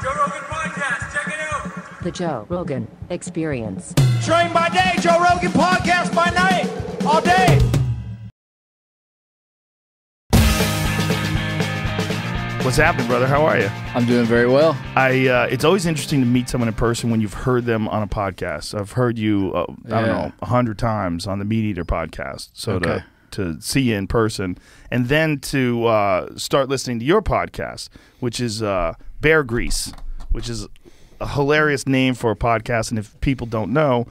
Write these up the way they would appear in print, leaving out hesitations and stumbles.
Joe Rogan Podcast, check it out. The Joe Rogan Experience. Train by day, Joe Rogan Podcast by night, all day. What's happening, brother? How are you? I'm doing very well. It's always interesting to meet someone in person when you've heard them on a podcast. I've heard you, I don't know, 100 times on the MeatEater podcast. So to see you in person, and then to start listening to your podcast, which is Bear Grease, which is a hilarious name for a podcast. And if people don't know,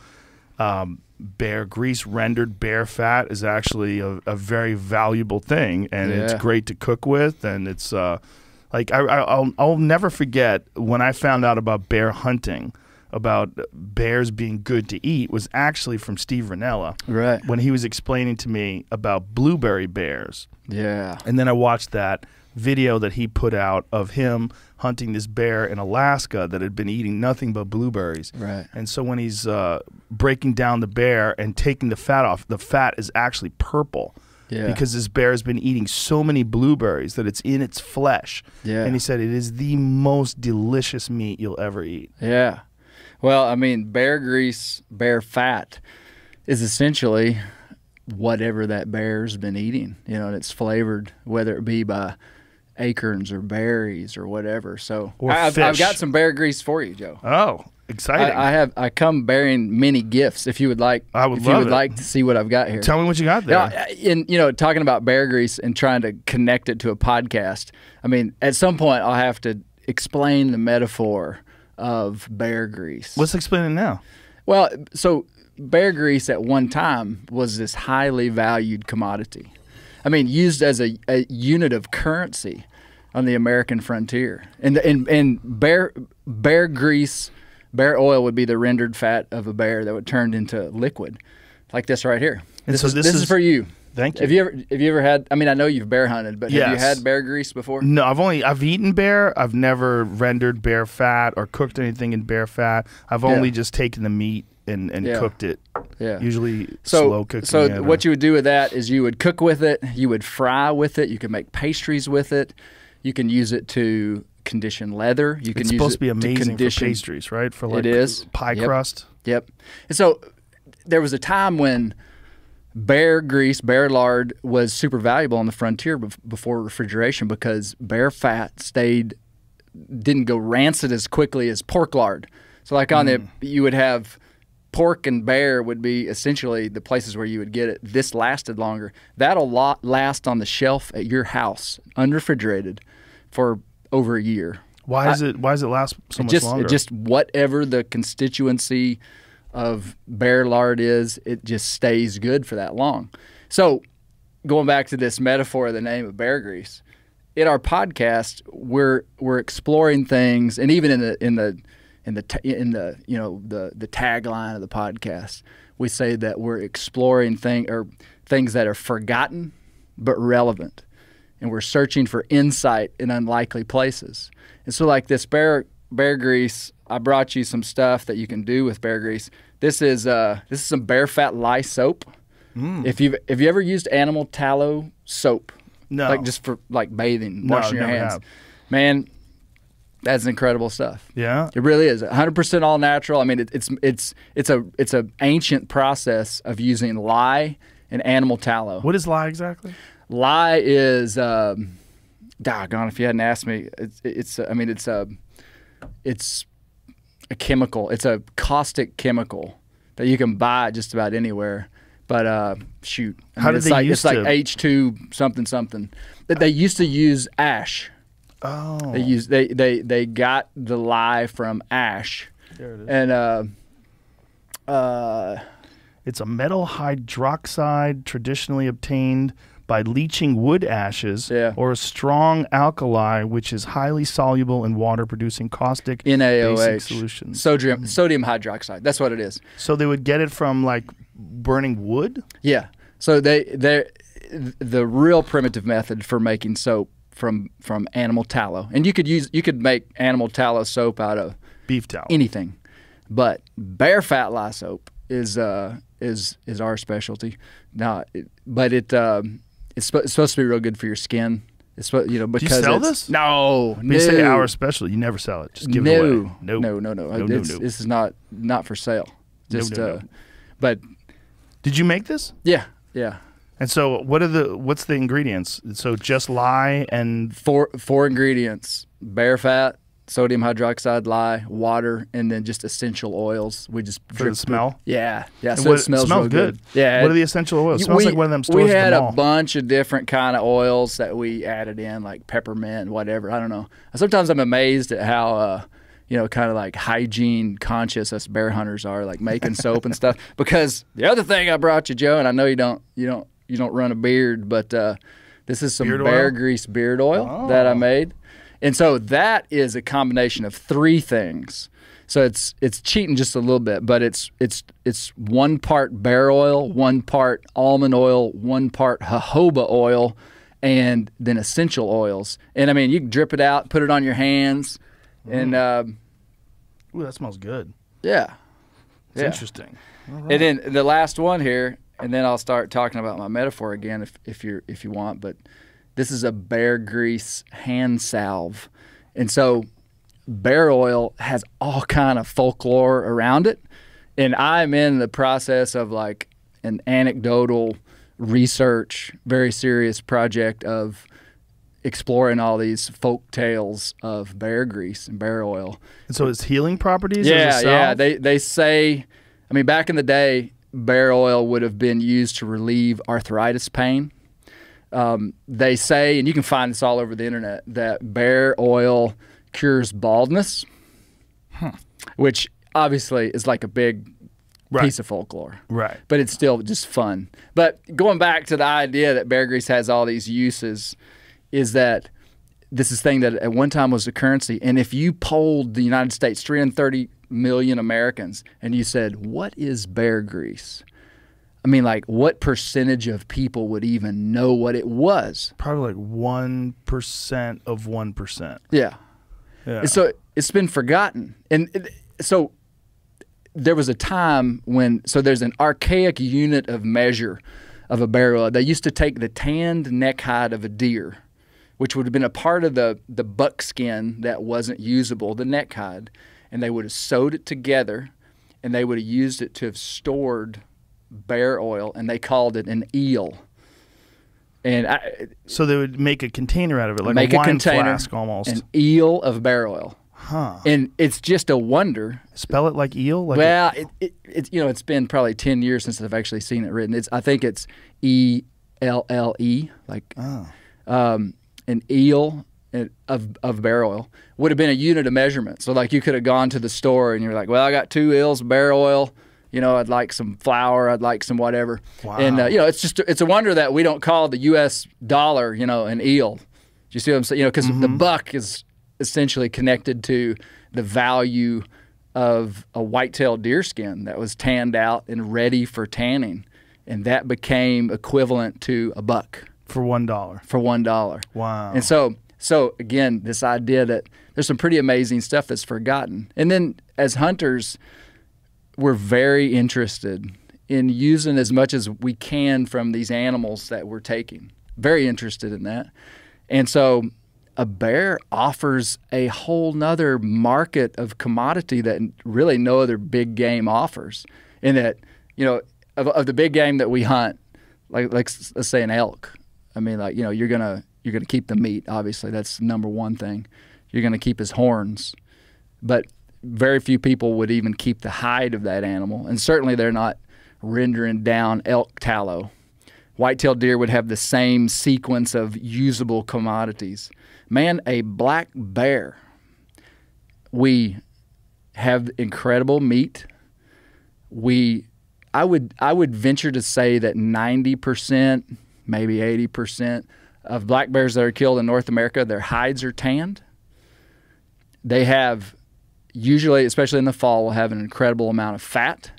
bear grease, rendered bear fat, is actually a very valuable thing, and it's great to cook with, and it's like I'll never forget when I found out about bear hunting, about bears being good to eat, was actually from Steve Rinella. Right. When he was explaining to me about blueberry bears. Yeah. And then I watched that video that he put out of him hunting this bear in Alaska that had been eating nothing but blueberries. Right. And so when he's breaking down the bear and taking the fat off, the fat is actually purple. Yeah. Because this bear has been eating so many blueberries that it's in its flesh. Yeah. And he said it is the most delicious meat you'll ever eat. Yeah. Well, I mean, bear grease, bear fat is essentially whatever that bear's been eating, you know, and it's flavored, whether it be by acorns or berries or whatever. So I've got some bear grease for you, Joe. Oh, exciting! I come bearing many gifts. If you would like, like to see what I've got here, tell me what you got there. Now, talking about bear grease and trying to connect it to a podcast. I mean, at some point, I'll have to explain the metaphor of bear grease. Let's explain it now. Well, so bear grease at one time was this highly valued commodity. I mean, used as a unit of currency on the American frontier. And bear grease, bear oil would be the rendered fat of a bear that would turn into liquid, like this right here. And this is for you. Thank you. Have you ever had? I mean, I know you've bear hunted, but have you had bear grease before? No, I've eaten bear. I've never rendered bear fat or cooked anything in bear fat. I've only just taken the meat and cooked it. Yeah. Usually slow cooking. So what you would do with that is you would cook with it, you would fry with it, you can make pastries with it, you can use it to condition leather. It's supposed to be amazing for pastries, right? For like pie crust. Yep. And so there was a time when bear grease, bear lard was super valuable on the frontier before refrigeration because bear fat didn't go rancid as quickly as pork lard. So like you would have pork and bear would be essentially the places where you would get it. This lasted longer. That'll last on the shelf at your house, unrefrigerated, for over a year. Why does it last so much longer? Just whatever the constituency of bear lard is, it just stays good for that long. So going back to this metaphor of the name of bear grease, in our podcast we're exploring things, and even in the tagline of the podcast, we say that we're exploring things that are forgotten but relevant, and we're searching for insight in unlikely places. And so like this bear grease, I brought you some stuff that you can do with bear grease. This is some bear fat lye soap. If you ever used animal tallow soap, no, like just for like bathing, washing your hands, man, that's incredible stuff. Yeah, it really is 100% all natural. I mean, it's a ancient process of using lye and animal tallow. What is lye exactly? Lye is doggone, if you hadn't asked me, it's a chemical. It's a caustic chemical that you can buy just about anywhere. But shoot, it's like H2 something. They used to use ash. Oh. They got the lye from ash. There it is. And it's a metal hydroxide traditionally obtained by leaching wood ashes or a strong alkali, which is highly soluble in water, producing caustic basic solutions. Sodium hydroxide. That's what it is. So they would get it from like burning wood? Yeah. So the real primitive method for making soap from animal tallow, and you could make animal tallow soap out of beef tallow, anything, but bear fat lye soap is our specialty. Now, it's supposed to be real good for your skin. It's what because do you sell this? No, When you say our special, you never sell it. Just give it away. No. This is not for sale. Just but did you make this? Yeah. And so what's the ingredients? So just lye and four ingredients: bear fat, sodium hydroxide, lye, water, and then just essential oils. We just for the smell. Yeah. And So it smells real good. Yeah. What are the essential oils? It smells like one of them stores. We had at the mall. a bunch of different kind of oils that we added in, like peppermint, whatever. I don't know. Sometimes I'm amazed at how kind of like hygiene conscious us bear hunters are, like making soap and stuff. Because the other thing I brought you, Joe, and I know you don't run a beard, but this is some bear grease beard oil that I made. And so that is a combination of three things. So it's cheating just a little bit, but it's 1 part bear oil, 1 part almond oil, 1 part jojoba oil, and then essential oils. And I mean, you can drip it out, put it on your hands, and ooh, that smells good. Yeah, it's interesting. All right. And then the last one here, and then I'll start talking about my metaphor again if you want, but. This is a bear grease hand salve. And so bear oil has all kind of folklore around it. And I'm in the process of like an anecdotal research, very serious project of exploring all these folk tales of bear grease and bear oil. And so it's healing properties? Yeah. They say, I mean, back in the day, bear oil would have been used to relieve arthritis pain. They say, and you can find this all over the internet, that bear oil cures baldness, which obviously is like a big piece of folklore. Right. But it's still just fun. But going back to the idea that bear grease has all these uses is that this is a thing that at one time was a currency. And if you polled the United States, 330 million Americans, and you said, what is bear grease? I mean, like, what percentage of people would even know what it was? Probably like 1% of 1%. Yeah. And so it's been forgotten. And so there was a time when, so there's an archaic unit of measure of a bear oil. They used to take the tanned neck hide of a deer, which would have been a part of the buckskin that wasn't usable, the neck hide, and they would have sewed it together, and they would have used it to have stored bear oil, and they called it an eel. And so they would make a container out of it, like a wine flask almost. An eel of bear oil. Huh. And it's just a wonder. Spell it like eel? Like well, it's been probably 10 years since I've actually seen it written. I think it's E-L-L-E, like an eel of bear oil. Would have been a unit of measurement. So like you could have gone to the store and you're like, well, I got 2 eels of bear oil. I'd like some flour. I'd like some whatever. Wow. And, it's a wonder that we don't call the U.S. dollar, an eel. Do you see what I'm saying? Because the buck is essentially connected to the value of a white-tailed deer skin that was tanned out and ready for tanning. And that became equivalent to a buck. For $1. For $1. Wow. And so again, this idea that there's some pretty amazing stuff that's forgotten. And then as hunters, we're very interested in using as much as we can from these animals that we're taking. Very interested in that. And so a bear offers a whole nother market of commodity that really no other big game offers. In that, of the big game that we hunt, like let's say an elk. I mean, like, you're gonna keep the meat, obviously. That's the number one thing. You're gonna keep his horns. But very few people would even keep the hide of that animal, and certainly they're not rendering down elk tallow. White-tailed deer would have the same sequence of usable commodities. Man, a black bear, we have incredible meat. I would venture to say that 90%, maybe 80% of black bears that are killed in North America, their hides are tanned. They have usually, especially in the fall, will have an incredible amount of fat,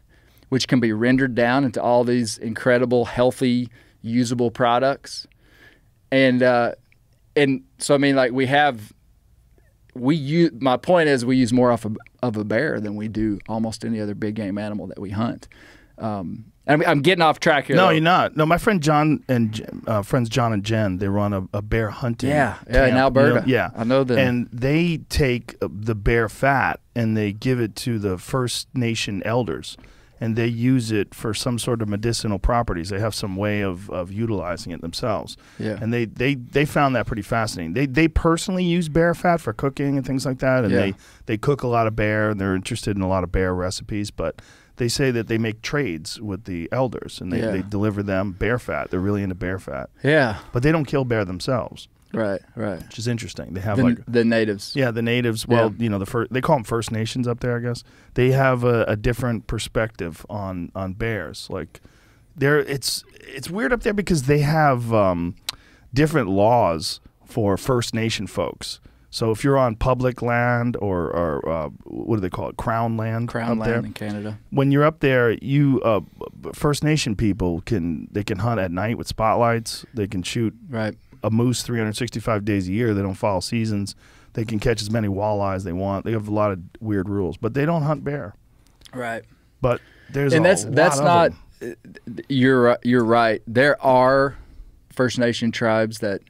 which can be rendered down into all these incredible, healthy, usable products. And so, I mean, like my point is we use more of a bear than we do almost any other big game animal that we hunt. I'm getting off track here. No, though. you're not. No, my friend John and friends John and Jen, they run a bear hunting. Yeah, in camp, Alberta. Yeah, I know them. And they take the bear fat and they give it to the First Nation elders, and they use it for some sort of medicinal properties. They have some way of utilizing it themselves. Yeah. And they found that pretty fascinating. They personally use bear fat for cooking and things like that, and they cook a lot of bear, and they're interested in a lot of bear recipes, but they say that they make trades with the elders, and they deliver them bear fat. They're really into bear fat. Yeah. But they don't kill bear themselves. Right. Which is interesting. They have the natives. Yeah, the natives. Well, you know, they call them First Nations up there, I guess. They have a different perspective on bears. Like, it's weird up there because they have different laws for First Nation folks. So if you're on public land or what do they call it, crown land? Crown up land there, in Canada. when you're up there, you First Nation people can hunt at night with spotlights. They can shoot a moose 365 days a year. They don't follow seasons. They can catch as many walleyes as they want. They have a lot of weird rules, but they don't hunt bear. Right. But there's that's not. them. You're right. There are First Nation tribes that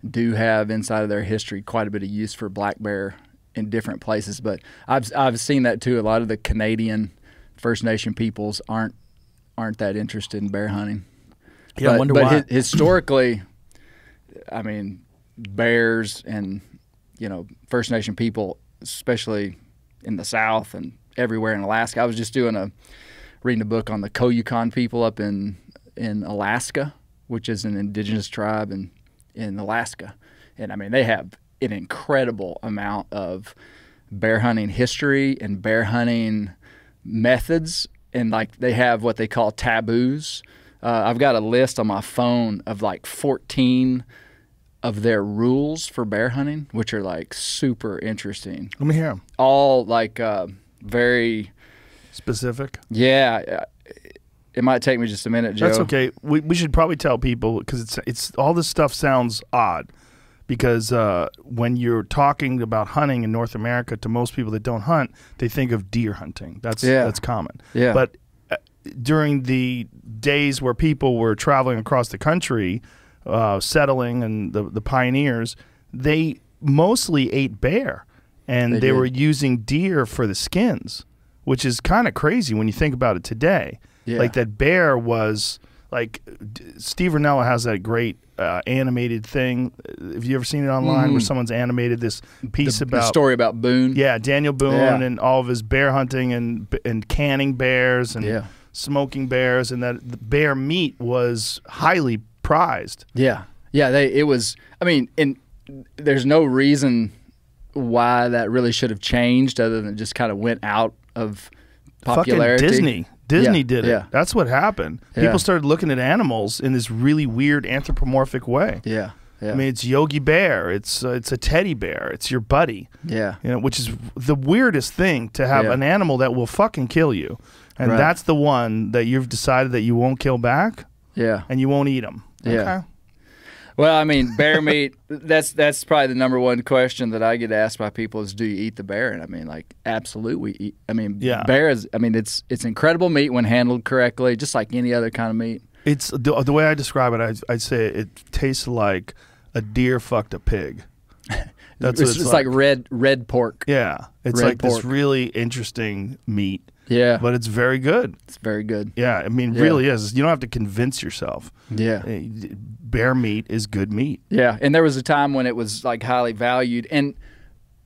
do have inside of their history quite a bit of use for black bear in different places, but I've seen that too. A lot of the Canadian First Nation peoples aren't that interested in bear hunting. Yeah, I wonder why. Historically, I mean, bears and First Nation people, especially in the South and everywhere in Alaska. I was just reading a book on the Koyukon people up in Alaska, which is an indigenous tribe in Alaska. And I mean, they have an incredible amount of bear hunting history and bear hunting methods. And like, they have what they call taboos. I've got a list on my phone of like 14 of their rules for bear hunting, which are like super interesting. Let me hear them. All like very specific. Yeah. It might take me just a minute, Joe. That's okay. We should probably tell people, because it's all this stuff sounds odd, because when you're talking about hunting in North America, to most people that don't hunt, they think of deer hunting. That's common. Yeah. But during the days where people were traveling across the country, settling, and the pioneers, they mostly ate bear, and they were using deer for the skins, which is kind of crazy when you think about it today. Yeah. Like, that bear was like, Steve Rinella has that great animated thing. Have you ever seen it online where someone's animated this piece about the story about Boone? Yeah, Daniel Boone and all of his bear hunting and canning bears and smoking bears, and that the bear meat was highly prized. Yeah, it was. I mean, and there's no reason why that really should have changed, other than it just kind of went out of popularity. Fucking Disney did it. That's what happened. Yeah. People started looking at animals in this really weird anthropomorphic way. Yeah. I mean, it's Yogi Bear. It's a teddy bear. It's your buddy. Yeah. Which is the weirdest thing, to have an animal that will fucking kill you, and that's the one that you've decided that you won't kill back. Yeah. And you won't eat them. Yeah. Okay. Well, I mean, bear meat, that's probably the number one question that I get asked by people is, do you eat the bear? And I mean, like, absolutely. Bear is, it's incredible meat when handled correctly, just like any other kind of meat. It's the way I describe it, I'd say it tastes like a deer fucked a pig. That's it's like red pork. Yeah. It's red like pork. This really interesting meat. Yeah. But it's very good. It's very good. Yeah. I mean, it really is. You don't have to convince yourself. Yeah. Bear meat is good meat. Yeah. And there was a time when it was like highly valued, and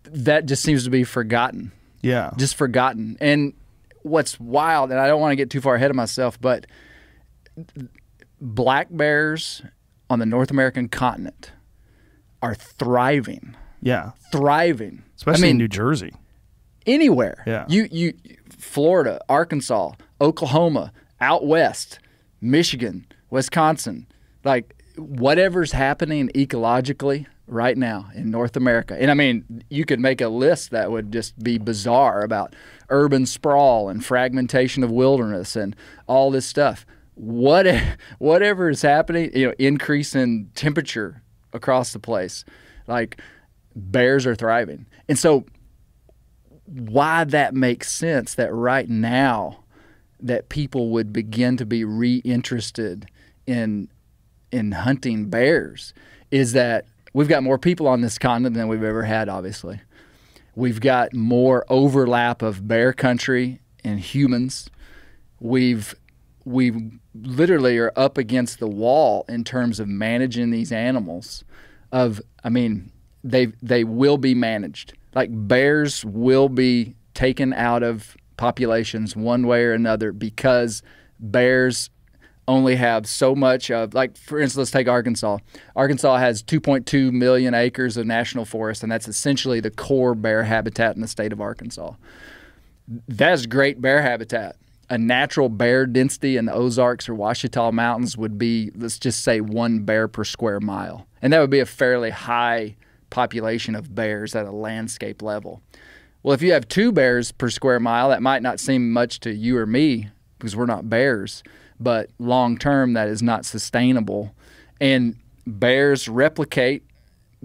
that just seems to be forgotten. Yeah. Just forgotten. And what's wild, and I don't want to get too far ahead of myself, but black bears on the North American continent are thriving. Yeah. Thriving. Especially in New Jersey. Anywhere. Yeah. You Florida, Arkansas, Oklahoma, out west, Michigan, Wisconsin, like whatever's happening ecologically right now in North America. And I mean, you could make a list that would just be bizarre about urban sprawl and fragmentation of wilderness and all this stuff. Whatever is happening, increase in temperature across the place, like, bears are thriving. And so why that makes sense that right now that people would begin to be reinterested in hunting bears is that we've got more people on this continent than we've ever had, obviously. We've got more overlap of bear country and humans. We literally are up against the wall in terms of managing these animals. They will be managed. Like bears will be taken out of populations one way or another because bears only have so much of, like, for instance, let's take Arkansas. Arkansas has 2.2 million acres of national forest, and that's essentially the core bear habitat in the state of Arkansas. That's great bear habitat. A natural bear density in the Ozarks or Ouachita Mountains would be, let's just say, 1 bear per square mile. And that would be a fairly high population of bears at a landscape level. Well, if you have 2 bears per square mile, that might not seem much to you or me because we're not bears, but long term that is not sustainable. And bears replicate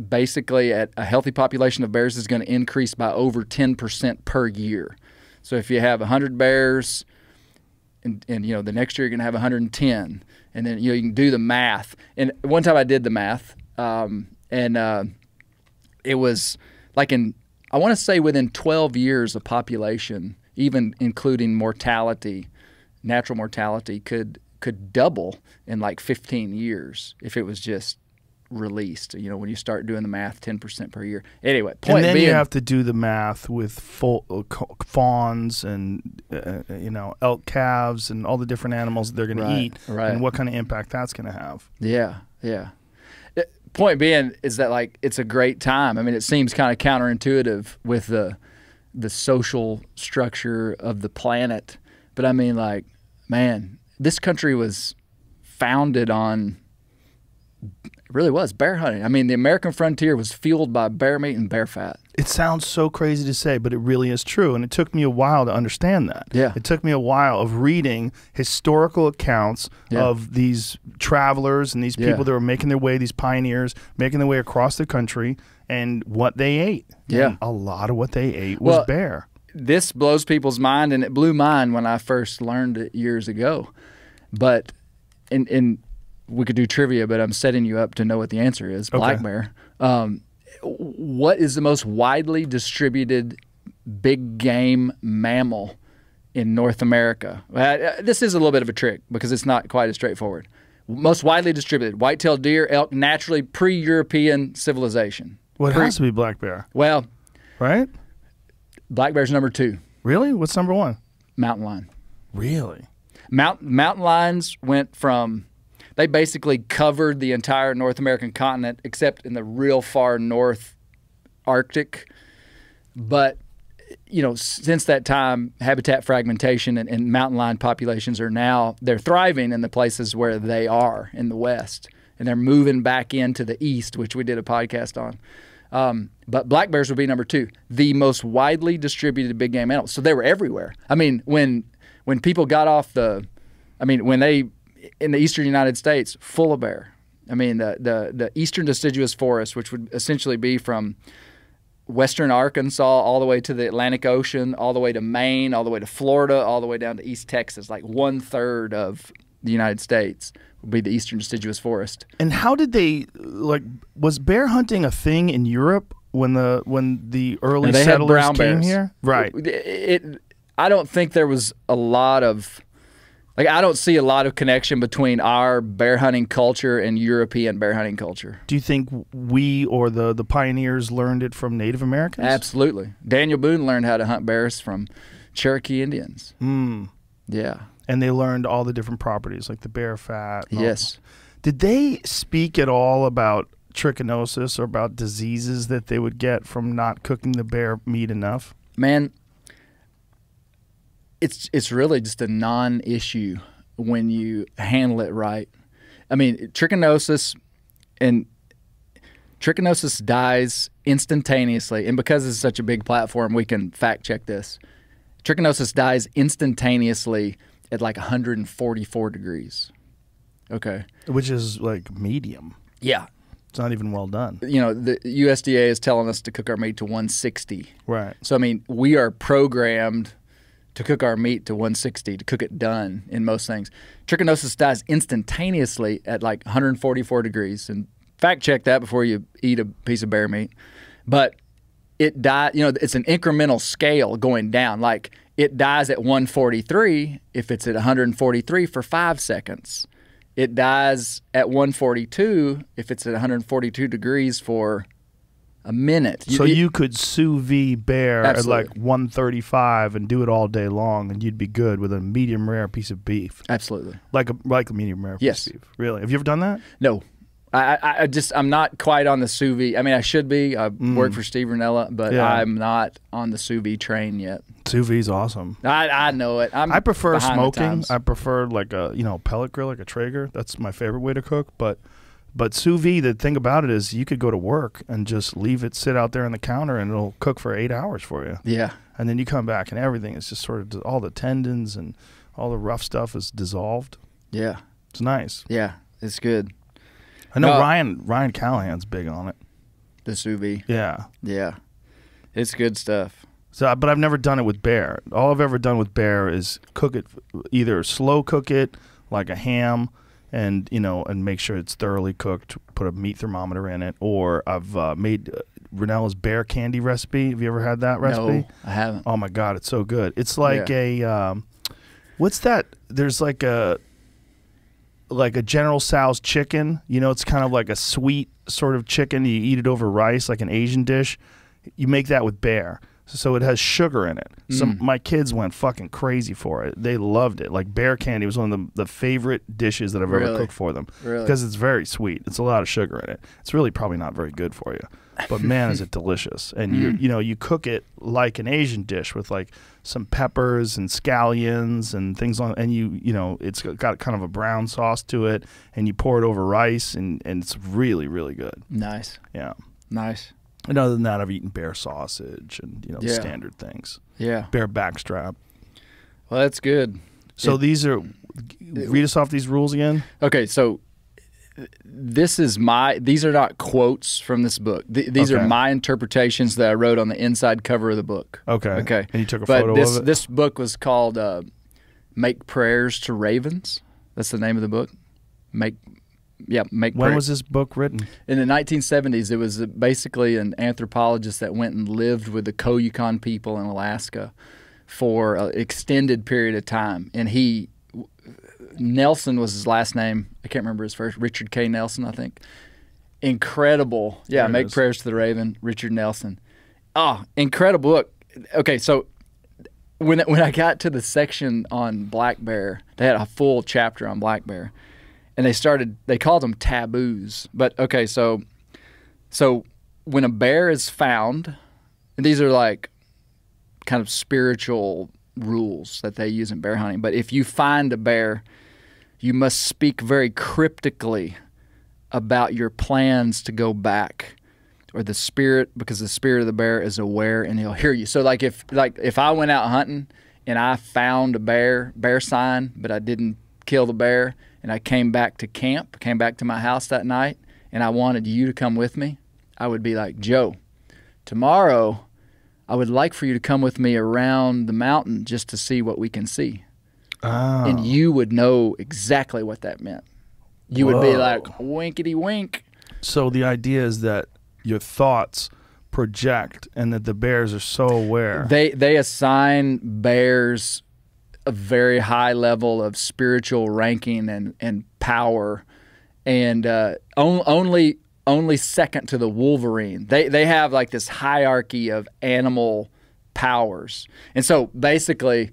basically at a healthy population of bears is going to increase by over 10% per year. So if you have 100 bears and the next year you're going to have 110, and then you can do the math. And one time I did the math, it was like I want to say within 12 years of population, even including mortality, natural mortality could double in like 15 years if it was just released. When you start doing the math, 10% per year. Anyway, point being, you have to do the math with fawns and elk calves and all the different animals that they're going to eat, and what kind of impact that's going to have. Yeah. Point being is that, like, it's a great time. I mean, it seems kind of counterintuitive with the social structure of the planet, but I mean, like, man, this country was founded on, it really was, bear hunting. I mean, the American frontier was fueled by bear meat and bear fat. It sounds so crazy to say, but it really is true. And it took me a while to understand that. Yeah. It took me a while of reading historical accounts of these travelers and these people that were making their way, these pioneers, making their way across the country, and what they ate. Yeah. And a lot of what they ate was bear. This blows people's mind, and it blew mine when I first learned it years ago. But in we could do trivia, but I'm setting you up to know what the answer is. Black bear. What is the most widely distributed big game mammal in North America? This is a little bit of a trick because it's not quite as straightforward. Most widely distributed, white-tailed deer, elk, naturally pre-European civilization. Well, it has to be black bear. Well, right? Black bear's number 2. Really? What's number 1? Mountain lion. Really? Mountain lions went from, they basically covered the entire North American continent except in the real far north Arctic. But, since that time, habitat fragmentation and mountain lion populations they're thriving in the places where they are in the West. And they're moving back into the East, which we did a podcast on. But black bears would be number 2, the most widely distributed big game animals. So they were everywhere. I mean, when people got off when they, in the eastern United States, full of bear. I mean, the eastern deciduous forest, which would essentially be from western Arkansas all the way to the Atlantic Ocean, all the way to Maine, all the way to Florida, all the way down to East Texas, like 1/3 of the United States would be the eastern deciduous forest. And how did they, was bear hunting a thing in Europe when the early settlers came here? Right. I don't think there was a lot of, I don't see a lot of connection between our bear hunting culture and European bear hunting culture. Do you think we or the pioneers learned it from Native Americans? Absolutely. Daniel Boone learned how to hunt bears from Cherokee Indians. Yeah. And they learned all the different properties, like the bear fat. Yes. Did they speak at all about trichinosis or about diseases that they would get from not cooking the bear meat enough? Man, it's really just a non-issue when you handle it right. I mean, trichinosis dies instantaneously, and because it's such a big platform, we can fact check this. Trichinosis dies instantaneously at like 144 degrees. Okay. Which is like medium. Yeah. It's not even well done. The USDA is telling us to cook our meat to 160. Right. So, I mean, we are programmed to cook our meat to 160, to cook it done in most things. Trichinosis dies instantaneously at like 144 degrees. And fact check that before you eat a piece of bear meat. But it dies, it's an incremental scale going down. Like it dies at 143 if it's at 143 for 5 seconds. It dies at 142 if it's at 142 degrees for a minute. So you could sous vide bear Absolutely. at like 135 and do it all day long, and you'd be good with a medium rare piece of beef. Absolutely. Like a medium rare piece Yes. of beef. Really? Have you ever done that? No. I'm not quite on the sous vide. I mean, I should be. I work for Steve Ranella, but Yeah. I'm not on the sous vide train yet. Sous vide's awesome. I know it. I prefer behind the smoking. times. I prefer like a pellet grill, like a Traeger. That's my favorite way to cook. But sous vide, the thing about it is you could go to work and just leave it sit out there on the counter and it'll cook for 8 hours for you. Yeah. And then you come back and everything is just sort of all the tendons and all the rough stuff is dissolved. Yeah. It's nice. Yeah. It's good. I know No. Ryan Callahan's big on it. The sous vide. Yeah. Yeah. It's good stuff. So, but I've never done it with bear. All I've ever done with bear is cook it, either slow cook it like a ham, and make sure it's thoroughly cooked. Put a meat thermometer in it, or I've made Ranella's bear candy recipe. Have you ever had that recipe? No, I haven't. Oh my God, it's so good. It's like a what's that? There's like a General Tso's chicken. It's kind of like a sweet sort of chicken. You eat it over rice, like an Asian dish. You make that with bear. So it has sugar in it. So my kids went fucking crazy for it. They loved it. Like bear candy was one of the favorite dishes that I've ever cooked for them. Really? Because it's very sweet. It's a lot of sugar in it. It's really probably not very good for you. But man, is it delicious. And you cook it like an Asian dish with like some peppers and scallions and things on, and it's got kind of a brown sauce to it, and you pour it over rice, and it's really, really good. Nice. Yeah. Nice. And other than that, I've eaten bear sausage and the Yeah. standard things. Yeah. Bear backstrap. Well, that's good. So these are, read us off these rules again. Okay, so these are not quotes from this book. These are Okay. my interpretations that I wrote on the inside cover of the book. Okay. Okay. And you took a But photo this of it? this book was called Make Prayers to Ravens. That's the name of the book. Make When Prayers. was this book written? In the 1970s, it was basically an anthropologist that went and lived with the Koyukon people in Alaska for an extended period of time. And Nelson was his last name. I can't remember his first. Richard K. Nelson, I think. Incredible. Yeah, There it Make is. Prayers to the Raven, Richard Nelson. Oh, incredible book. Okay, so when I got to the section on black bear, they had a full chapter on black bear. And they called them taboos. But okay, so when a bear is found, and these are like kind of spiritual rules that they use in bear hunting. But if you find a bear, you must speak very cryptically about your plans to go back, or the spirit, because the spirit of the bear is aware and he'll hear you. So like if I went out hunting and I found a bear sign, but I didn't kill the bear, and I came back to camp, came back to my house that night, and I wanted you to come with me, I would be like, Joe, tomorrow I would like for you to come with me around the mountain just to see what we can see. Oh. And you would know exactly what that meant. You would be Whoa. like, winkety wink. So the idea is that your thoughts project and that the bears are so aware. They assign bears a very high level of spiritual ranking and power, and only second to the wolverine. They have like this hierarchy of animal powers, and so basically,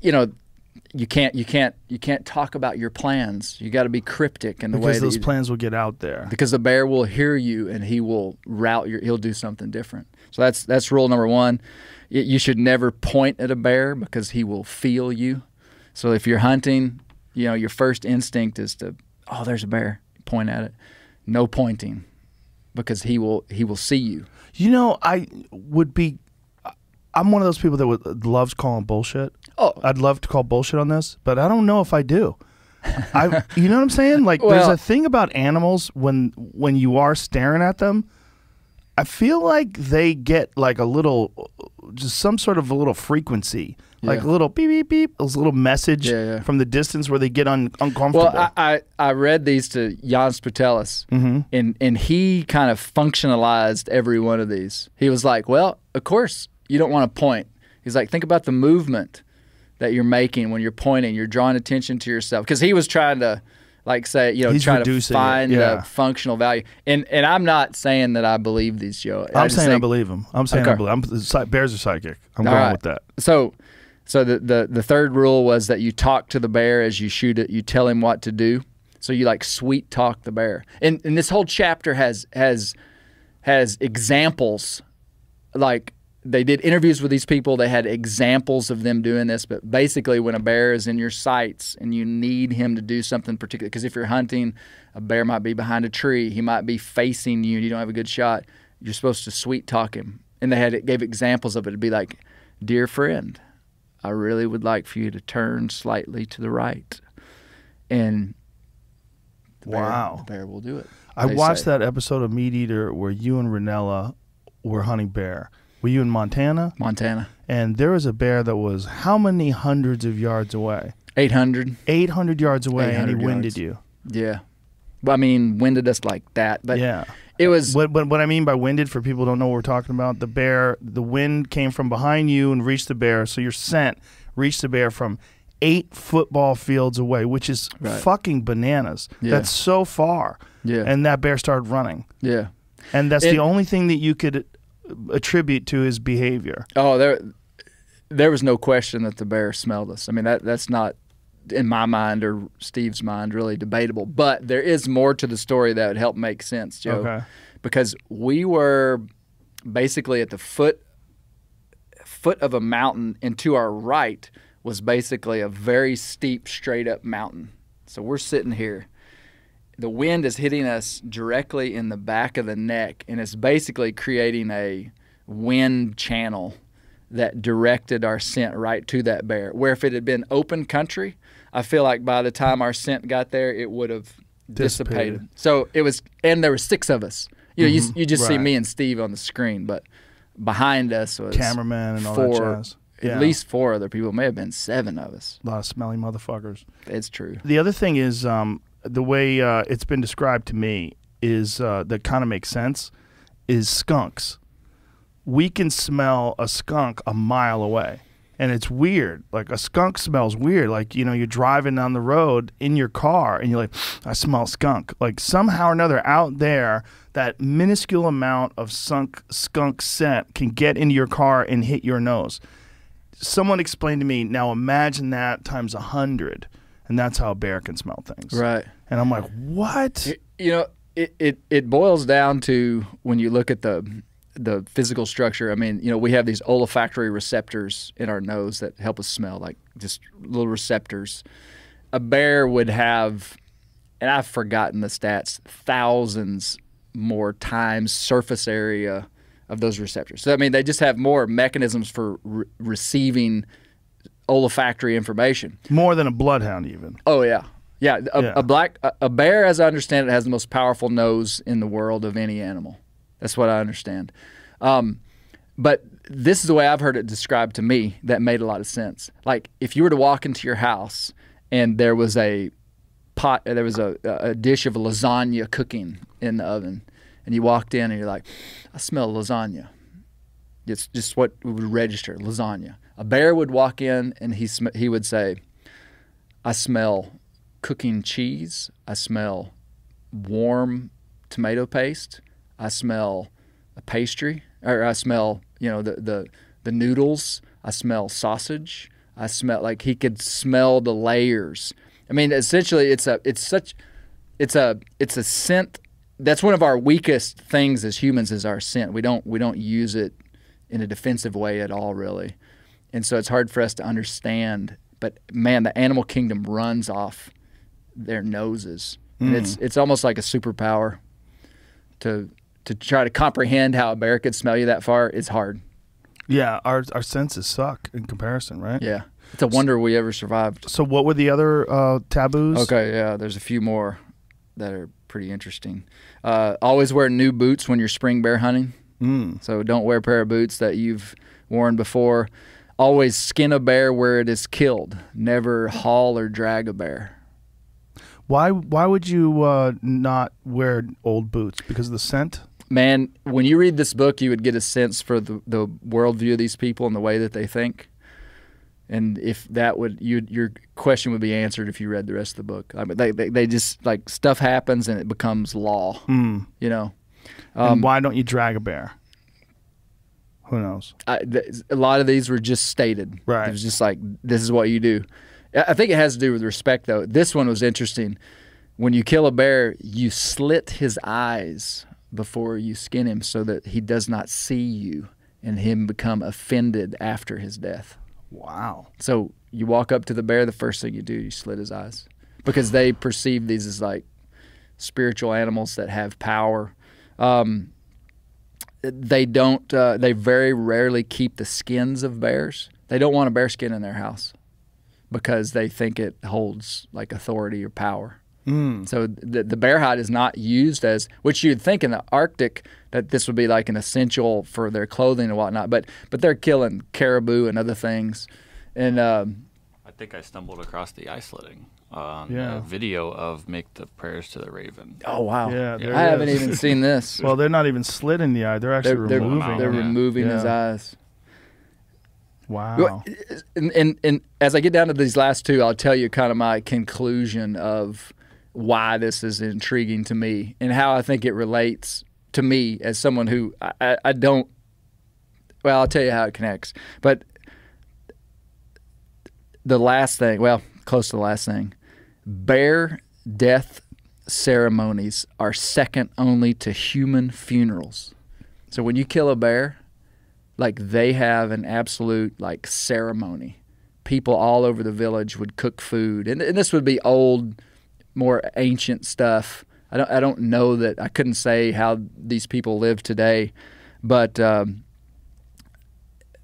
you can't talk about your plans. You got to be cryptic in the way because that those plans will get out there. because the bear will hear you and he will he'll do something different. So that's rule number one. You should never point at a bear because he will feel you. So if you're hunting, your first instinct is to, oh, there's a bear, point at it. No pointing, because he will see you. I'm one of those people that loves calling bullshit. Oh. I'd love to call bullshit on this, but I don't know if I do. You know what I'm saying? Like, there's Well- a thing about animals when you are staring at them. I feel like they get like a little just some sort of a little frequency, like a little beep, beep, beep, a little message from the distance where they get uncomfortable. Well, I read these to Jans Patelis, and he kind of functionalized every one of these. He was like, well, of course, you don't want to point. He's like, think about the movement that you're making when you're pointing. You're drawing attention to yourself. Because he was trying to, like, say, try to find the functional value. And I'm not saying that I believe these, Joe. I'm saying I believe them. I'm saying I believe them. Bears are psychic. I'm going with that. So the third rule was that you talk to the bear as you shoot it. You tell him what to do. So you, like, sweet talk the bear. And this whole chapter has examples, like, they did interviews with these people. They had examples of them doing this. But basically, when a bear is in your sights and you need him to do something particular, because if you're hunting, a bear might be behind a tree. He might be facing you and you don't have a good shot. You're supposed to sweet talk him. And they gave examples of it. It'd be like, dear friend, I really would like for you to turn slightly to the right. And the bear will do it. I watched that episode of MeatEater where you and Ranella were hunting bear. Were you in Montana? Montana. And there was a bear that was how many hundreds of yards away? 800. 800 yards away, and he winded you. Yeah. Well, I mean, winded us like that. But it was... What I mean by winded, for people who don't know what we're talking about, the wind came from behind you and reached the bear, so your scent reached the bear from 8 football fields away, which is fucking bananas. Yeah. That's so far. Yeah. And that bear started running. Yeah. And that's the only thing that you could attribute to his behavior. Oh, there was no question that the bear smelled us. I mean, that's not, in my mind or Steve's mind, really debatable. But there is more to the story that would help make sense, Joe. Okay. Because we were basically at the foot of a mountain, and to our right was basically a very steep, straight-up mountain. So we're sitting here. The wind is hitting us directly in the back of the neck, and it's basically creating a wind channel that directed our scent right to that bear. Where if it had been open country, I feel like by the time our scent got there, it would have dissipated. So it was, and there were 6 of us. You just see me and Steve on the screen, but behind us was cameraman and all that jazz. At least 4 other people. It may have been 7 of us. A lot of smelly motherfuckers. It's true. The other thing is, the way it's been described to me is that kind of makes sense, is skunks. We can smell a skunk a mile away, and it's weird. Like, a skunk smells weird. Like, you're driving down the road in your car, and you're like, I smell skunk. Like, somehow or another out there, that minuscule amount of skunk scent can get into your car and hit your nose. Someone explained to me, now imagine that times 100. And that's how a bear can smell things. Right. And I'm like, what? It boils down to, when you look at the physical structure, I mean, we have these olfactory receptors in our nose that help us smell, like just little receptors. A bear would have, and I've forgotten the stats, thousands more times surface area of those receptors. So, I mean, they just have more mechanisms for receiving olfactory information. More than a bloodhound, even. Oh yeah, a bear, as I understand it, has the most powerful nose in the world of any animal. That's what I understand. But this is the way I've heard it described to me. That made a lot of sense. Like, if you were to walk into your house and there was a dish of lasagna cooking in the oven, and you walked in and you're like, I smell lasagna. It's just what would register, lasagna. A bear would walk in and he would say, I smell cooking cheese. I smell warm tomato paste. I smell a pastry. Or I smell, the noodles. I smell sausage. I smell, like, he could smell the layers. I mean, essentially, it's a scent. That's one of our weakest things as humans, is our scent. We don't use it in a defensive way at all, really. And so it's hard for us to understand. But, man, the animal kingdom runs off their noses. And it's almost like a superpower to try to comprehend how a bear could smell you that far. It's hard. Yeah, our senses suck in comparison, right? Yeah. It's a wonder we ever survived. So what were the other taboos? Okay, yeah, there's a few more that are pretty interesting. Always wear new boots when you're spring bear hunting. So don't wear a pair of boots that you've worn before. Always skin a bear where it is killed. Never haul or drag a bear. Why would you not wear old boots? Because of the scent? Man, when you read this book, you would get a sense for the worldview of these people and the way that they think. And if that would, your question would be answered if you read the rest of the book. I mean, they just, like, stuff happens and it becomes law, you know. And why don't you drag a bear? Who knows? A lot of these were just stated. Right. It was just like, this is what you do. I think it has to do with respect, though. This one was interesting. When you kill a bear, you slit his eyes before you skin him so that he does not see you and him become offended after his death. Wow. So you walk up to the bear, the first thing you do, you slit his eyes. Because they perceive these as, like, spiritual animals that have power. They very rarely keep the skins of bears. They don't want a bear skin in their house because they think it holds, like, authority or power. So the bear hide is not used as, which you'd think in the Arctic that this would be like an essential for their clothing and whatnot, but they're killing caribou and other things. And I think I stumbled across the eye slitting on a video of Make the Prayers to the Raven. Oh, wow. Yeah, I haven't even seen this. Well, they're not even slitting the eye. They're actually removing. They're removing his eyes. Wow. And as I get down to these last two, I'll tell you kind of my conclusion of why this is intriguing to me and how I think it relates to me as someone who I don't, well, I'll tell you how it connects. But the last thing, well, close to the last thing, bear death ceremonies are second only to human funerals. So when you kill a bear, like, they have an absolute, like, ceremony. People all over the village would cook food, and this would be old, more ancient stuff. I don't know that, I couldn't say how these people live today, but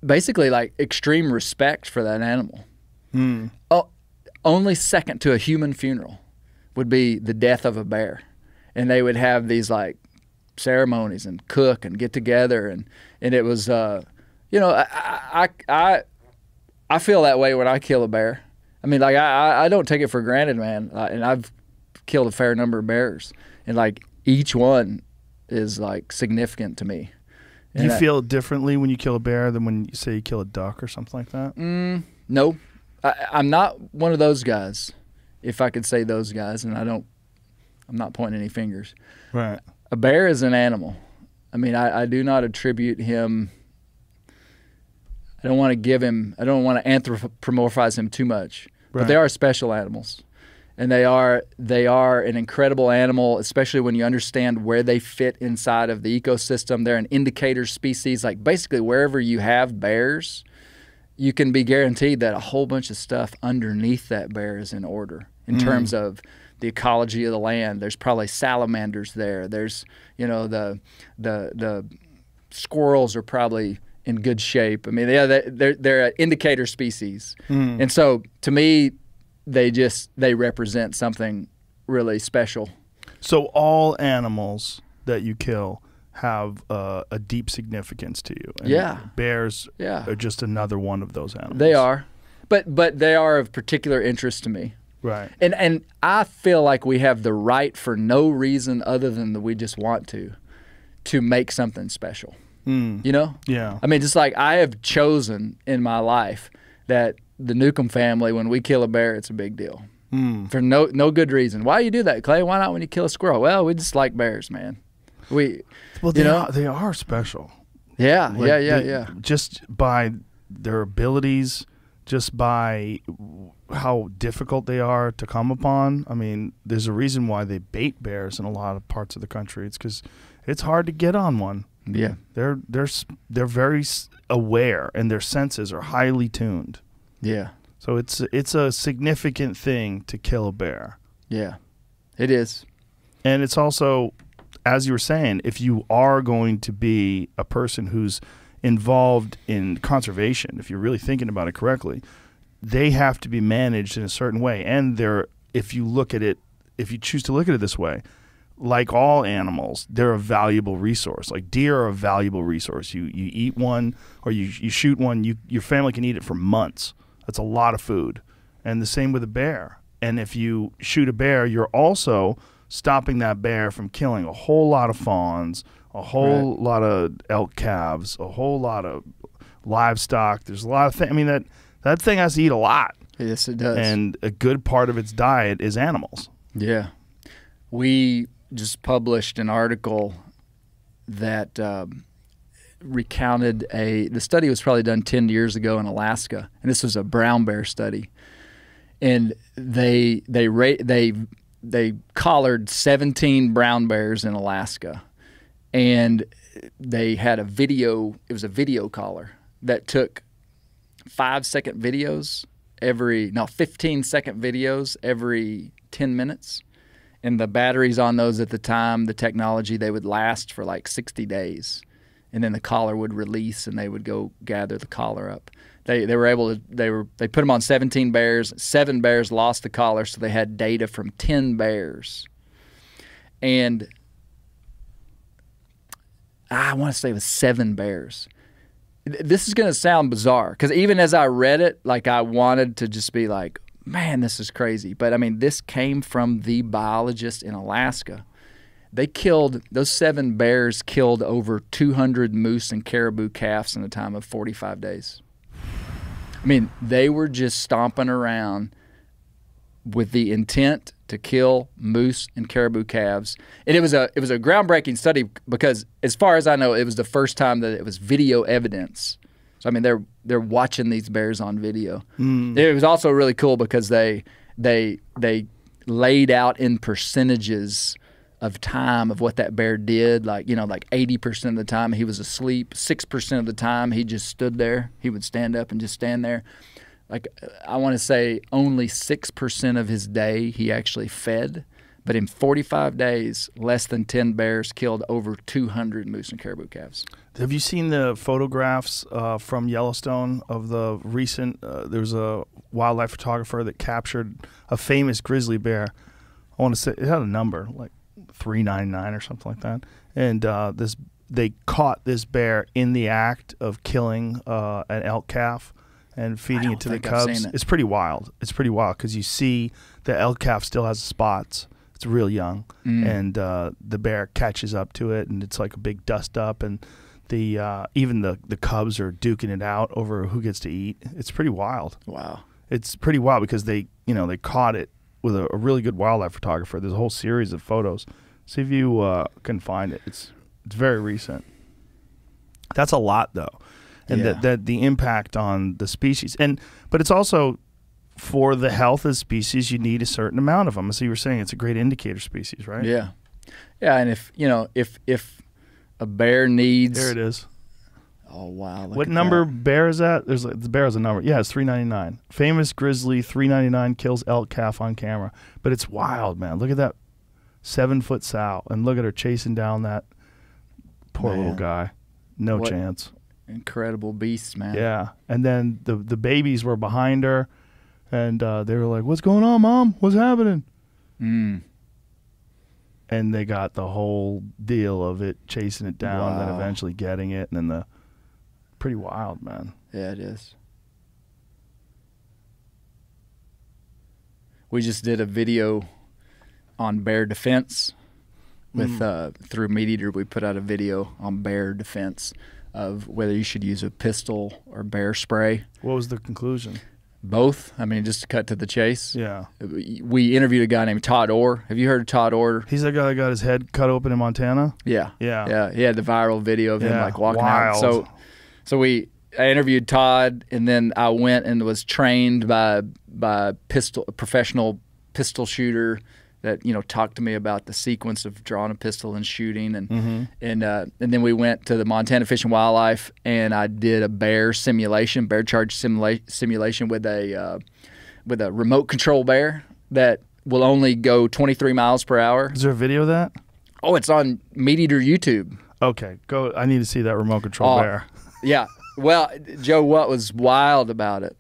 basically, like, extreme respect for that animal. Oh, only second to a human funeral would be the death of a bear, and they would have these, like, ceremonies and cook and get together, and it was you know, I feel that way when I kill a bear. I mean, like, I don't take it for granted, man. And I've killed a fair number of bears, and, like, each one is, like, significant to me. Do you feel differently when you kill a bear than when you say you kill a duck or something like that? No, I'm not one of those guys, if I could say those guys, and I'm not pointing any fingers. Right. A bear is an animal. I mean, I do not attribute him. I don't want to anthropomorphize him too much. Right. But they are special animals. And they are an incredible animal, especially when you understand where they fit inside of the ecosystem. They're an indicator species. Like, basically, wherever you have bears, you can be guaranteed that a whole bunch of stuff underneath that bear is in order in terms of the ecology of the land. There's probably salamanders there. There's, you know, the squirrels are probably in good shape. I mean, yeah, they're an indicator species. And so, to me, they represent something really special. So all animals that you kill have a deep significance to you. And bears are just another one of those animals. They are. But they are of particular interest to me. Right. And I feel like we have the right, for no reason other than that we just want to make something special. You know? Yeah. I mean, just like I have chosen in my life that the Newcomb family, when we kill a bear, it's a big deal. For no good reason. Why do you do that, Clay? Why not when you kill a squirrel? Well, we just like bears, man. They are special. Yeah. Just by their abilities, just by how difficult they are to come upon. I mean, there's a reason why they bait bears in a lot of parts of the country. It's because it's hard to get on one. Yeah, they're very aware, and their senses are highly tuned. Yeah. So it's a significant thing to kill a bear. Yeah, it is. And it's also, as you were saying, if you are going to be a person who's involved in conservation, if you're really thinking about it correctly, they have to be managed in a certain way. And if you choose to look at it this way, like all animals, they're a valuable resource. Like deer are a valuable resource. You eat one or you shoot one, your family can eat it for months. That's a lot of food. And the same with a bear. And if you shoot a bear, you're also stopping that bear from killing a whole lot of fawns, a whole lot of elk calves, a whole lot of livestock. There's a lot of things. I mean, that thing has to eat a lot. Yes, it does. And a good part of its diet is animals. Yeah. We just published an article that recounted the study was probably done 10 years ago in Alaska, and this was a brown bear study. And they collared 17 brown bears in Alaska, and they had a video. It was a video collar that took 5-second videos 15-second videos every 10 minutes. And the batteries on those at the time, the technology, they would last for like 60 days. And then the collar would release and they would go gather the collar up. They put them on 17 bears. 7 bears lost the collar, so they had data from 10 bears. And I want to say it was 7 bears. This is going to sound bizarre because even as I read it, like I wanted to just be like, man, this is crazy. But I mean, this came from the biologist in Alaska. Those 7 bears killed over 200 moose and caribou calves in a time of 45 days. I mean, they were just stomping around with the intent to kill moose and caribou calves. And it was a groundbreaking study because, as far as I know, it was the first time that it was video evidence. So I mean, they're watching these bears on video. It was also really cool because they laid out in percentages of time of what that bear did. Like 80% of the time he was asleep, 6% of the time he just stood there. He would stand up and just stand there. Like I want to say only 6% of his day he actually fed, but in 45 days, less than 10 bears killed over 200 moose and caribou calves. Have you seen the photographs from Yellowstone of the recent? There's a wildlife photographer that captured a famous grizzly bear. I want to say it had a number like 399 or something like that, and they caught this bear in the act of killing an elk calf and feeding it to the cubs. It's pretty wild. It's pretty wild because you see the elk calf still has spots. It's real young, and the bear catches up to it, and it's like a big dust up, and even the cubs are duking it out over who gets to eat. It's pretty wild. Wow. It's pretty wild because they caught it with a really good wildlife photographer. There's a whole series of photos. See if you can find it. It's very recent. That's a lot though. And that the impact on the species, but it's also for the health of the species. You need a certain amount of them. So you were saying it's a great indicator species, right? Yeah, and if a bear needs, there it is. Oh wow! What number bear is that? The bear has a number. Yeah, it's 399. Famous grizzly 399 kills elk calf on camera. But it's wild, man. Look at that 7-foot sow, and look at her chasing down that poor little guy. No chance. Incredible beasts, man. Yeah, and then the babies were behind her, and they were like, "What's going on, Mom? What's happening?" And they got the whole deal of it chasing it down, then eventually getting it, and then pretty wild, man. Yeah, it is. We just did a video on bear defense with through MeatEater. We put out a video on bear defense of whether you should use a pistol or bear spray. What was the conclusion? Both. I mean, just to cut to the chase. Yeah. We interviewed a guy named Todd Orr. Have you heard of Todd Orr? He's the guy that got his head cut open in Montana? Yeah. Yeah. Yeah. He had the viral video of him like walking out. So I interviewed Todd, and then I went and was trained by a professional pistol shooter that talked to me about the sequence of drawing a pistol and shooting, and then we went to the Montana Fish and Wildlife, and I did a bear charge simulation with a remote control bear that will only go 23 miles per hour. Is there a video of that? Oh, it's on MeatEater YouTube. Okay, go. I need to see that remote control bear. Yeah. Well, Joe, what was wild about it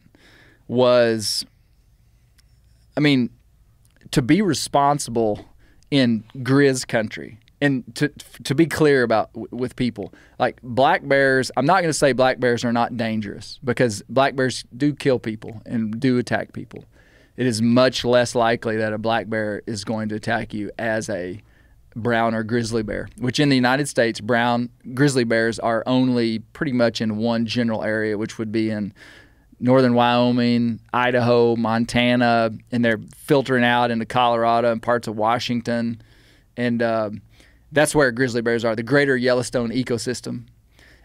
was, I mean, to be responsible in grizz country. And to be clear about with people, like black bears, I'm not going to say black bears are not dangerous, because black bears do kill people and do attack people. It is much less likely that a black bear is going to attack you as a brown or grizzly bear, which in the United States, brown grizzly bears are only pretty much in one general area, which would be in northern Wyoming, Idaho, Montana, and they're filtering out into Colorado and parts of Washington. And that's where grizzly bears are, the greater Yellowstone ecosystem.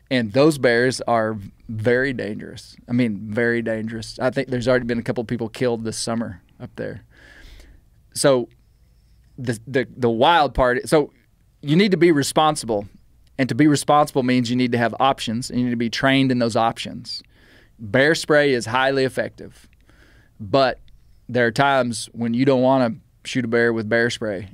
And those bears are very dangerous. I mean, very dangerous. I think there's already been a couple of people killed this summer up there. So the wild part, so you need to be responsible. And to be responsible means you need to have options, and you need to be trained in those options. Bear spray is highly effective, but there are times when you don't want to shoot a bear with bear spray.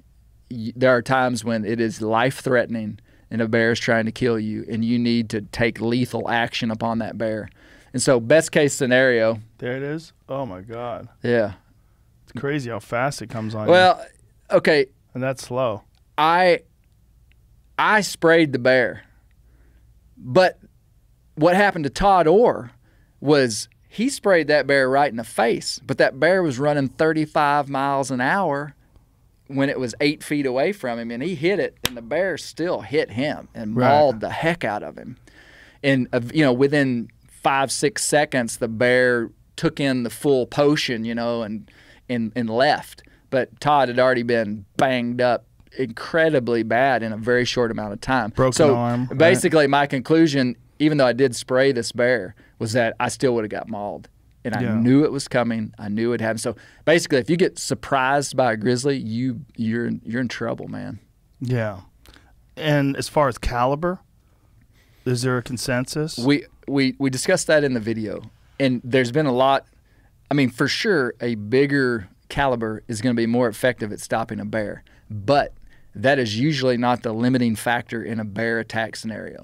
There are times when it is life-threatening and a bear is trying to kill you, and you need to take lethal action upon that bear. And so best case scenario. There it is. Oh, my God. Yeah. It's crazy how fast it comes on Well, okay. And that's slow. I sprayed the bear. But what happened to Todd Orr was he sprayed that bear right in the face, but that bear was running 35 miles an hour when it was 8 feet away from him, and he hit it, and the bear still hit him and mauled the heck out of him. And within 5-6 seconds, the bear took in the full potion, and left. But Todd had already been banged up incredibly bad in a very short amount of time. Broken arm. Basically, my conclusion, even though I did spray this bear, was that I still would have got mauled. And I knew it was coming. I knew it happened. So basically, if you get surprised by a grizzly, you're in trouble, man. Yeah. And as far as caliber, is there a consensus? We discussed that in the video, and there's been a lot. I mean, for sure, a bigger caliber is going to be more effective at stopping a bear, but that is usually not the limiting factor in a bear attack scenario.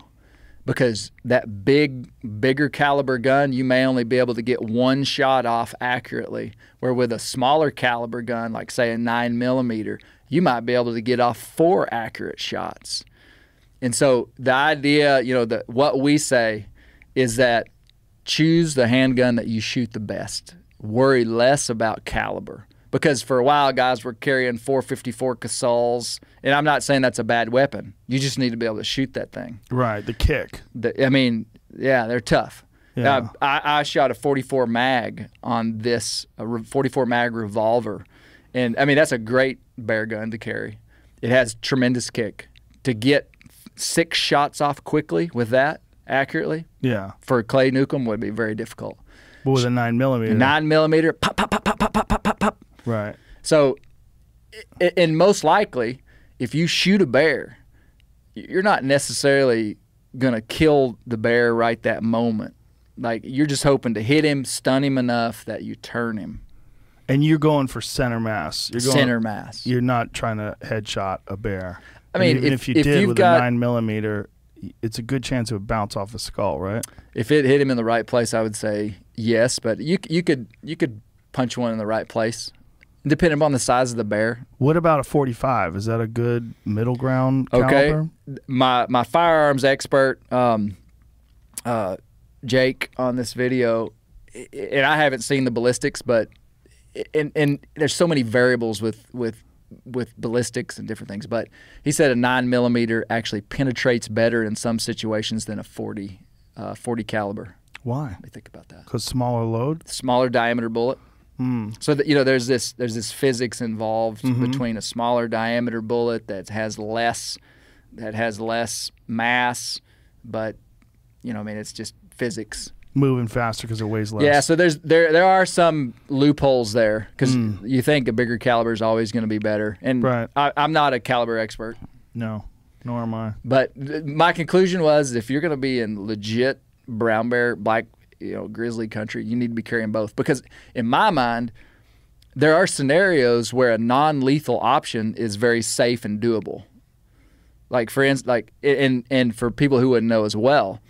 Because that bigger caliber gun, you may only be able to get one shot off accurately, where with a smaller caliber gun, like say a 9mm, you might be able to get off 4 accurate shots. And so the idea, what we say is that choose the handgun that you shoot the best. Worry less about caliber. Because for a while, guys were carrying .454 Casals, and I'm not saying that's a bad weapon. You just need to be able to shoot that thing. Right, the kick. They're tough. Yeah. I shot a 44 mag on this, a 44 mag revolver, and that's a great bear gun to carry. It has tremendous kick. To get 6 shots off quickly with that accurately, for Clay Newcomb would be very difficult. But with a 9mm. 9mm, pop, pop, pop, pop, pop, pop, pop, pop, pop. Right. So, and most likely, if you shoot a bear, you're not necessarily going to kill the bear right that moment. Like, you're just hoping to hit him, stun him enough that you turn him. And you're going for center mass. Center mass. You're not trying to headshot a bear. I mean, if you did with a 9mm, it's a good chance it would bounce off the skull, right? If it hit him in the right place, I would say yes. But you could punch one in the right place, depending upon the size of the bear. What about a 45? Is that a good middle ground caliber? Okay. My firearms expert, Jake, on this video, and I haven't seen the ballistics, but and there's so many variables with ballistics and different things, but he said a 9mm actually penetrates better in some situations than a 40 caliber. Why? Let me think about that. Because smaller load? Smaller diameter bullet. So that there's this physics involved between a smaller diameter bullet that has less mass, but it's just physics. Moving faster because it weighs less. Yeah, so there are some loopholes there because you think a bigger caliber is always going to be better, and I'm not a caliber expert. No, nor am I. But my conclusion was, if you're going to be in legit brown bear, black, grizzly country, you need to be carrying both. Because in my mind, there are scenarios where a non-lethal option is very safe and doable. Like for instance, and for people who wouldn't know as well,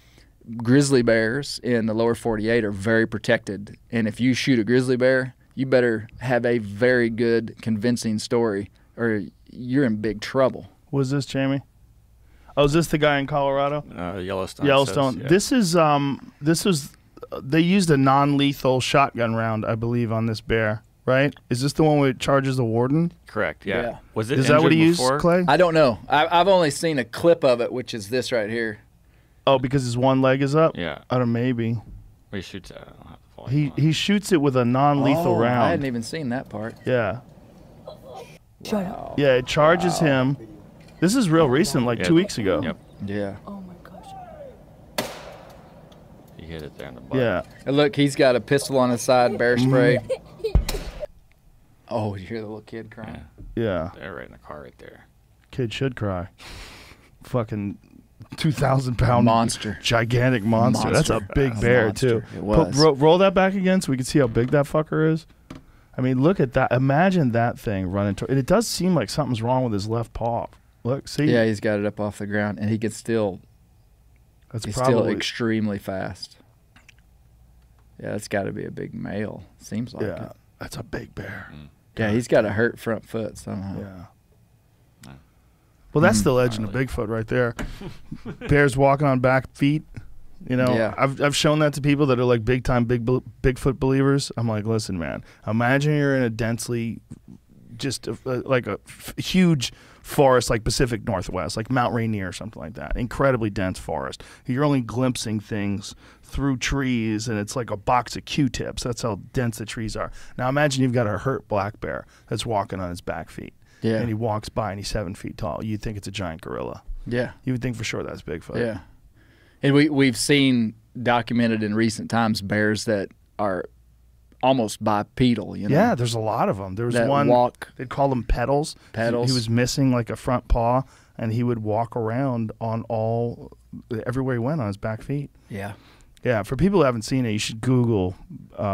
grizzly bears in the lower 48 are very protected. And if you shoot a grizzly bear, you better have a very good, convincing story, or you're in big trouble. Was this Jamie? Oh, is this the guy in Colorado? Yellowstone. Yellowstone. Says, yeah. This was they used a non-lethal shotgun round, I believe, on this bear. Right? Is this the one where it charges the warden? Correct. Yeah. Yeah. Was it? Is that what he used, before? Clay? I don't know. I've only seen a clip of it, which is this right here. Oh, because his one leg is up. Yeah. I don't know, maybe. He shoots. I don't have the volume on. He shoots it with a non-lethal round. I hadn't even seen that part. Yeah. Shut up. Yeah, it charges him. This is real recent, like 2 weeks ago. Yep. Yeah. Oh my gosh. He hit it there in the butt. Yeah. And look, he's got a pistol on his side, bear spray. Oh, you hear the little kid crying? Yeah. They're right in the car right there. Kid should cry. Fucking 2,000-pound Monster. gigantic monster. That's a Monster. big bear Monster. too. It was. Roll that back again so we can see how big that fucker is. I mean, look at that. Imagine that thing running. It does seem like something's wrong with his left paw. Look, see. Yeah, he's got it up off the ground, and he can still. That's He's probably still extremely fast. Yeah, that's got to be a big male. Seems like yeah. it. That's a big bear. Yeah, he's got a hurt front foot somehow. Yeah. Well, that's the legend of Bigfoot right there. Bears walking on back feet. You know, Yeah. I've shown that to people that are like big time Bigfoot believers. I'm like, listen, man, imagine you're in a densely, just like a huge forest, like Pacific Northwest, like Mount Rainier or something like that. Incredibly dense forest. You're only glimpsing things through trees, and it's like a box of Q-tips. That's how dense the trees are. Now imagine you've got a hurt black bear that's walking on his back feet. Yeah. And he walks by and he's 7 feet tall. You'd think it's a giant gorilla. Yeah. You would think for sure that's Bigfoot. Yeah. And we've seen documented in recent times bears that are almost bipedal, you know? Yeah, there's a lot of them. There was That one, walk. they'd call them pedals. Pedals. He was missing like a front paw, and he would walk around on everywhere he went on his back feet. Yeah. Yeah, for people who haven't seen it, you should Google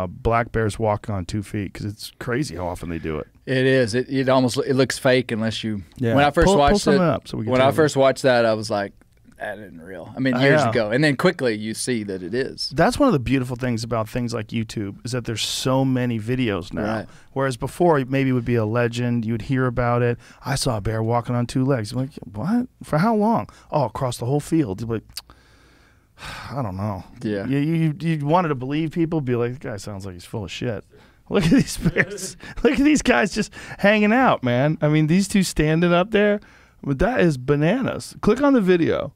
black bears walking on 2 feet, because it's crazy how often they do it. It is. It almost looks fake unless you. Yeah. When I first Pull watched something it, up so we can when tell I them. first watched that, I was like, that isn't real. I mean, years Yeah. ago, and then quickly you see that it is. That's one of the beautiful things about things like YouTube, is that there's so many videos now. Right. Whereas before, maybe it would be a legend. You would hear about it. I saw a bear walking on 2 legs. I'm like, what? For how long? Oh, across the whole field. You're like, I don't know. Yeah. You wanted to believe people, be like, the guy sounds like he's full of shit. Look at these bears. Look at these guys just hanging out, man. I mean, these two standing up there, but that is bananas. Click on the video.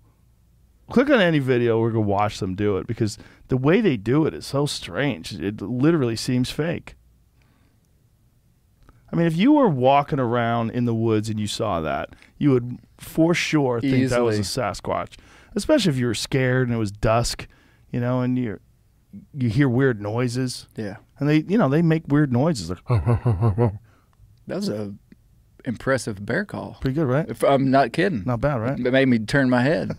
Click on any video. We're going to watch them do it, because the way they do it is so strange. It literally seems fake. I mean, if you were walking around in the woods and you saw that, you would for sure think that was a Sasquatch, especially if you were scared and it was dusk, you know, and you hear weird noises. Yeah. And they make weird noises. Like, That was a impressive bear call. pretty good, right? If I'm not kidding. Not bad, right? It made me turn my head.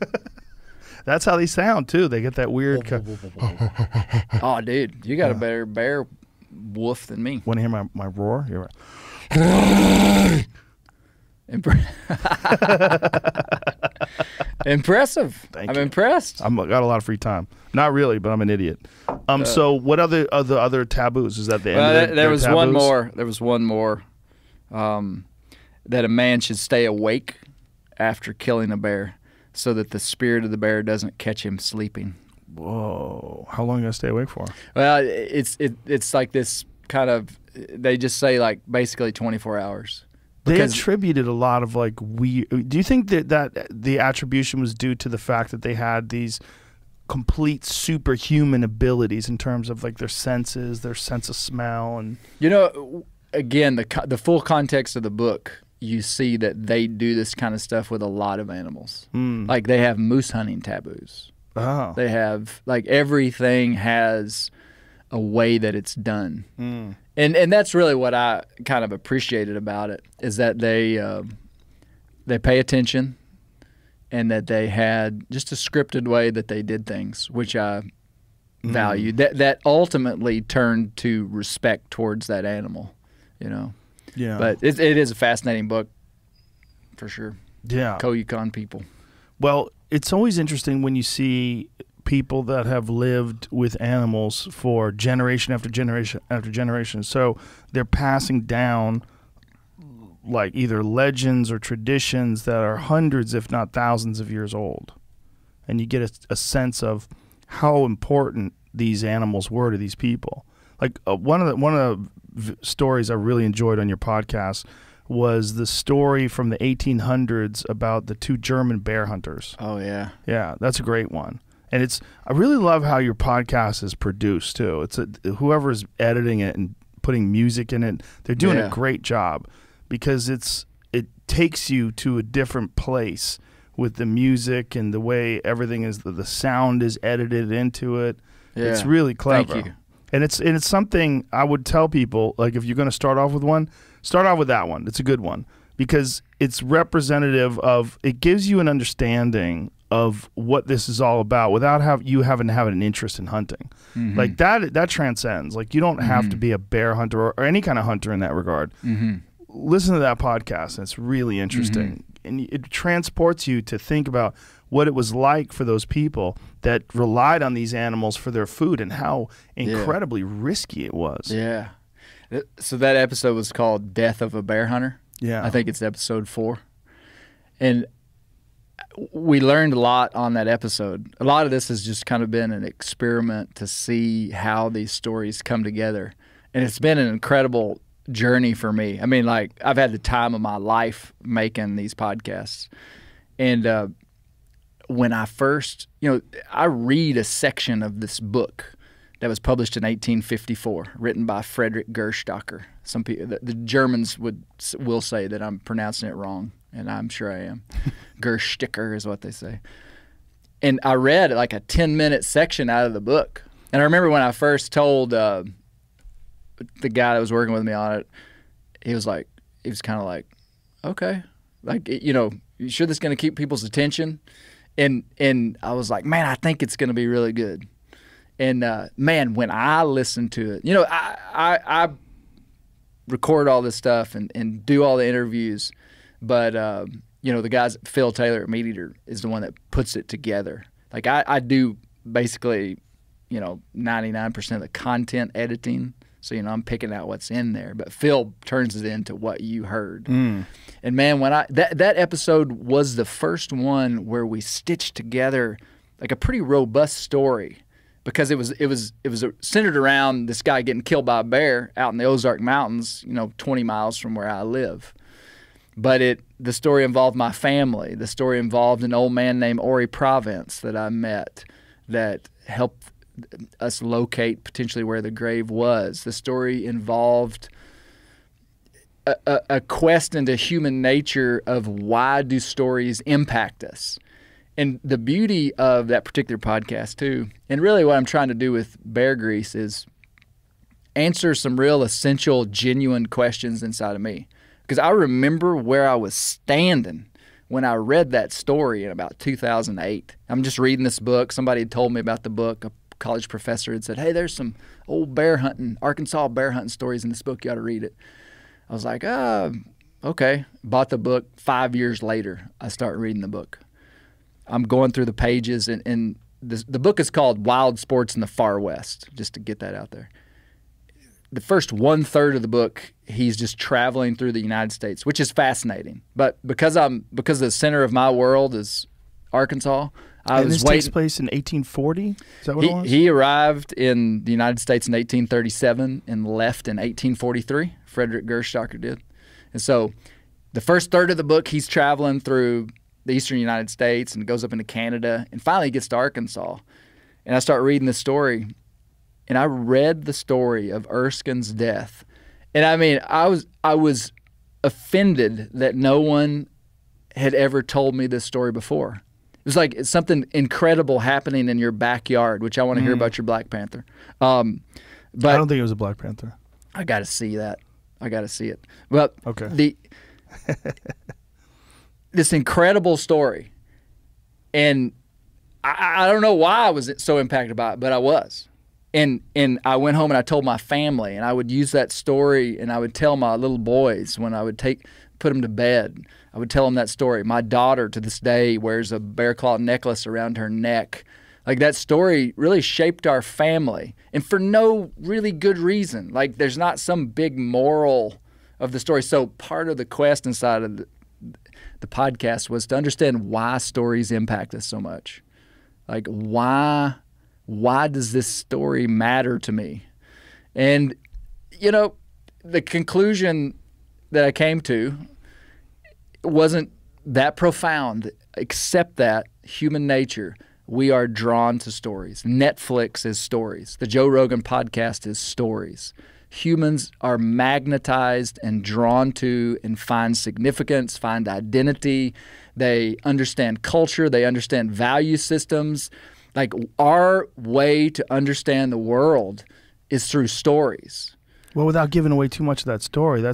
That's how they sound, too. They get that weird... Oh, dude, you got a better bear wolf than me. Want to hear my roar? You're right. Impressive. Thank I'm you. impressed. I've got a lot of free time. Not really, but I'm an idiot. So what other taboos? Is that the end Well, of there their was taboos? one more. There was one more. That a man should stay awake after killing a bear, so that the spirit of the bear doesn't catch him sleeping. Whoa. How long you got to stay awake for? Well, it's like this kind of. They just say like basically 24 hours. They Because- attributed a lot of like weird. Do you think that the attribution was due to the fact that they had these complete superhuman abilities in terms of like their senses, their sense of smell, and You know, again, the full context of the book, you see that they do this kind of stuff with a lot of animals. Like they have moose hunting taboos. oh, They have like everything has a way that it's done. And that's really what I kind of appreciated about it, is that they pay attention, and that they had just a scripted way that they did things, which I valued. That ultimately turned to respect towards that animal, you know. yeah, But it is a fascinating book, for sure. yeah. Koyukon people. Well, it's always interesting when you see people that have lived with animals for generation after generation after generation. So they're passing down like either legends or traditions that are hundreds, if not thousands of years old. And you get a sense of how important these animals were to these people. Like one of the stories I really enjoyed on your podcast was the story from the 1800s about the 2 German bear hunters. Oh yeah. Yeah, that's a great one. And I really love how your podcast is produced too. Whoever's editing it and putting music in it, they're doing a great job, because it takes you to a different place with the music and the way everything is, the sound is edited into it. Yeah. It's really clever. Thank you. And it's something I would tell people, like, if you're going to start off with one, start off with that one. It's a good one, because it's representative of, it gives you an understanding of what this is all about without you having to have an interest in hunting. Mm-hmm. Like that transcends. Like, you don't have to be a bear hunter or any kind of hunter in that regard. Mm-hmm. Listen to that podcast, and it's really interesting. And it transports you to think about what it was like for those people that relied on these animals for their food, and how incredibly risky it was. Yeah. So that episode was called Death of a Bear Hunter. Yeah. I think it's episode 4. And we learned a lot on that episode. A lot of this has just kind of been an experiment to see how these stories come together. And it's been an incredible journey for me. I mean, like, I've had the time of my life making these podcasts. And when I first, I read a section of this book that was published in 1854, written by Friedrich Gerstacker. Some people, the Germans will say that I'm pronouncing it wrong, and I'm sure I am. Gersticker is what they say. And I read like a 10-minute section out of the book. And I remember when I first told the guy that was working with me on it, he was kind of like, okay, like, you sure this is going to keep people's attention? And I was like, man, I think it's going to be really good. And man, when I listened to it, I record all this stuff and do all the interviews, but the guys, Phil Taylor at MeatEater, is the one that puts it together. Like, I do basically 99% of the content editing. So, I'm picking out what's in there, but Phil turns it into what you heard. And man, when that episode was the first one where we stitched together like a pretty robust story, because it was centered around this guy getting killed by a bear out in the Ozark Mountains, 20 miles from where I live. But the story involved my family. The story involved an old man named Ori Province that I met that helped us locate potentially where the grave was. The story involved a quest into human nature of why do stories impact us. And the beauty of that particular podcast too, and really what I'm trying to do with Bear Grease, is answer some real essential, genuine questions inside of me. Because I remember where I was standing when I read that story in about 2008. I'm just reading this book. Somebody had told me about the book. A college professor had said, hey, there's some old Arkansas bear hunting stories in this book. You ought to read it. I was like, okay. Bought the book. 5 years later, I start reading the book. I'm going through the pages, and the book is called Wild Sports in the Far West, just to get that out there. The first 1/3 of the book, he's just traveling through the United States, which is fascinating. But because the center of my world is Arkansas, this takes place in 1840? Is that what it was? He arrived in the United States in 1837 and left in 1843. Friedrich Gerstacker did. And so the first third of the book, he's traveling through the eastern United States and goes up into Canada, and finally he gets to Arkansas. And I start reading the story, and I read the story of Erskine's death. And I mean, I was offended that no one had ever told me this story before. It was like it's something incredible happening in your backyard, which I want to hear about your Black Panther. But I don't think it was a Black Panther. I got to see that. I got to see it. But okay. This incredible story, and I don't know why I was so impacted by it, but I was. And I went home and I told my family, and I would use that story, and I would tell my little boys when I would put them to bed. I would tell them that story. My daughter to this day wears a bear claw necklace around her neck. Like, that story really shaped our family, and for no really good reason. Like, there's not some big moral of the story. So part of the quest inside of the podcast was to understand why stories impact us so much. Like, why does this story matter to me? And, you know, the conclusion that I came to wasn't that profound, except that human nature, we are drawn to stories. Netflix is stories. The Joe Rogan podcast is stories. Humans are magnetized and drawn to and find significance, find identity. They understand culture. They understand value systems. Like, our way to understand the world is through stories. Well, without giving away too much of that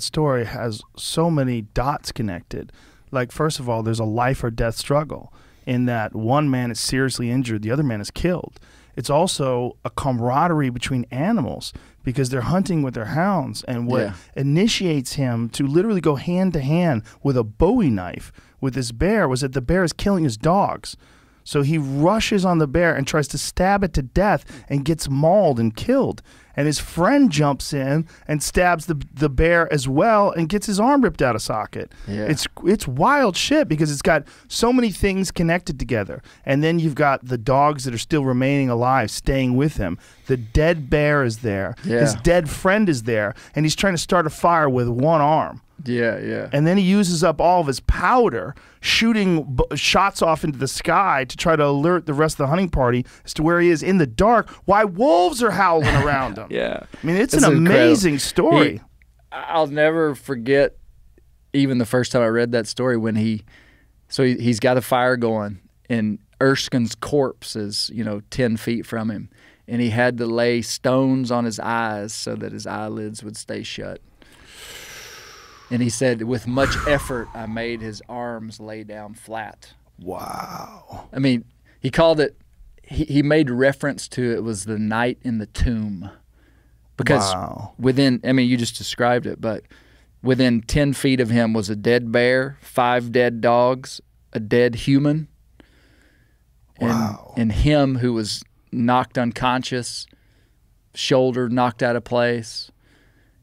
story has so many dots connected. Like, first of all, there's a life or death struggle in that one man is seriously injured, the other man is killed. It's also a camaraderie between animals because they're hunting with their hounds. And what initiates him to literally go hand to hand with a Bowie knife with this bear was that the bear is killing his dogs. So he rushes on the bear and tries to stab it to death and gets mauled and killed. And his friend jumps in and stabs the bear as well and gets his arm ripped out of socket. Yeah. It's wild shit because it's got so many things connected together. And then you've got the dogs that are still remaining alive staying with him. The dead bear is there. Yeah. His dead friend is there. And he's trying to start a fire with one arm. Yeah, yeah. And then he uses up all of his powder, shooting shots off into the sky to try to alert the rest of the hunting party as to where he is in the dark, while wolves are howling around him. Yeah. I mean, it's an amazing story. I'll never forget even the first time I read that story when he's got a fire going and Erskine's corpse is, 10 feet from him. And he had to lay stones on his eyes so that his eyelids would stay shut. And he said, with much effort, I made his arms lay down flat. Wow. I mean, he called it, he made reference to it was the night in the tomb. Because you just described it, but within 10 feet of him was a dead bear, 5 dead dogs, a dead human, and him who was knocked unconscious, shoulder knocked out of place,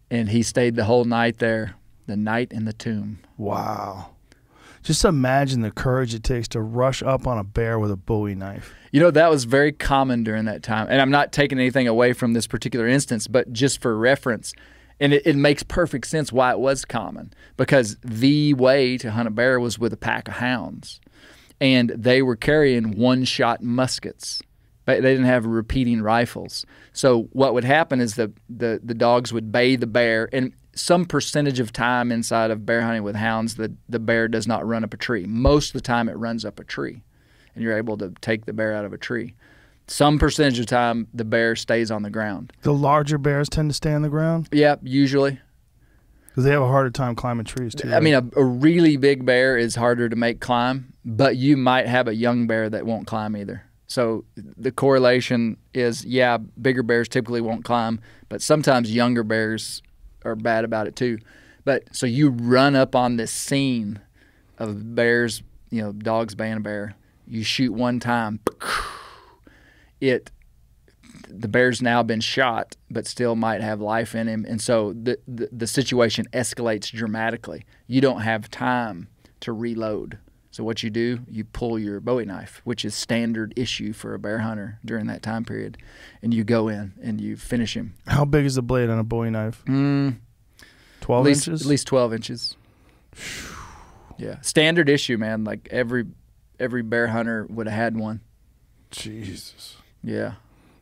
and he stayed the whole night there. The night in the tomb. Wow. Just imagine the courage it takes to rush up on a bear with a Bowie knife. That was very common during that time. And I'm not taking anything away from this particular instance, but just for reference. And it makes perfect sense why it was common. Because the way to hunt a bear was with a pack of hounds. And they were carrying one-shot muskets. But they didn't have repeating rifles. So what would happen is the dogs would bay the bear, and some percentage of time inside of bear hunting with hounds, the bear does not run up a tree. Most of the time it runs up a tree, and you're able to take the bear out of a tree. Some percentage of time the bear stays on the ground. The larger bears tend to stay on the ground? Yeah, usually. Because they have a harder time climbing trees too. Right? I mean, a really big bear is harder to make climb, but you might have a young bear that won't climb either. So the correlation is, bigger bears typically won't climb, but sometimes younger bears are bad about it too. But so you run up on this scene of bears, dogs baying a bear. You shoot one time, the bear's now been shot, but still might have life in him, and so the situation escalates dramatically. You don't have time to reload. So what you do, you pull your Bowie knife, which is standard issue for a bear hunter during that time period, and you go in and you finish him. How big is the blade on a Bowie knife? 12 inches? At least 12 inches. Yeah. Standard issue, man. Like every bear hunter would have had one. Jesus. Yeah.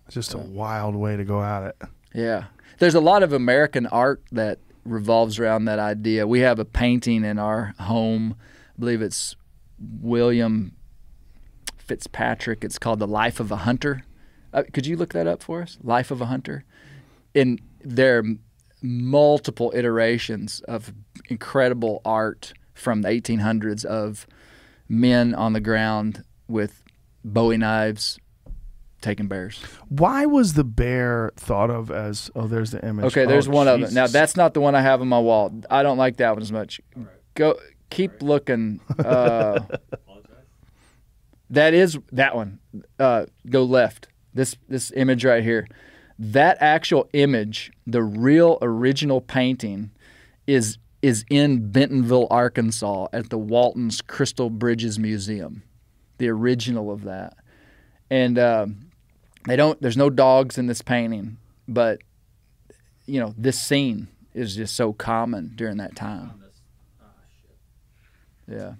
It's just a wild way to go at it. Yeah. There's a lot of American art that revolves around that idea. We have a painting in our home. I believe it's William Fitzpatrick. It's called The Life of a Hunter. Could you look that up for us? Life of a Hunter. And there are multiple iterations of incredible art from the 1800s of men on the ground with Bowie knives taking bears. Why was the bear thought of as, there's the image. Okay, there's one of them. Now, that's not the one I have on my wall. I don't like that one as much. Go. Keep looking. That is that one. Go left. This image right here. That actual image, the real original painting, is is in Bentonville, Arkansas at the Walton's Crystal Bridges Museum, the original of that. And there's no dogs in this painting, but this scene is just so common during that time. Yeah.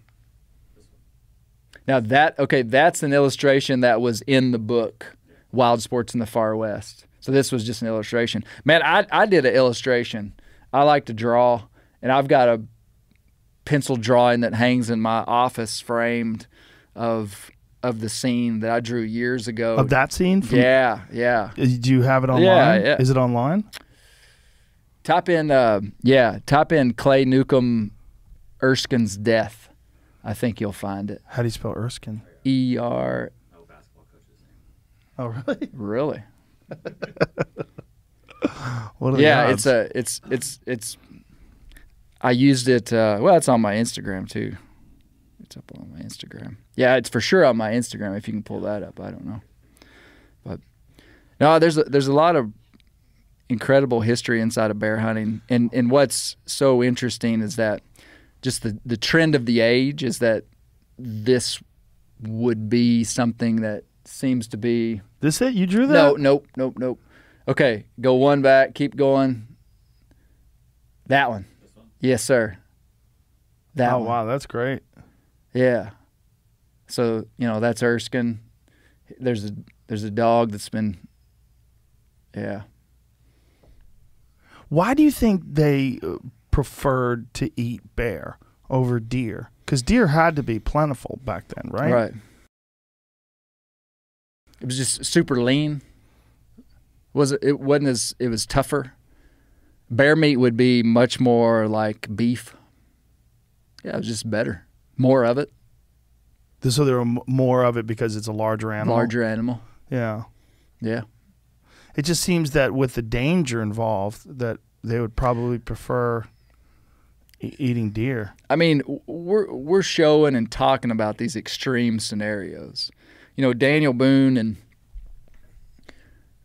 Now that's an illustration that was in the book, Wild Sports in the Far West. So this was just an illustration. Man, I did an illustration. I like to draw, and I've got a pencil drawing that hangs in my office framed of the scene that I drew years ago. Of that scene? Yeah. Do you have it online? Yeah. Is it online? Type in Clay Newcomb Erskine's death. I think you'll find it. How do you spell Erskine? E-R. No basketball coach's name. Oh, really? Really? What are the odds? It's I used it it's on my Instagram too. It's up on my Instagram. Yeah, it's for sure on my Instagram if you can pull that up. I don't know. But no, there's a lot of incredible history inside of bear hunting. And what's so interesting is that just the trend of the age is that this would be something that seems to be. This it? You drew that? Nope. Okay, go one back. Keep going. That one. This one? Yes, sir. That one. Wow, that's great. Yeah. So that's Erskine. There's a dog that's been. Yeah. Why do you think they preferred to eat bear over deer? Because deer had to be plentiful back then, right? Right. It was just super lean. It was tougher. Bear meat would be much more like beef. Yeah, it was just better. More of it. So there were more of it because it's a larger animal? Larger animal. Yeah. Yeah. It just seems that with the danger involved, that they would probably prefer eating deer. I mean, we're showing and talking about these extreme scenarios. Daniel Boone in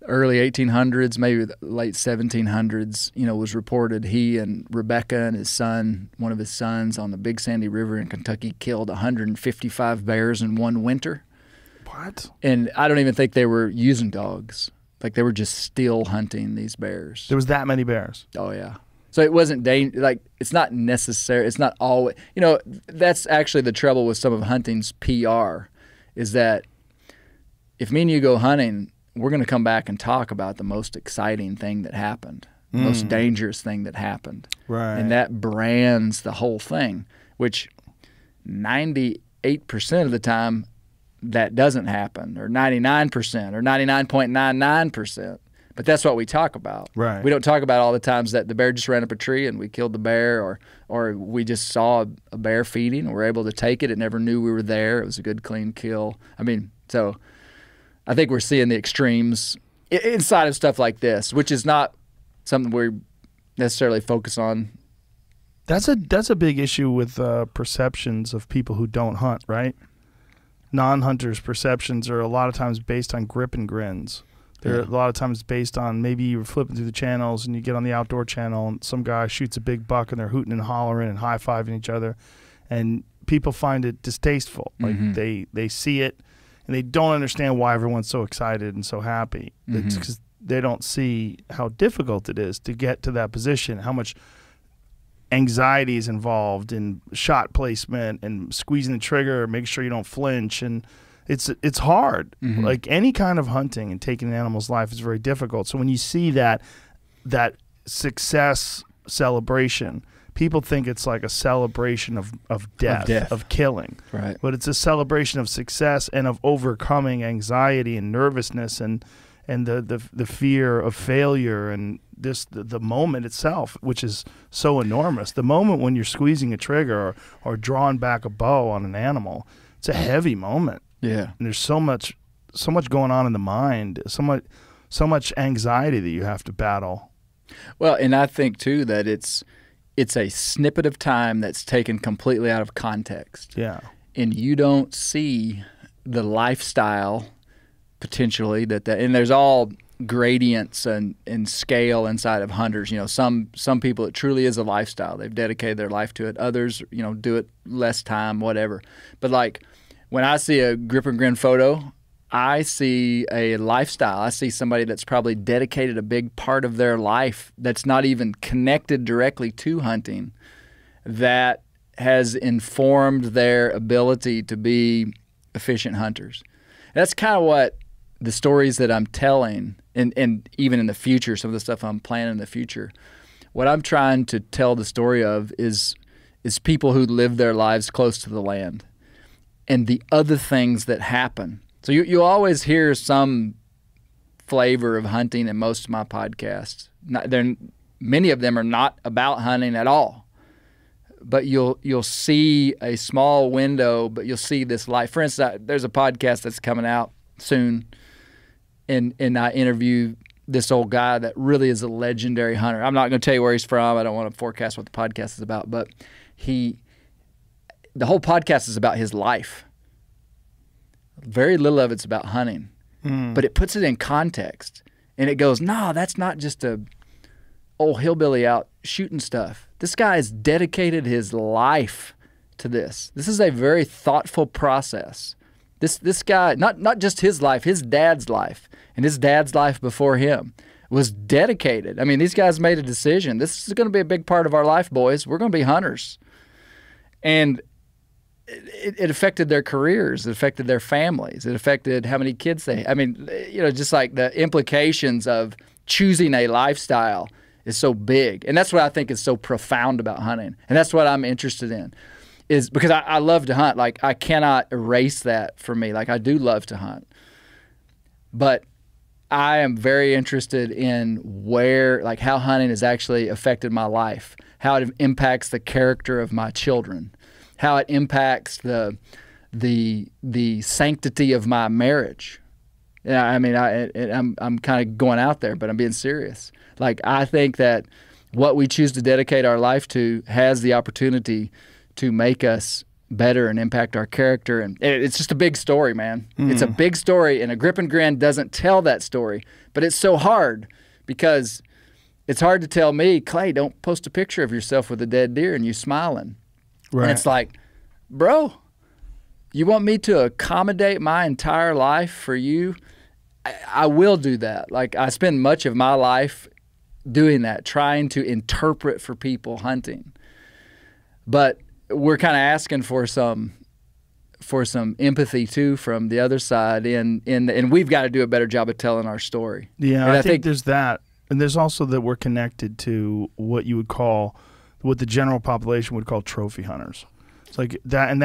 early 1800s, maybe the late 1700s, was reported he and Rebecca and his son, one of his sons, on the Big Sandy River in Kentucky, killed 155 bears in one winter. What? And I don't even think they were using dogs. Like, they were just still hunting these bears. There was that many bears? Oh, yeah. So it wasn't it's not necessary. It's not always, that's actually the trouble with some of hunting's PR, is that if me and you go hunting, we're going to come back and talk about the most exciting thing that happened, the most dangerous thing that happened. Right. And that brands the whole thing, which 98% of the time that doesn't happen, or 99% or 99.99%. But that's what we talk about. Right. We don't talk about all the times that the bear just ran up a tree and we killed the bear, or we just saw a bear feeding and we're able to take it. It never knew we were there. It was a good, clean kill. I mean, so I think we're seeing the extremes inside of stuff like this, which is not something we necessarily focus on. That's a big issue with perceptions of people who don't hunt, right? Non-hunters' perceptions are a lot of times based on grip and grins. They're a lot of times based on, maybe you were flipping through the channels and you get on the outdoor channel and some guy shoots a big buck and they're hooting and hollering and high-fiving each other, and people find it distasteful. Like they see it and they don't understand why everyone's so excited and so happy. It's because they don't see how difficult it is to get to that position, how much anxiety is involved in shot placement and squeezing the trigger, making sure you don't flinch, and it's hard. Like any kind of hunting and taking an animal's life is very difficult. So when you see that success celebration, people think it's like a celebration of death, of killing. Right. But it's a celebration of success and of overcoming anxiety and nervousness and the fear of failure and the moment itself, which is so enormous. The moment when you're squeezing a trigger or drawing back a bow on an animal, it's a heavy moment. Yeah. And there's so much going on in the mind, so much anxiety that you have to battle. Well, and I think too that it's a snippet of time that's taken completely out of context. Yeah. And you don't see the lifestyle potentially and there's all gradients and scale inside of hunters. You know, some people, it truly is a lifestyle. They've dedicated their life to it. Others, you know, do it less time, whatever. But like when I see a grip and grin photo, I see a lifestyle. I see somebody that's probably dedicated a big part of their life that's not even connected directly to hunting, that has informed their ability to be efficient hunters. And that's kind of what the stories that I'm telling, and even in the future, some of the stuff I'm planning in the future, what I'm trying to tell the story of is people who live their lives close to the land and the other things that happen. So you'll always hear some flavor of hunting in most of my podcasts. Many of them are not about hunting at all, but you'll see a small window, but you'll see this life. For instance, there's a podcast that's coming out soon, and I interview this old guy that really is a legendary hunter. I'm not going to tell you where he's from. I don't want to forecast what the podcast is about, but the whole podcast is about his life. Very little of it's about hunting, but it puts it in context, and it goes, no, that's not just a old hillbilly out shooting stuff. This guy has dedicated his life to this. This is a very thoughtful process. This guy, not just his life, his dad's life, and his dad's life before him was dedicated. I mean, these guys made a decision. This is going to be a big part of our life, boys. We're going to be hunters. And it affected their careers. It affected their families. It affected how many kids they. I mean, you know, just like the implications of choosing a lifestyle is so big. And that's what I think is so profound about hunting. And that's what I'm interested in, is because I love to hunt. Like, I cannot erase that for me. Like, I do love to hunt. But I am very interested in like how hunting has actually affected my life, how it impacts the character of my children, how it impacts the sanctity of my marriage. Yeah, I mean, I'm kind of going out there, but I'm being serious. Like, I think that what we choose to dedicate our life to has the opportunity to make us better and impact our character. And it's just a big story, man. It's a big story, and a grip and grin doesn't tell that story. But it's so hard, because it's hard to tell me, Clay, don't post a picture of yourself with a dead deer and you smiling. Right. And it's like, bro, you want me to accommodate my entire life for you? I will do that. Like, I spend much of my life doing that, trying to interpret for people hunting. But we're kind of asking for some empathy too from the other side, and we've got to do a better job of telling our story. Yeah, and I think there's that, and there's also that we're connected to what you would call, what the general population would call trophy hunters. It's like that, and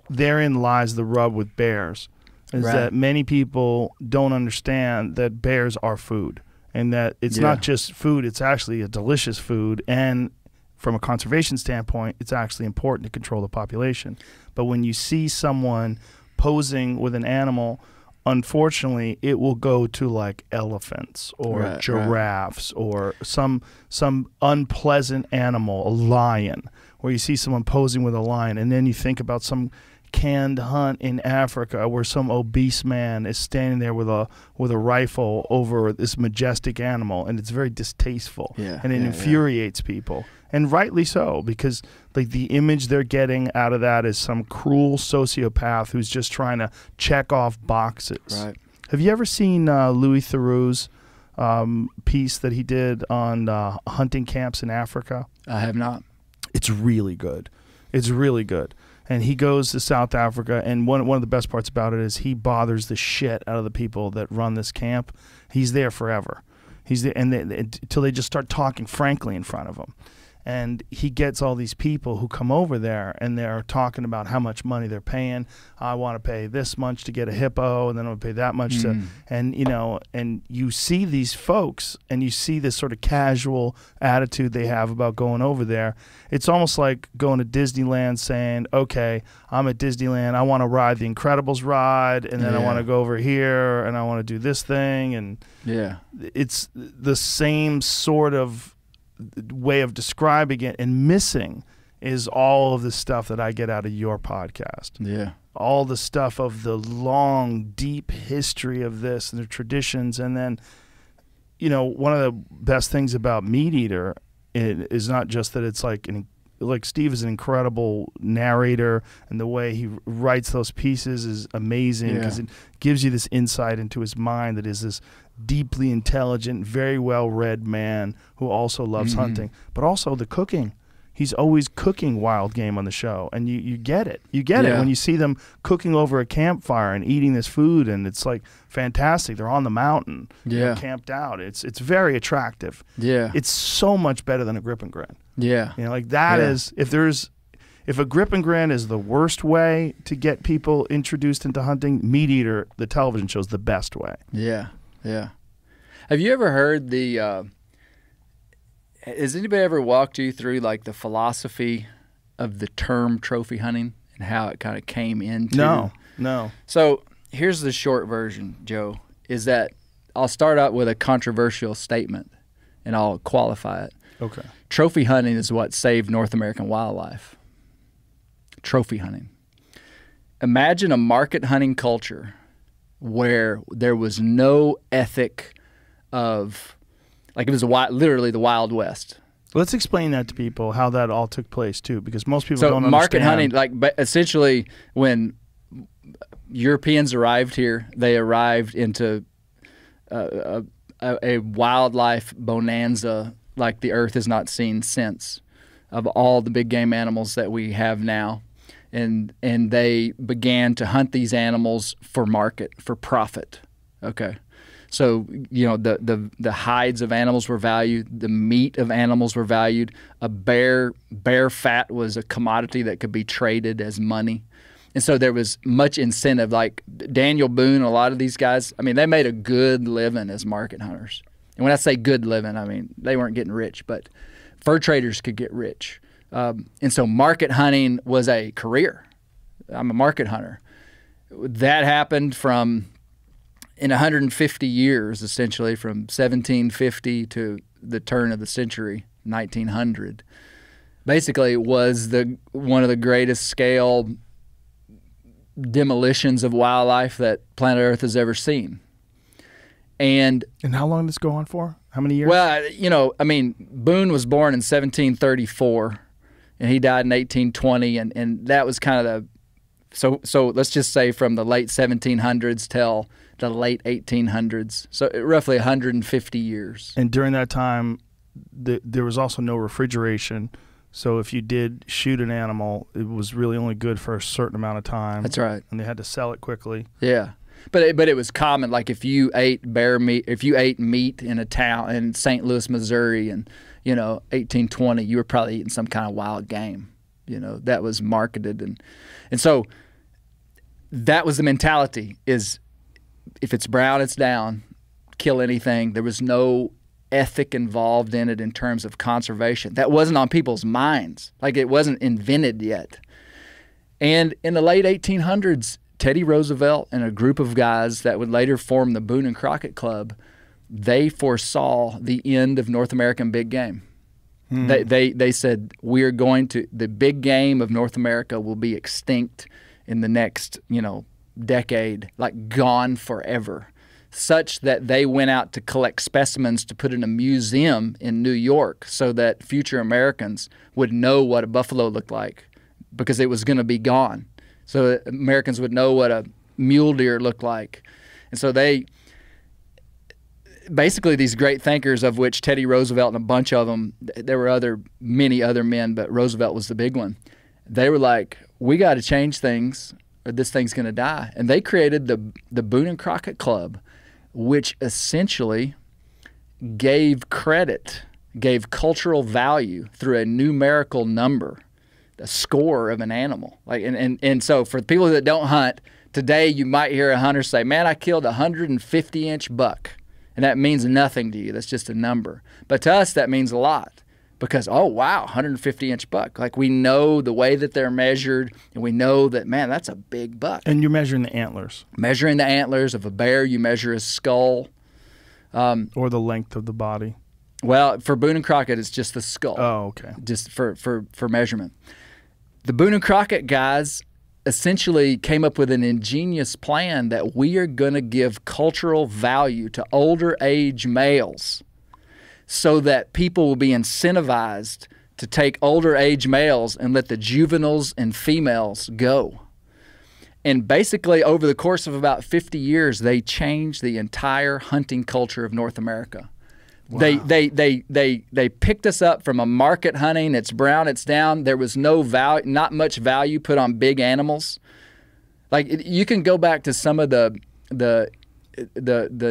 therein lies the rub with bears, is that many people don't understand that bears are food, and that it's not just food; it's actually a delicious food, and from a conservation standpoint, it's actually important to control the population. But when you see someone posing with an animal, unfortunately, it will go to like elephants or giraffes or some unpleasant animal, a lion, where you see someone posing with a lion, and then you think about some canned hunt in Africa where some obese man is standing there with a rifle over this majestic animal, and it's very distasteful, and it infuriates people. And rightly so, because like the image they're getting out of that is some cruel sociopath who's just trying to check off boxes. Right. Have you ever seen Louis Theroux's piece that he did on hunting camps in Africa? I have not. It's really good. It's really good. And he goes to South Africa, and one of the best parts about it is he bothers the shit out of the people that run this camp. He's there forever. He's there, until they just start talking frankly in front of him. And he gets all these people who come over there, and they're talking about how much money they're paying. I want to pay this much to get a hippo, and then I'll pay that much to, and you know, and you see these folks, and you see this sort of casual attitude they have about going over there. It's almost like going to Disneyland, saying, "Okay, I'm at Disneyland. I want to ride the Incredibles ride, and then I want to go over here, and I want to do this thing." And it's the same sort of way of describing it, and missing is all of the stuff that I get out of your podcast. Yeah. All the stuff of the long, deep history of this and the traditions, and then you know, one of the best things about MeatEater is not just that it's like Steve is an incredible narrator, and the way he writes those pieces is amazing because it gives you this insight into his mind that is this deeply intelligent, very well-read man who also loves hunting, but also the cooking. He's always cooking wild game on the show, and you get it. You get it when you see them cooking over a campfire and eating this food, and it's like fantastic. They're on the mountain, they're camped out. It's very attractive. Yeah, it's so much better than a grip and grin. Yeah, you know, like that is if a grip and grin is the worst way to get people introduced into hunting, MeatEater, the television show, is the best way. Yeah, yeah. Have you ever heard the? Has anybody ever walked you through like the philosophy of the term trophy hunting and how it kind of came into? No. So here's the short version, Joe, is that I'll start out with a controversial statement and I'll qualify it. Okay. Trophy hunting is what saved North American wildlife. Trophy hunting. Imagine a market hunting culture where there was no ethic of... Like it was literally the Wild West. Let's explain that to people, how that all took place too, because most people don't understand. Market hunting, like essentially when Europeans arrived here, they arrived into a wildlife bonanza like the earth has not seen since, of all the big game animals that we have now. And they began to hunt these animals for market, for profit. Okay. So, you know, the hides of animals were valued, the meat of animals were valued. A bear fat was a commodity that could be traded as money. And so there was much incentive. Like Daniel Boone, a lot of these guys, I mean, they made a good living as market hunters. And when I say good living, I mean, they weren't getting rich, but fur traders could get rich. And so market hunting was a career. I'm a market hunter. That happened in 150 years, essentially, from 1750 to the turn of the century, 1900, basically was one of the greatest scale demolitions of wildlife that planet Earth has ever seen. And how long did this go on for? How many years? Well, you know, I mean, Boone was born in 1734, and he died in 1820, and that was kind of so let's just say from the late 1700s till the late 1800s, so roughly 150 years. And during that time, there was also no refrigeration, so if you did shoot an animal, it was really only good for a certain amount of time. That's right. And they had to sell it quickly. Yeah. But it was common, like if you ate bear meat, if you ate meat in a town in St. Louis, Missouri, and 1820, you were probably eating some kind of wild game. You know, that was marketed, and so that was the mentality: is if it's brown, it's down. Kill anything. There was no ethic involved in it in terms of conservation. That wasn't on people's minds. Like it wasn't invented yet. And in the late 1800s, Teddy Roosevelt and a group of guys that would later form the Boone and Crockett Club, they foresaw the end of North American big game. They said, the big game of North America will be extinct in the next, decade, like gone forever, such that they went out to collect specimens to put in a museum in New York so that future Americans would know what a buffalo looked like because it was going to be gone. So that Americans would know what a mule deer looked like. And so basically these great thinkers, of which Teddy Roosevelt and a bunch of them, there were many other men, but Roosevelt was the big one. They were like, we got to change things or this thing's going to die. And they created the Boone and Crockett Club, which essentially gave cultural value through a numerical number, a score of an animal. And so for people that don't hunt, today you might hear a hunter say, man, I killed a 150-inch buck. And that means nothing to you. That's just a number. But to us, that means a lot because, oh, wow, 150-inch buck. Like we know the way that they're measured, and we know that, man, that's a big buck. And you're measuring the antlers. Measuring the antlers of a bear, you measure his skull. Or the length of the body. Well, for Boone and Crockett, it's just the skull. Oh, okay. Just for measurement. The Boone and Crockett guys essentially came up with an ingenious plan that we are going to give cultural value to older age males so that people will be incentivized to take older age males and let the juveniles and females go. And basically, over the course of about 50 years, they changed the entire hunting culture of North America. Wow. They picked us up from a market hunting. It's brown, it's down. There was no value, not much value put on big animals. Like you can go back to some of the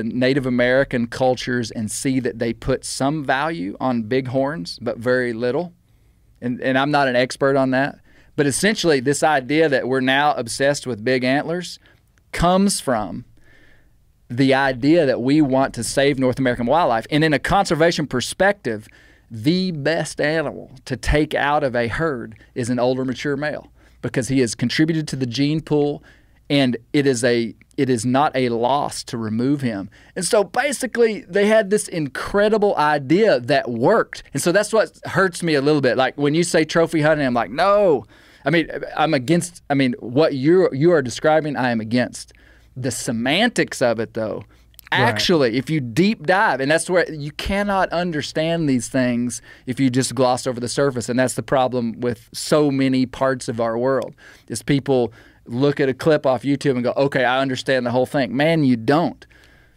Native American cultures and see that they put some value on big horns, but very little. And I'm not an expert on that. But essentially, this idea that we're now obsessed with big antlers comes from the idea that we want to save North American wildlife. And in a conservation perspective, the best animal to take out of a herd is an older, mature male because he has contributed to the gene pool, and it is not a loss to remove him. And so basically, they had this incredible idea that worked. And so that's what hurts me a little bit. Like when you say trophy hunting, I'm like, no. I mean, I'm against. I mean, what you are describing, I am against. The semantics of it, though, actually, if you deep dive, and that's where you cannot understand these things if you just gloss over the surface, and that's the problem with so many parts of our world, is people look at a clip off YouTube and go, okay, I understand the whole thing. Man, you don't.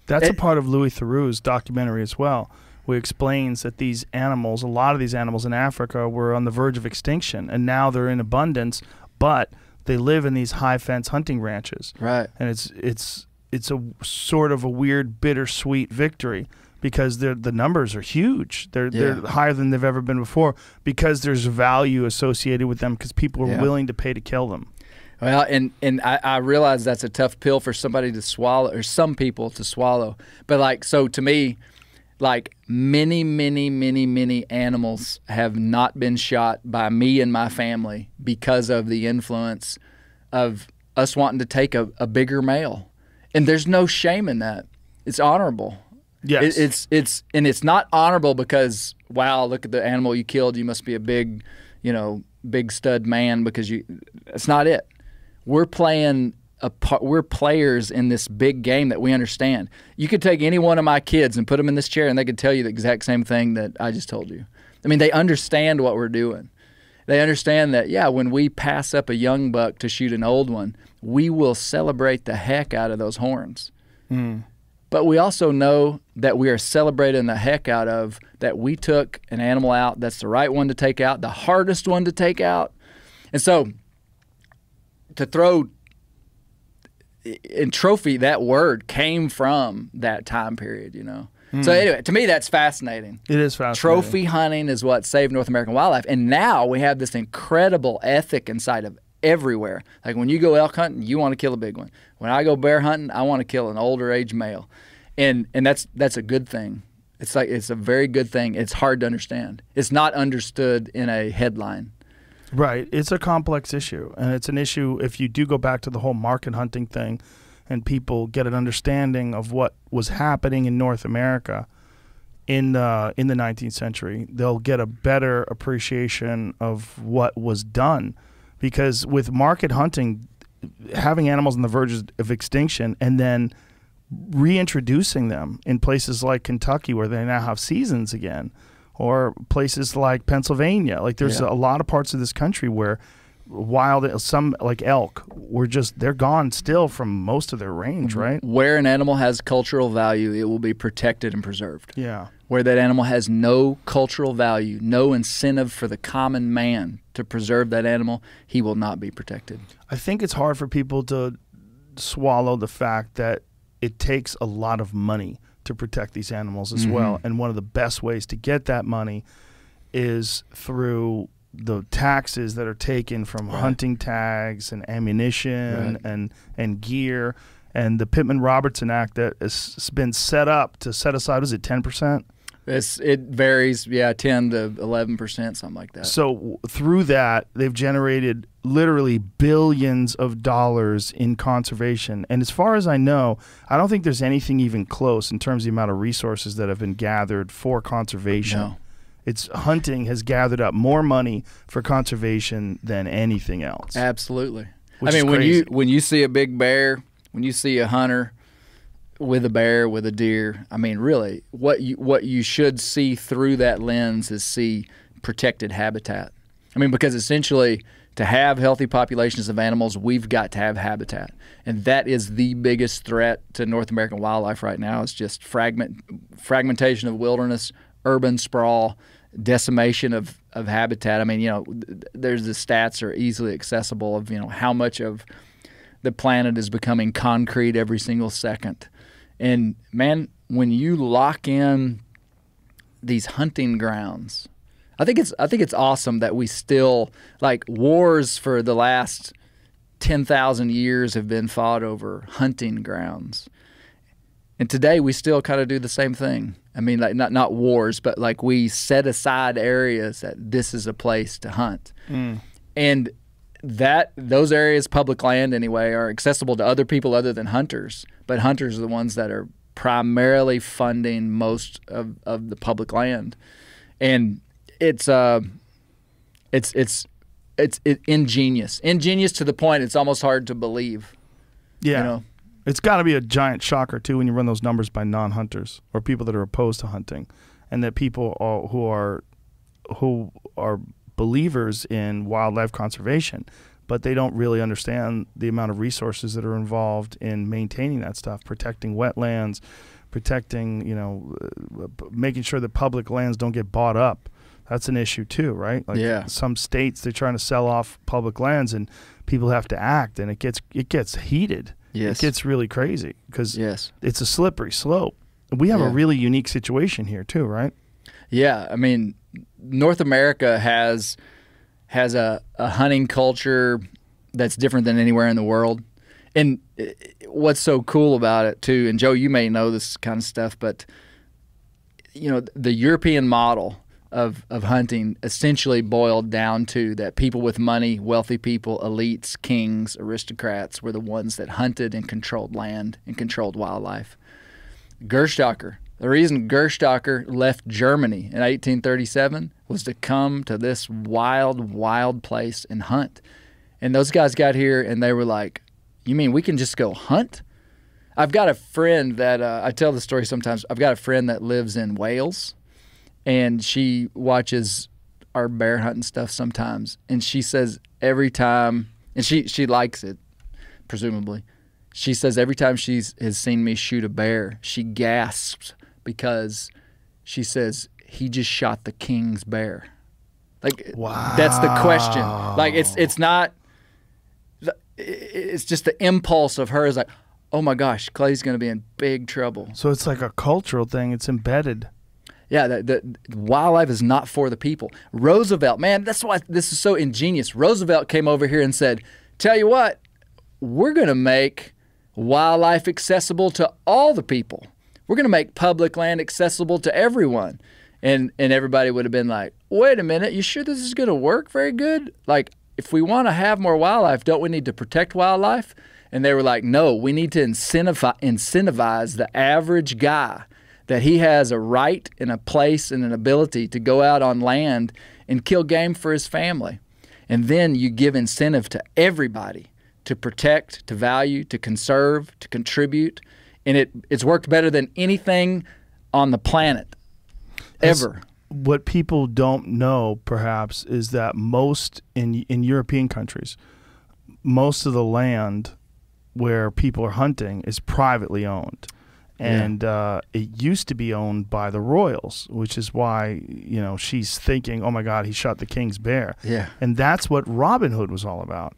That's a part of Louis Theroux's documentary as well, where he explains that these animals, a lot of these animals in Africa were on the verge of extinction, and now they're in abundance, but they live in these high fence hunting ranches. Right. And it's a sort of a weird bittersweet victory because the numbers are huge. They're higher than they've ever been before because there's value associated with them because people are willing to pay to kill them. Well, and I realize that's a tough pill for somebody to swallow, or some people to swallow. But like, so to me, like many animals have not been shot by me and my family because of the influence of us wanting to take a bigger male. And there's no shame in that. It's honorable. Yes. It's not honorable because, wow, look at the animal you killed. You must be a big stud man because it's not it. We're players in this big game that we understand. You could take any one of my kids and put them in this chair and they could tell you the exact same thing that I just told you. I mean, they understand what we're doing. They understand that, yeah, when we pass up a young buck to shoot an old one, we will celebrate the heck out of those horns. Mm. But we also know that we are celebrating the heck out of that we took an animal out that's the right one to take out, the hardest one to take out. And so to throw in trophy, that word came from that time period, So anyway, to me, that's fascinating. It is fascinating. Trophy hunting is what saved North American wildlife. And now we have this incredible ethic inside of everywhere. Like when you go elk hunting, you want to kill a big one. When I go bear hunting, I want to kill an older age male. And that's a good thing. It's a very good thing. It's hard to understand. It's not understood in a headline. Right. It's a complex issue. And it's an issue if you do go back to the whole market hunting thing and people get an understanding of what was happening in North America in the 19th century, they'll get a better appreciation of what was done. Because with market hunting, having animals on the verge of extinction and then reintroducing them in places like Kentucky where they now have seasons again, or places like Pennsylvania. Like there's a lot of parts of this country where some like elk they're gone still from most of their range, right? Where an animal has cultural value, it will be protected and preserved. Yeah. Where that animal has no cultural value, no incentive for the common man to preserve that animal, he will not be protected. I think it's hard for people to swallow the fact that it takes a lot of money to protect these animals as well. And one of the best ways to get that money is through the taxes that are taken from hunting tags and ammunition and gear. And the Pittman-Robertson Act that has been set up to set aside, is it 10%? It varies, 10 to 11%, something like that. So through that, they've generated literally billions of dollars in conservation. And as far as I know, I don't think there's anything even close in terms of the amount of resources that have been gathered for conservation. No. Hunting has gathered up more money for conservation than anything else. Absolutely. I mean, when you see a big bear, when you see a hunter with a bear, with a deer, I mean, really, what you should see through that lens is see protected habitat. I mean, because essentially, to have healthy populations of animals, we've got to have habitat. And that is the biggest threat to North American wildlife right now. It's just fragmentation of wilderness, urban sprawl, decimation of habitat. I mean, you know, there's the stats are easily accessible of, you know, how much of the planet is becoming concrete every single second. And man, when you lock in these hunting grounds, I think it's awesome that we still, like, wars for the last 10,000 years have been fought over hunting grounds. And today we still kind of do the same thing. I mean, like, not wars, but like we set aside areas that this is a place to hunt. And those areas, public land anyway, are accessible to other people other than hunters. But hunters are the ones that are primarily funding most of the public land. And it's ingenious to the point it's almost hard to believe. Yeah, you know? It's got to be a giant shocker too when you run those numbers by non-hunters or people that are opposed to hunting, and that people who are believers in wildlife conservation, but they don't really understand the amount of resources that are involved in maintaining that stuff, protecting wetlands, protecting, you know, making sure that public lands don't get bought up. That's an issue too, right? Like, yeah. Some states, they're trying to sell off public lands, and people have to act, and it gets heated. Yes. It gets really crazy because yes. It's a slippery slope. We have a really unique situation here too, right? Yeah, I mean, North America has a hunting culture that's different than anywhere in the world. And what's so cool about it too, and Joe, you may know this kind of stuff, but you know, the European model of hunting essentially boiled down to that people with money, wealthy people, elites, kings, aristocrats were the ones that hunted and controlled land and controlled wildlife. Gerstacker, the reason Gerstacker left Germany in 1837 was to come to this wild place and hunt. And those guys got here and they were like, you mean we can just go hunt? I've got a friend that, I tell the story sometimes, I've got a friend that lives in Wales, and she watches our bear hunting stuff sometimes. And she says every time, and she likes it, presumably. She says every time she has seen me shoot a bear, she gasps because she says, he just shot the king's bear. Like, wow. That's the question. Like, it's not, it's just the impulse of her is like, oh my gosh, Clay's going to be in big trouble. So it's like a cultural thing. It's embedded. Yeah, the wildlife is not for the people. Roosevelt, man, that's why this is so ingenious. Roosevelt came over here and said, tell you what, we're going to make wildlife accessible to all the people. We're going to make public land accessible to everyone. And everybody would have been like, wait a minute, you sure this is going to work very good? Like, if we want to have more wildlife, don't we need to protect wildlife? And they were like, no, we need to incentivize the average guy that he has a right and a place and an ability to go out on land and kill game for his family. And then you give incentive to everybody to protect, to value, to conserve, to contribute. And it's worked better than anything on the planet ever. What people don't know, perhaps, is that most in European countries, most of the land where people are hunting is privately owned. And it used to be owned by the royals, which is why, you know, she's thinking, oh my God, he shot the king's bear. Yeah. And that's what Robin Hood was all about.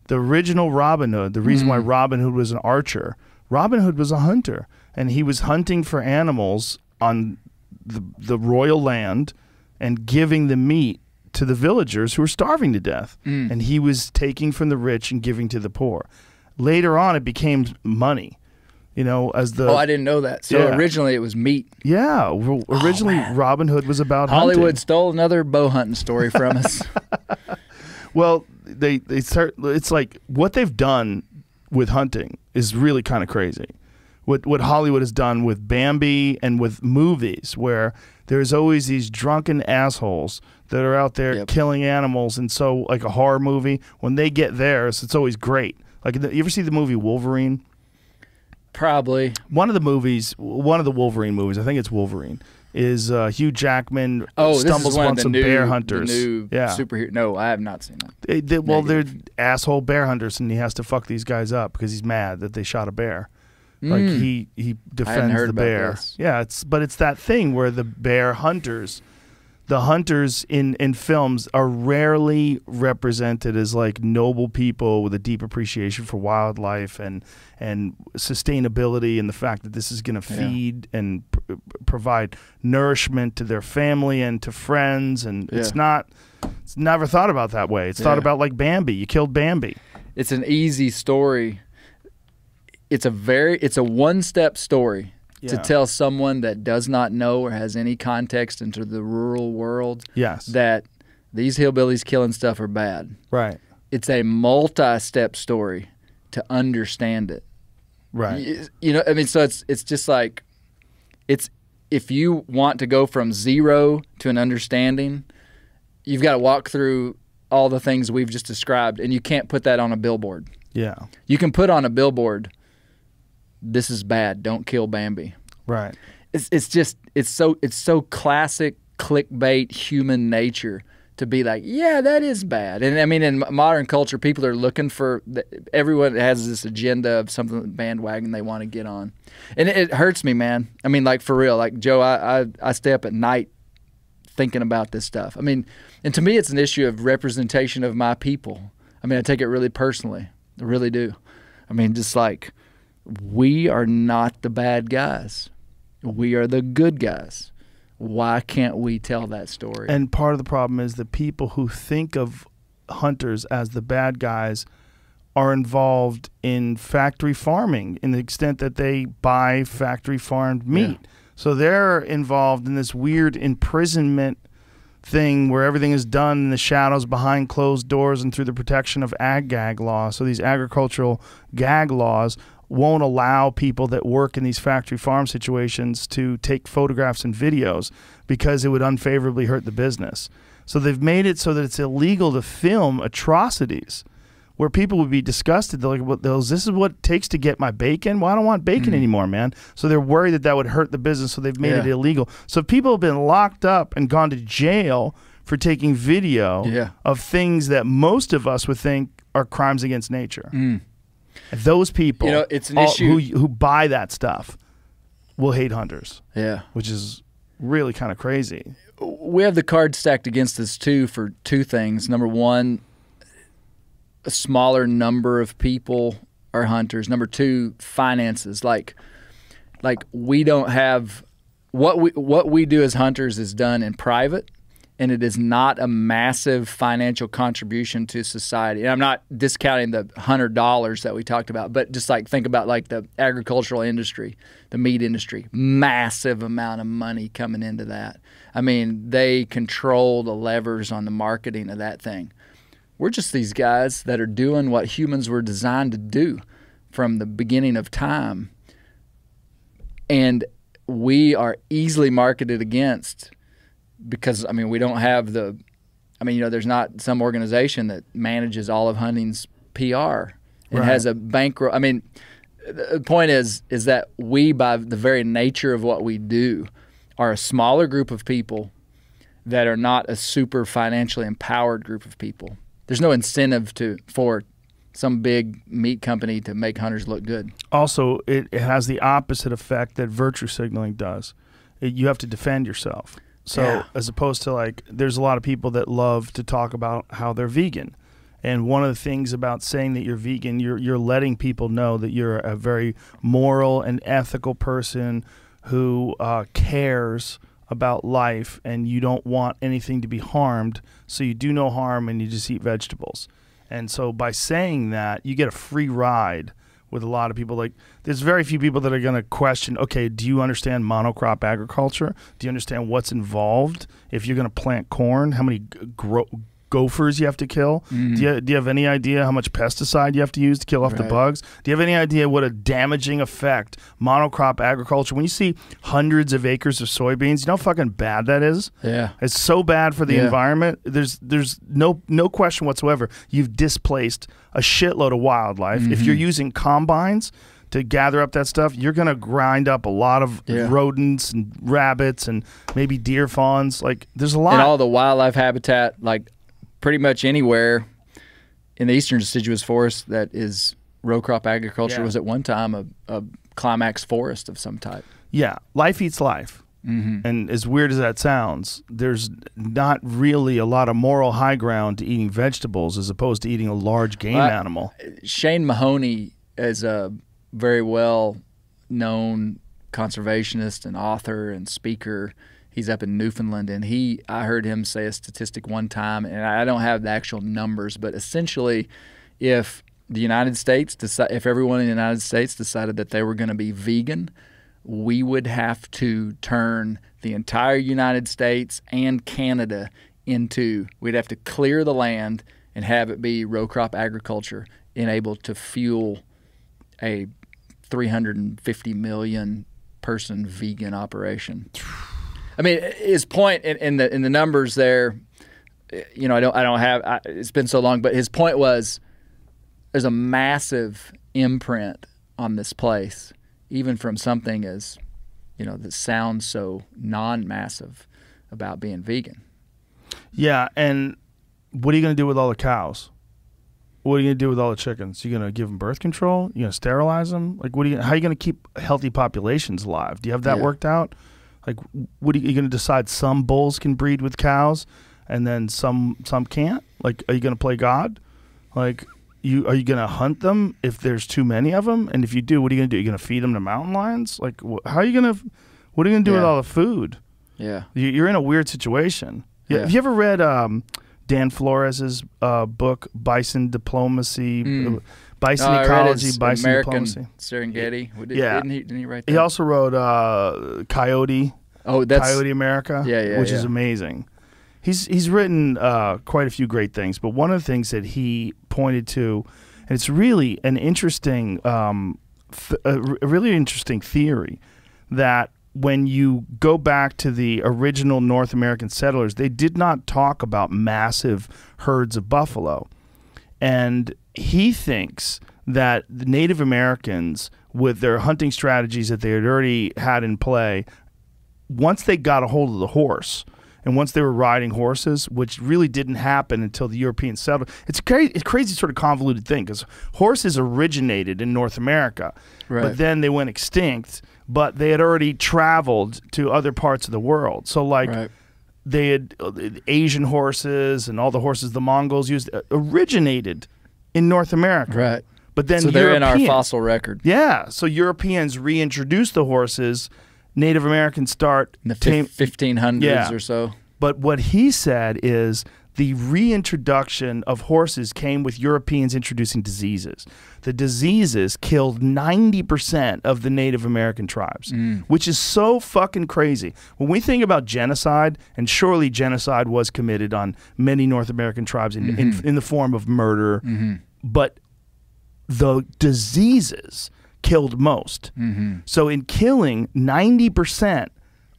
The original Robin Hood, the reason why Robin Hood was an archer, Robin Hood was a hunter, and he was hunting for animals on the royal land and giving the meat to the villagers who were starving to death. And he was taking from the rich and giving to the poor. Later on, it became money. You know, as the... Oh, I didn't know that. So originally it was meat. Yeah. Originally, Robin Hood was about Hollywood hunting. stole another bow hunting story from us. Well, they start... It's like what they've done with hunting is really kind of crazy. What Hollywood has done with Bambi and with movies where there's always these drunken assholes that are out there killing animals. And so, like a horror movie, when they get theirs, it's always great. Like, you ever see the movie Wolverine? Probably. One of the Wolverine movies, I think it's Wolverine, is Hugh Jackman stumbles upon some bear hunters. The new superhero. No, I have not seen that. They're asshole bear hunters, and he has to fuck these guys up because he's mad that they shot a bear. Like he defends the bear. Yeah, it's that thing where the bear hunters, the hunters in films are rarely represented as like noble people with a deep appreciation for wildlife and sustainability, and the fact that this is going to feed and provide nourishment to their family and to friends, and it's never thought about that way. It's thought about like Bambi. You killed Bambi. It's an easy story. It's a one-step story to tell someone that does not know or has any context into the rural world that these hillbillies killing stuff are bad. Right. It's a multi-step story to understand it. Right. You know, I mean, so it's just like, if you want to go from zero to an understanding, you've got to walk through all the things we've just described, and you can't put that on a billboard. Yeah. You can put on a billboard, this is bad, don't kill Bambi. Right. It's so classic clickbait human nature to be like, yeah, that is bad. And I mean, in modern culture, people are looking for, everyone has this agenda of something bandwagon they want to get on. And it hurts me, man. I mean, like, for real. Like, Joe, I stay up at night thinking about this stuff. I mean, and to me, it's an issue of representation of my people. I mean, I take it really personally. I really do. I mean, just like, we are not the bad guys. We are the good guys. Why can't we tell that story? And part of the problem is the people who think of hunters as the bad guys are involved in factory farming in the extent that they buy factory farmed meat. Yeah. So they're involved in this weird imprisonment thing where everything is done in the shadows behind closed doors and through the protection of ag-gag laws. So these agricultural gag laws won't allow people that work in these factory farm situations to take photographs and videos because it would unfavorably hurt the business. So they've made it so that it's illegal to film atrocities where people would be disgusted. They're like, well, this is what it takes to get my bacon? Well, I don't want bacon anymore, man. So they're worried that that would hurt the business, so they've made it illegal. So people have been locked up and gone to jail for taking video of things that most of us would think are crimes against nature. Those people, you know, it's an issue who buy that stuff will hate hunters. Yeah. Which is really kind of crazy. We have the cards stacked against us, too, for two things. Number one, a smaller number of people are hunters. Number two, finances. Like we don't have what we do as hunters is done in private, and it is not a massive financial contribution to society. And I'm not discounting the $100 that we talked about, but just like think about like the agricultural industry, the meat industry, massive amount of money coming into that. I mean, they control the levers on the marketing of that thing. We're just these guys that are doing what humans were designed to do from the beginning of time. And we are easily marketed against because, I mean, we don't have the, I mean, you know, there's not some organization that manages all of hunting's PR and has a bankroll. I mean, the point is that we, by the very nature of what we do, are a smaller group of people that are not a super financially empowered group of people. There's no incentive for some big meat company to make hunters look good. Also, it has the opposite effect that virtue signaling does. You have to defend yourself. So as opposed to like, there's a lot of people that love to talk about how they're vegan. And one of the things about saying that you're vegan, you're letting people know that you're a very moral and ethical person who cares about life, and you don't want anything to be harmed, so you do no harm and you just eat vegetables. And so by saying that, you get a free ride with a lot of people. Like, there's very few people that are going to question, okay, do you understand monocrop agriculture? Do you understand what's involved? If you're going to plant corn, how many gophers you have to kill? Do you have any idea how much pesticide you have to use to kill off the bugs? Do you have any idea what a damaging effect monocrop agriculture, when you see hundreds of acres of soybeans, you know how fucking bad that is? Yeah. It's so bad for the environment. There's no question whatsoever. You've displaced a shitload of wildlife. If you're using combines to gather up that stuff, you're going to grind up a lot of rodents and rabbits and maybe deer fawns. Like, there's a lot. And all the wildlife habitat, like pretty much anywhere in the eastern deciduous forest that is row crop agriculture was at one time a climax forest of some type. Yeah, life eats life. And as weird as that sounds, there's not really a lot of moral high ground to eating vegetables as opposed to eating a large game animal. Shane Mahoney is a very well-known conservationist and author and speaker. He's up in Newfoundland, and I heard him say a statistic one time, and I don't have the actual numbers, but essentially, if everyone in the United States decided that they were going to be vegan, we would have to turn the entire United States and Canada we'd have to clear the land and have it be row crop agriculture and able to fuel a 350 million person vegan operation. I mean, his point in the numbers there, you know, I don't have. It's been so long, but his point was there's a massive imprint on this place, even from something as, you know, that sounds so non-massive about being vegan. Yeah, and what are you going to do with all the cows? What are you going to do with all the chickens? You going to give them birth control? You going to sterilize them? Like, how are you going to keep healthy populations alive? Do you have that worked out? Like, what are you going to decide? Some bulls can breed with cows, and then some can't. Like, are you going to play God? Like, are you going to hunt them if there's too many of them? And if you do, what are you going to do? You're going to feed them to mountain lions? Like, how are you going to? What are you going to do with all the food? Yeah, you're in a weird situation. Yeah. Have you ever read Dan Flores's book, Bison Diplomacy, Bison Ecology, Bison American Diplomacy? Serengeti. Didn't he write that? He also wrote Coyote. Coyote America. Which is amazing. He's written quite a few great things, but one of the things that he pointed to, and it's really an interesting, a really interesting theory, that when you go back to the original North American settlers, they did not talk about massive herds of buffalo. And he thinks that the Native Americans, with their hunting strategies that they had already had in play, once they got a hold of the horse, and once they were riding horses, which really didn't happen until the European settled. It's a crazy sort of convoluted thing, because horses originated in North America, but then they went extinct, but they had already traveled to other parts of the world. So, like, they had Asian horses and all the horses the Mongols used originated in North America. Right. But then so they're in our fossil record. Yeah. So Europeans reintroduced the horses. Native Americans start in the 1500s or so. But what he said is the reintroduction of horses came with Europeans introducing diseases. The diseases killed 90% of the Native American tribes, which is so fucking crazy. When we think about genocide, and surely genocide was committed on many North American tribes in the form of murder, but the diseases killed most. So in killing 90%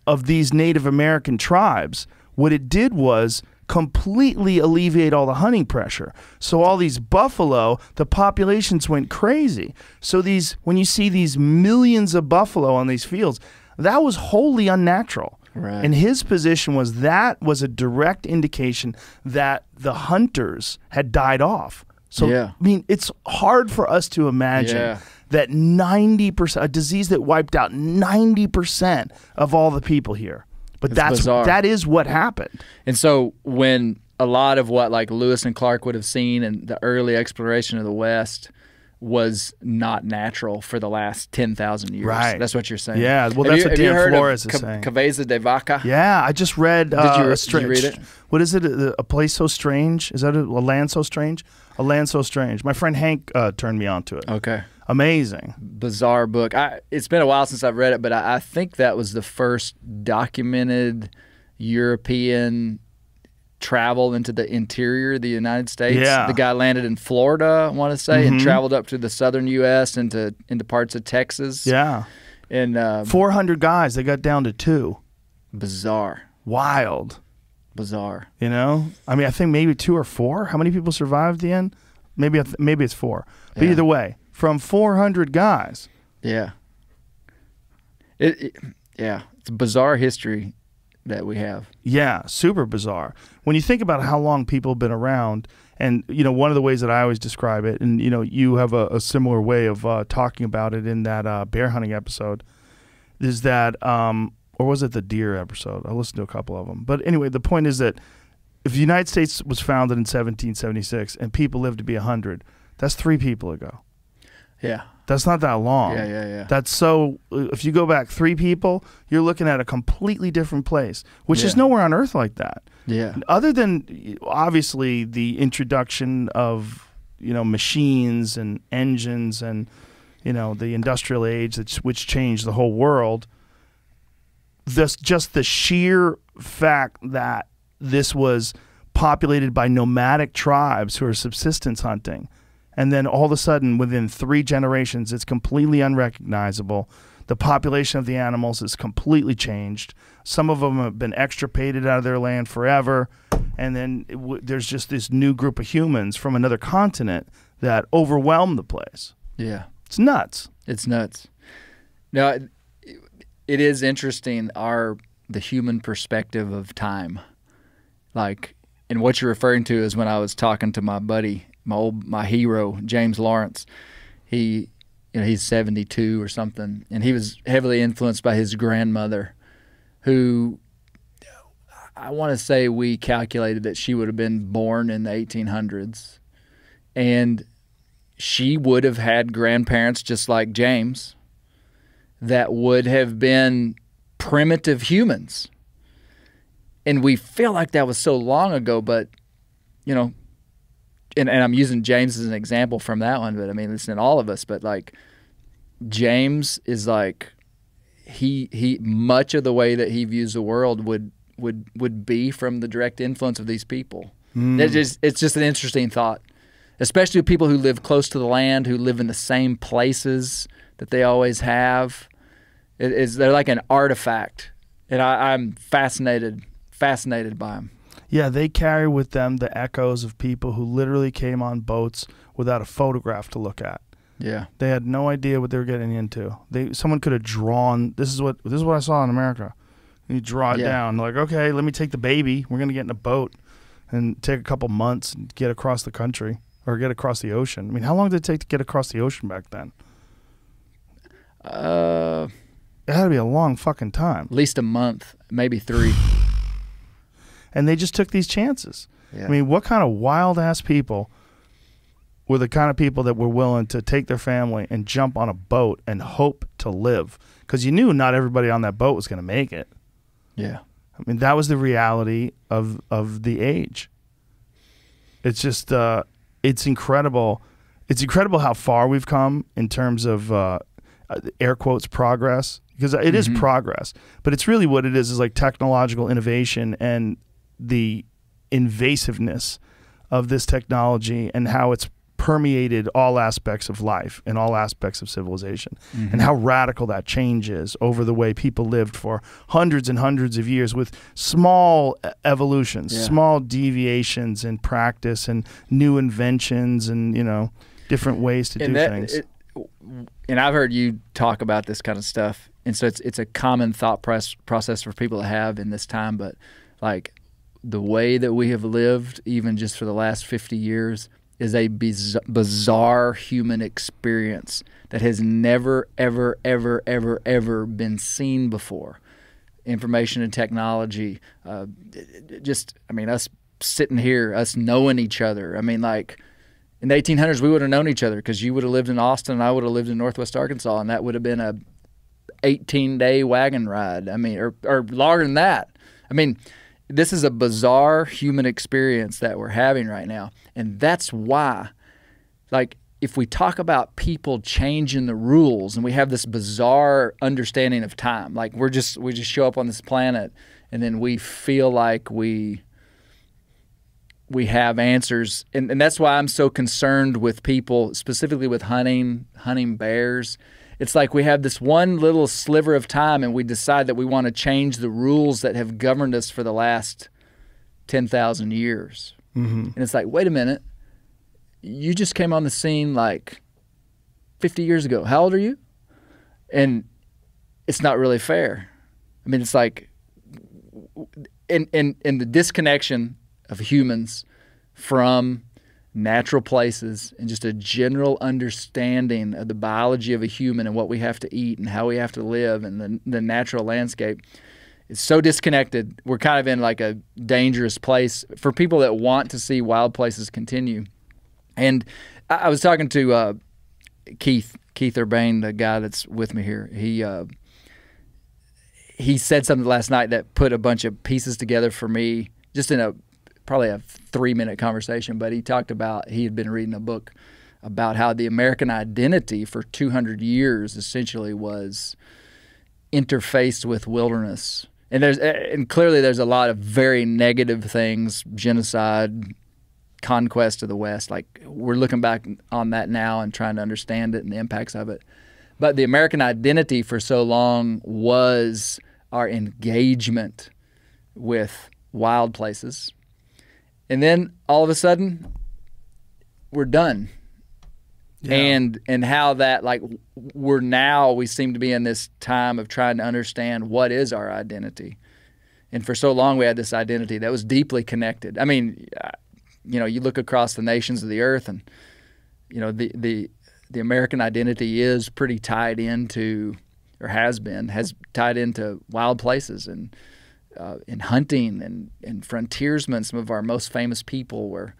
of these Native American tribes, what it did was completely alleviate all the hunting pressure. So all these buffalo, the populations went crazy. So when you see these millions of buffalo on these fields, that was wholly unnatural. Right. And his position was that was a direct indication that the hunters had died off. So, I mean, it's hard for us to imagine that 90%, a disease that wiped out 90% of all the people here. But that is what happened. And so when a lot of what like Lewis and Clark would have seen in the early exploration of the West was not natural for the last 10,000 years. Right. That's what you're saying. Yeah. Well, that's what Dan Flores is saying. Cabeza de Vaca? Yeah. I just read. Did you read it? What is it? A place so strange? Is that a land so strange? A land so strange. My friend Hank turned me on to it. Okay. Amazing. Bizarre book. It's been a while since I've read it, but I think that was the first documented European travel into the interior of the United States. Yeah. The guy landed in Florida, I want to say, and traveled up to the southern U.S. into parts of Texas. Yeah. And 400 guys, they got down to 2. bizarre. Wild. Bizarre. You know? I mean, I think maybe 2 or 4. How many people survived at the end? Maybe it's 4. But either way, from 400 guys. Yeah. Yeah. It's a bizarre history that we have. Yeah, super bizarre. When you think about how long people have been around, and, you know, one of the ways that I always describe it, and, you know, you have a similar way of talking about it in that bear hunting episode, is that, or was it the deer episode? I listened to a couple of them. But anyway, the point is that if the United States was founded in 1776 and people lived to be 100, that's 3 people ago. Yeah. That's not that long. Yeah. That's so, if you go back 3 people, you're looking at a completely different place, which is nowhere on Earth like that. Yeah. Other than, obviously, the introduction of, you know, machines and engines and, you know, the industrial age, which changed the whole world, just the sheer fact that this was populated by nomadic tribes who are subsistence hunting. And then all of a sudden, within 3 generations, it's completely unrecognizable. The population of the animals is completely changed. Some of them have been extirpated out of their land forever. And then there's just this new group of humans from another continent that overwhelm the place. Yeah. It's nuts. It's nuts. Now, it is interesting, the human perspective of time. Like, and what you're referring to is when I was talking to my buddy, my hero, James Lawrence. He's 72 or something, and he was heavily influenced by his grandmother, who I want to say we calculated that she would have been born in the 1800s, and she would have had grandparents just like James that would have been primitive humans. And we feel like that was so long ago, but, you know, and I'm using James as an example from that one, but I mean, it's in all of us, but like James is like, he much of the way that he views the world would be from the direct influence of these people. It's just an interesting thought, especially with people who live close to the land, who live in the same places that they always have. They're like an artifact, and I'm fascinated by them. Yeah, they carry with them the echoes of people who literally came on boats without a photograph to look at. Yeah, they had no idea what they were getting into. Someone could have drawn. This is what I saw in America. And you draw it down. Like, okay, let me take the baby. We're gonna get in a boat and take a couple months and get across the country or get across the ocean. I mean, how long did it take to get across the ocean back then? It had to be a long fucking time. At least a month, maybe 3. And they just took these chances. Yeah. I mean, what kind of wild-ass people were the kind of people that were willing to take their family and jump on a boat and hope to live? Because you knew not everybody on that boat was going to make it. Yeah. I mean, that was the reality of the age. It's just, it's incredible. It's incredible how far we've come in terms of, air quotes, progress. Because it is progress. But it's really what it is like technological innovation and the invasiveness of this technology and how it's permeated all aspects of life and all aspects of civilization, and how radical that change is over the way people lived for hundreds and hundreds of years with small evolutions, small deviations in practice and new inventions and, you know, different ways to do things. And I've heard you talk about this kind of stuff, and so it's a common thought process for people to have in this time, but like the way that we have lived, even just for the last 50 years, is a bizarre human experience that has never, ever, ever, ever, ever been seen before. Information and technology, just, I mean, us sitting here, us knowing each other. I mean, like, in the 1800s, we would have known each other because you would have lived in Austin and I would have lived in Northwest Arkansas, and that would have been a 18-day wagon ride. I mean, or longer than that. I mean, this is a bizarre human experience that we're having right now. And that's why, like, if we talk about people changing the rules and we have this bizarre understanding of time, like we just show up on this planet and then we feel like we we have answers, and that's why I'm so concerned with people, specifically with hunting bears. It's like we have this one little sliver of time, and we decide that we want to change the rules that have governed us for the last 10,000 years. And it's like, wait a minute, you just came on the scene like 50 years ago. How old are you? And it's not really fair. I mean, it's like in the disconnection of humans from natural places and just a general understanding of the biology of a human and what we have to eat and how we have to live and the natural landscape. It's so disconnected. We're kind of in like a dangerous place for people that want to see wild places continue. And I was talking to Keith Urbane, the guy that's with me here. He said something last night that put a bunch of pieces together for me, just in probably a 3-minute conversation. But he talked about, he had been reading a book about how the American identity for 200 years essentially was interfaced with wilderness. And clearly there's a lot of very negative things, genocide, conquest of the West. Like, we're looking back on that now and trying to understand it and the impacts of it. But the American identity for so long was our engagement with wild places. And then all of a sudden, we're done. Yeah. And how that, like, we seem to be in this time of trying to understand what is our identity. And for so long we had this identity that was deeply connected. I mean, you look across the nations of the earth, and the American identity is pretty tied into, or has tied into wild places and in hunting and frontiersmen. Some of our most famous people were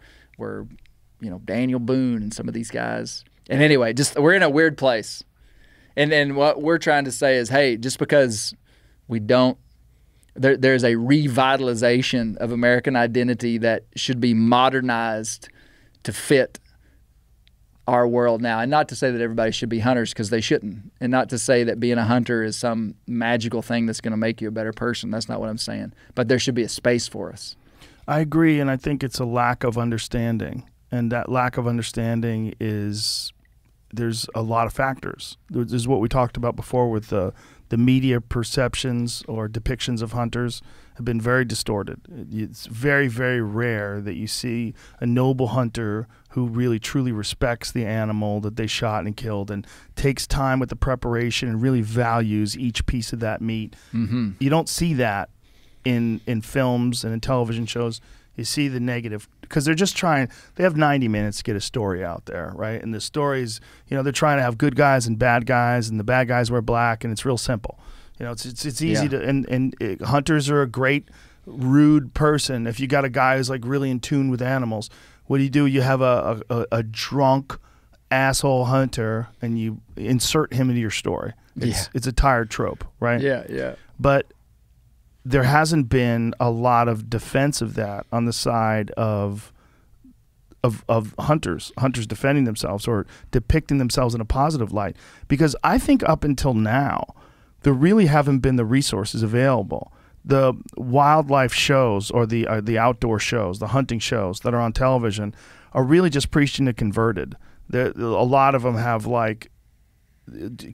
Daniel Boone and some of these guys. And anyway, just we're in a weird place. And what we're trying to say is, hey, just because we don't, there's a revitalization of American identity that should be modernized to fit our world now. And not to say that everybody should be hunters, because they shouldn't. And not to say that being a hunter is some magical thing that's going to make you a better person. That's not what I'm saying. But there should be a space for us. I agree, and I think it's a lack of understanding. And that lack of understanding there's a lot of factors. There's what we talked about before with the media perceptions or depictions of hunters have been very distorted. It's very, very rare that you see a noble hunter who really truly respects the animal that they shot and killed and takes time with the preparation and really values each piece of that meat. You don't see that in films and in television shows. You see the negative, because they're just trying, they have 90 minutes to get a story out there, right? And the stories, they're trying to have good guys and bad guys, and the bad guys wear black, and it's real simple. It's easy to, and hunters are a great, rude person. If you got a guy who's like really in tune with animals, what do? You have a drunk asshole hunter, and you insert him into your story. It's a tired trope, right? Yeah. But there hasn't been a lot of defense of that on the side of hunters defending themselves or depicting themselves in a positive light. Because I think up until now, there really haven't been the resources available. The wildlife shows or the outdoor shows, the hunting shows that are on television are really just preaching to converted. A lot of them have like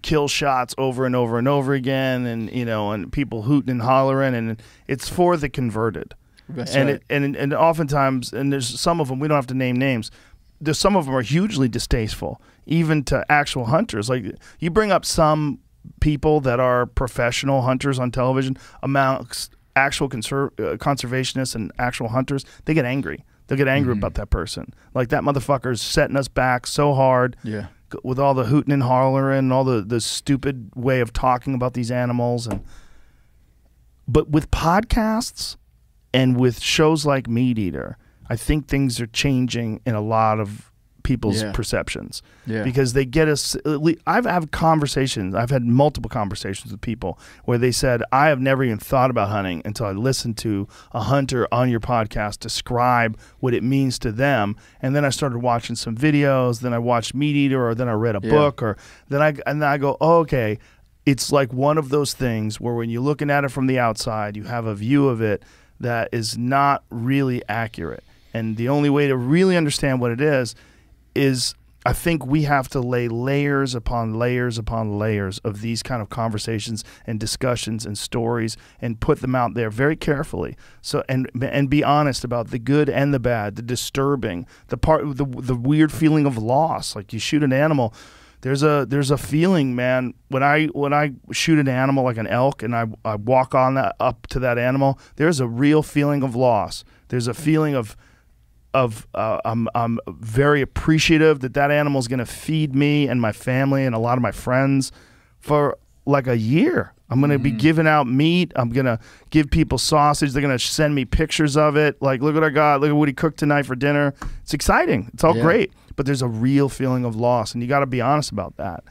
kill shots over and over and over again, and and people hooting and hollering, and it's for the converted. That's right. And oftentimes, and there's some of them, we don't have to name names, there's some of them are hugely distasteful even to actual hunters. Like, you bring up some people that are professional hunters on television amongst actual conservationists and actual hunters, they get angry. They'll get angry about that person. Like, that motherfucker's setting us back so hard. Yeah. With all the hooting and hollering and all the stupid way of talking about these animals. But with podcasts and with shows like MeatEater, I think things are changing in a lot of people's perceptions. Yeah. Because they get us. I've had conversations. I've had multiple conversations with people where they said, I have never even thought about hunting until I listened to a hunter on your podcast describe what it means to them. And then I started watching some videos. Then I watched MeatEater, or then I read a book, or then I go, oh, okay. It's like one of those things where when you're looking at it from the outside, you have a view of it that is not really accurate. And the only way to really understand what it is I think we have to lay layers upon layers upon layers of these kind of conversations and discussions and stories and put them out there very carefully. So and be honest about the good and the bad, the disturbing, the weird feeling of loss. Like you shoot an animal, there's a feeling, man. When I shoot an animal like an elk and I walk on up to that animal, there's a real feeling of loss. There's a feeling of I'm very appreciative that animal is going to feed me and my family and a lot of my friends for like a year. I'm going to be giving out meat. I'm going to give people sausage. They're going to send me pictures of it. Like, look what I got. Look at what he cooked tonight for dinner. It's exciting. It's all great. But there's a real feeling of loss, and you got to be honest about that.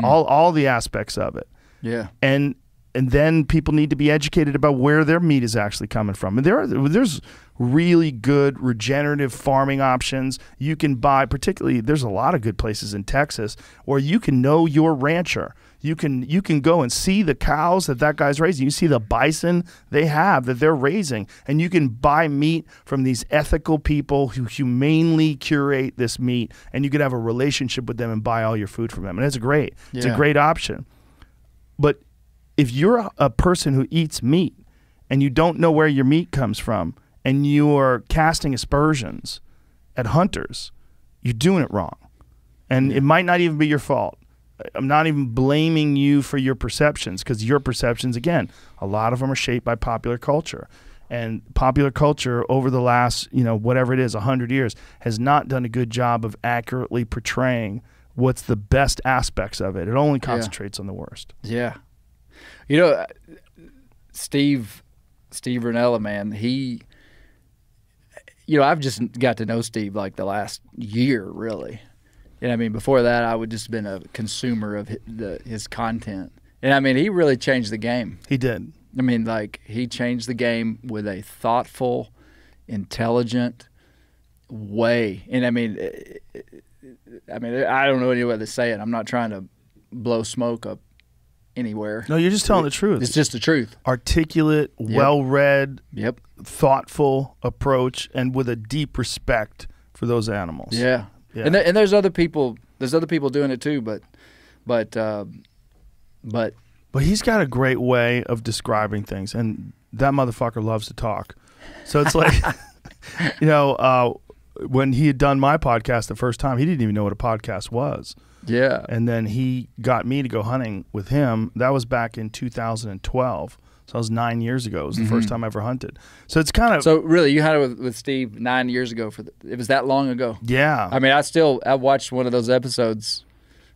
All the aspects of it. Yeah. And then people need to be educated about where their meat is actually coming from. And there's really good regenerative farming options. You can buy, particularly, there's a lot of good places in Texas where you can know your rancher. You can go and see the cows that guy's raising. You see the bison that they're raising. And you can buy meat from these ethical people who humanely curate this meat. And you can have a relationship with them and buy all your food from them. And it's great. It's a great option. But if you're a person who eats meat and you don't know where your meat comes from and you're casting aspersions at hunters, you're doing it wrong. And it might not even be your fault. I'm not even blaming you for your perceptions, because your perceptions, again, a lot of them are shaped by popular culture. And popular culture over the last, whatever it is, 100 years, has not done a good job of accurately portraying what's the best aspects of it. It only concentrates on the worst. Yeah. Steve Ranella, man, I've just got to know Steve like the last year, really. And I mean, before that, I would just been a consumer of his content. And I mean, he really changed the game. He did. I mean, like, he changed the game with a thoughtful, intelligent way. And I mean, I don't know any way to say it. I'm not trying to blow smoke up anywhere. No, you're just telling the truth. It's just the truth. Articulate, well-read, yep, thoughtful approach, and with a deep respect for those animals. Yeah. And there's other people doing it too, but he's got a great way of describing things, and that motherfucker loves to talk. So it's like, when he had done my podcast the first time, he didn't even know what a podcast was. Yeah. And then he got me to go hunting with him. That was back in 2012. So that was 9 years ago. It was the first time I ever hunted. So it's kind of... So really, you hunted with Steve 9 years ago. It was that long ago? Yeah. I mean, I watched one of those episodes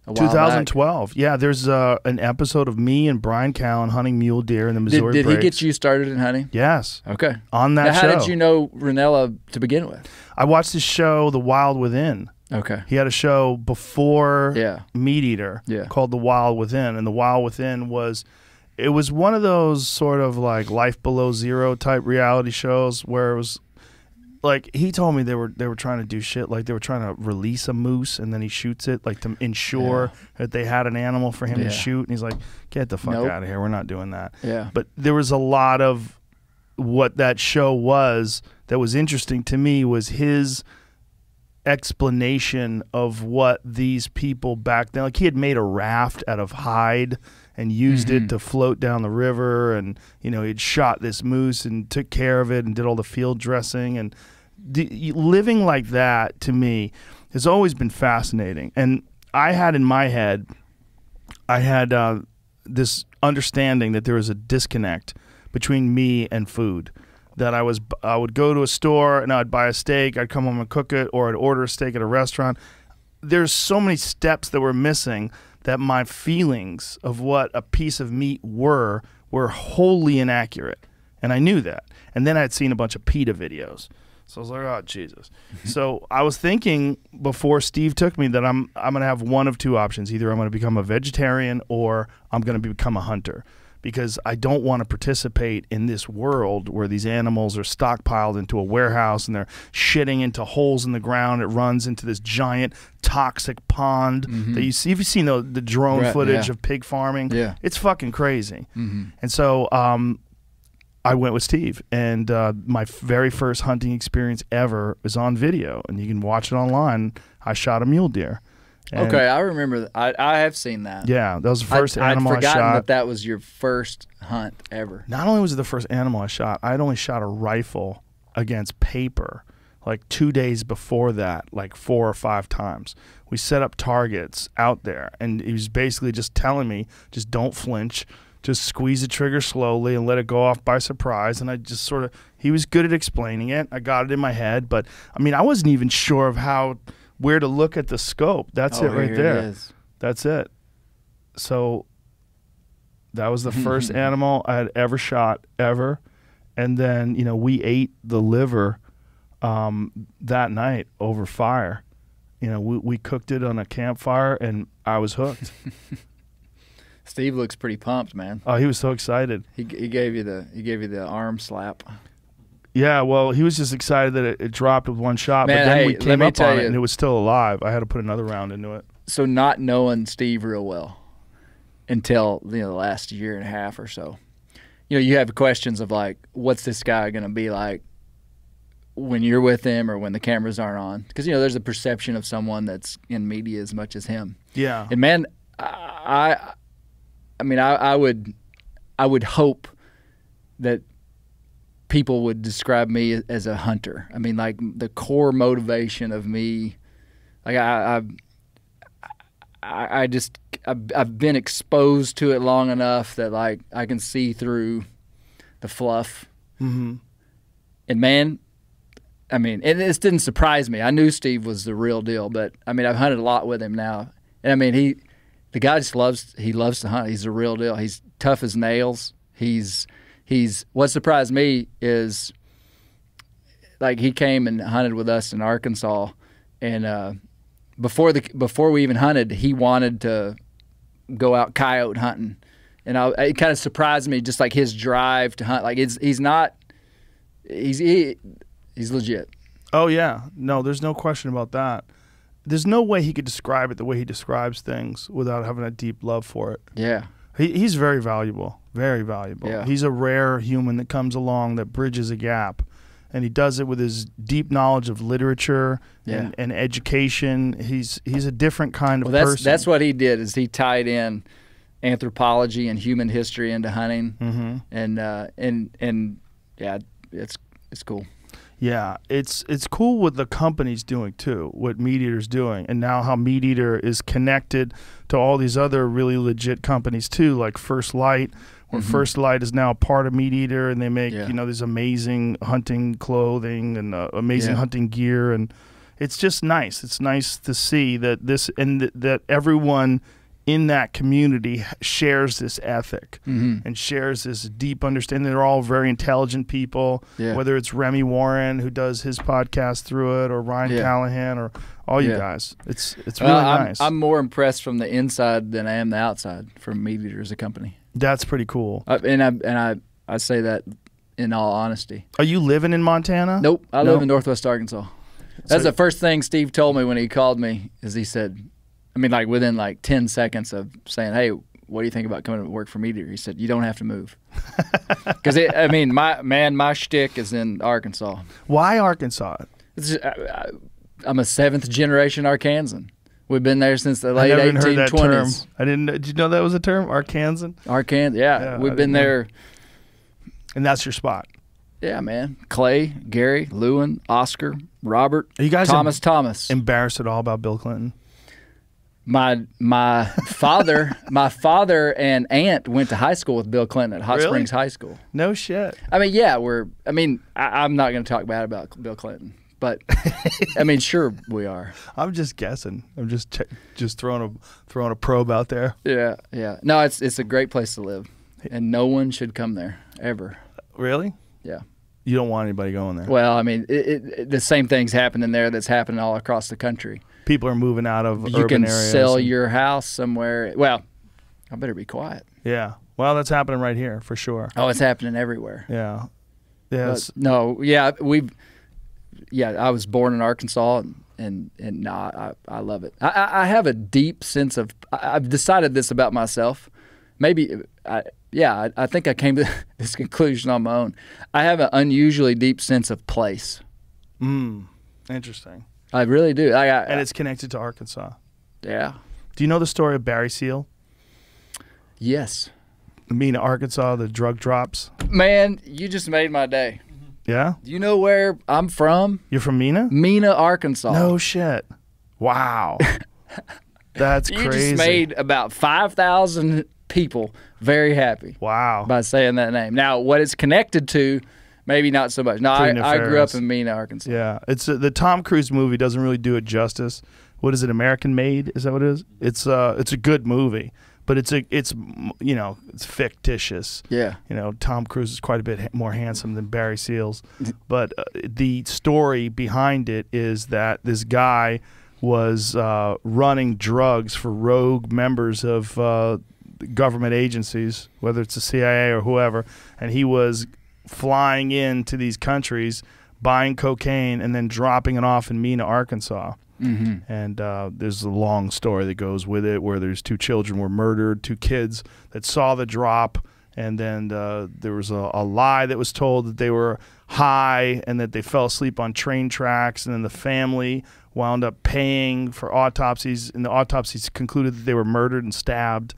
a while 2012. Back. Yeah, there's an episode of me and Brian Callen hunting mule deer in the Missouri Did he Breaks. get you started in hunting? Yes. Okay. On that now, show. How did you know Ranella to begin with? I watched his show, The Wild Within. Okay. He had a show before MeatEater called The Wild Within, and The Wild Within was one of those sort of like Life Below Zero type reality shows where it was like, he told me they were trying to do shit like they were trying to release a moose and then he shoots it like to ensure that they had an animal for him to shoot, and he's like, get the fuck out of here, we're not doing that. Yeah. But there was a lot of what that show was that was interesting to me was his explanation of what these people back then, like he had made a raft out of hide and used it to float down the river, and he'd shot this moose and took care of it and did all the field dressing, and living like that to me has always been fascinating. And I had in my head, this understanding that there was a disconnect between me and food. That I would go to a store and I'd buy a steak, I'd come home and cook it, or I'd order a steak at a restaurant. There's so many steps that were missing that my feelings of what a piece of meat were wholly inaccurate. And I knew that. And then I'd seen a bunch of PETA videos. So I was like, oh, Jesus. So I was thinking before Steve took me that I'm going to have one of two options. Either I'm going to become a vegetarian or I'm going to become a hunter. Because I don't want to participate in this world where these animals are stockpiled into a warehouse and they're shitting into holes in the ground. It runs into this giant toxic pond that you see. Have you seen the drone footage of pig farming? Yeah. It's fucking crazy. And so I went with Steve, and my very first hunting experience ever was on video, and you can watch it online. I shot a mule deer. Okay, I remember. I have seen that. Yeah, that was the first animal I shot. I'd forgotten that was your first hunt ever. Not only was it the first animal I shot, I'd only shot a rifle against paper like 2 days before that, like 4 or 5 times. We set up targets out there, and he was basically just telling me, just don't flinch, just squeeze the trigger slowly and let it go off by surprise. And I just sort of, he was good at explaining it. I got it in my head, but I mean, I wasn't even sure of where to look at the scope. That's it right there. It is. That's it. So that was the first animal I had ever shot ever. And then, you know, we ate the liver that night over fire. You know, we cooked it on a campfire, and I was hooked. Steve looks pretty pumped, man. Oh, he was so excited. He gave you the arm slap. Yeah, well, he was just excited that it dropped with one shot. Man, but then hey, we came up on it, and it was still alive. I had to put another round into it. So not knowing Steve real well until, you know, the last year and a half or so, you know, you have questions of like, what's this guy going to be like when you're with him or when the cameras aren't on? Because, you know, there's a perception of someone that's in media as much as him. Yeah. And man, I mean, I would hope that people would describe me as a hunter. I mean, like the core motivation of me, like I've been exposed to it long enough that like I can see through the fluff. Mm-hmm. And man, I mean, and this didn't surprise me. I knew Steve was the real deal, but I mean, I've hunted a lot with him now, and I mean, the guy just loves to hunt. He's the real deal. He's tough as nails. He's what surprised me is like he came and hunted with us in Arkansas, and before we even hunted, he wanted to go out coyote hunting, and it kind of surprised me, just like his drive to hunt. Like he's legit. Oh yeah, no, there's no question about that. There's no way he could describe it the way he describes things without having a deep love for it. Yeah. He's very valuable, very valuable. Yeah. He's a rare human that comes along that bridges a gap, and he does it with his deep knowledge of literature and education. He's a different kind of person. That's what he did, is he tied in anthropology and human history into hunting, and yeah, it's cool. Yeah, it's cool what the company's doing too, what MeatEater's doing, and now how MeatEater is connected to all these other really legit companies too, like First Light, where First Light is now a part of MeatEater, and they make you know, these amazing hunting clothing and amazing hunting gear, and it's just nice. It's nice to see that that everyone in that community shares this ethic and shares this deep understanding. They're all very intelligent people, whether it's Remy Warren, who does his podcast through it, or Ryan Callahan, or all you guys. It's really nice. I'm more impressed from the inside than I am the outside from MeatEater as a company. That's pretty cool. And I say that in all honesty. Are you living in Montana? Nope. I live in Northwest Arkansas. That's the first thing Steve told me when he called me, is he said, I mean, like within like 10 seconds of saying, "Hey, what do you think about coming to work for MeatEater?" He said, "You don't have to move." Because I mean, my shtick is in Arkansas. Why Arkansas? I'm a 7th generation Arkansan. We've been there since the late 1820s. I never heard that term. I didn't. Did you know that was a term, Arkansan? Yeah, we've been there. And that's your spot. Yeah, man. Clay, Gary, Lewin, Oscar, Robert, Are you guys Thomas. Embarrassed at all about Bill Clinton? My father and aunt went to high school with Bill Clinton at Hot Springs High School. No shit. I mean, yeah, I'm not going to talk bad about Bill Clinton, but I mean, sure we are. I'm just guessing. I'm just throwing a probe out there. Yeah. No, it's a great place to live, and no one should come there ever. Really? Yeah. You don't want anybody going there. Well, I mean, the same thing's happening there that's happening all across the country. People are moving out of urban areas. You can sell your house somewhere. Well, I better be quiet. Yeah. Well, that's happening right here for sure. Oh, it's happening everywhere. Yeah. Yes. No. Yeah. I was born in Arkansas, and I love it. I have a deep sense of. I've decided this about myself. Maybe yeah, I think I came to this conclusion on my own. I have an unusually deep sense of place. Interesting. I really do. And it's connected to Arkansas. Yeah. Do you know the story of Barry Seal? Yes. Mena, Arkansas, the drug drops? Man, you just made my day. Yeah? Do you know where I'm from? You're from Mena? Mena, Arkansas. No shit. Wow. That's You crazy. just made about 5,000 people very happy. Wow. By saying that name. Now, what it's connected to, maybe not so much. No, I grew up in Mena, Arkansas. Yeah. It's the Tom Cruise movie doesn't really do it justice. What is it, American Made? Is that what it is? It's a good movie. But it's fictitious. Yeah. Tom Cruise is quite a bit more handsome than Barry Seals. But the story behind it is that this guy was running drugs for rogue members of government agencies, whether it's the CIA or whoever, and he was flying into these countries, buying cocaine, and then dropping it off in Mena, Arkansas. And there's a long story that goes with it where there's 2 children were murdered, 2 kids that saw the drop, and then there was a lie that was told that they were high and that they fell asleep on train tracks, and then the family wound up paying for autopsies, and the autopsies concluded that they were murdered and stabbed,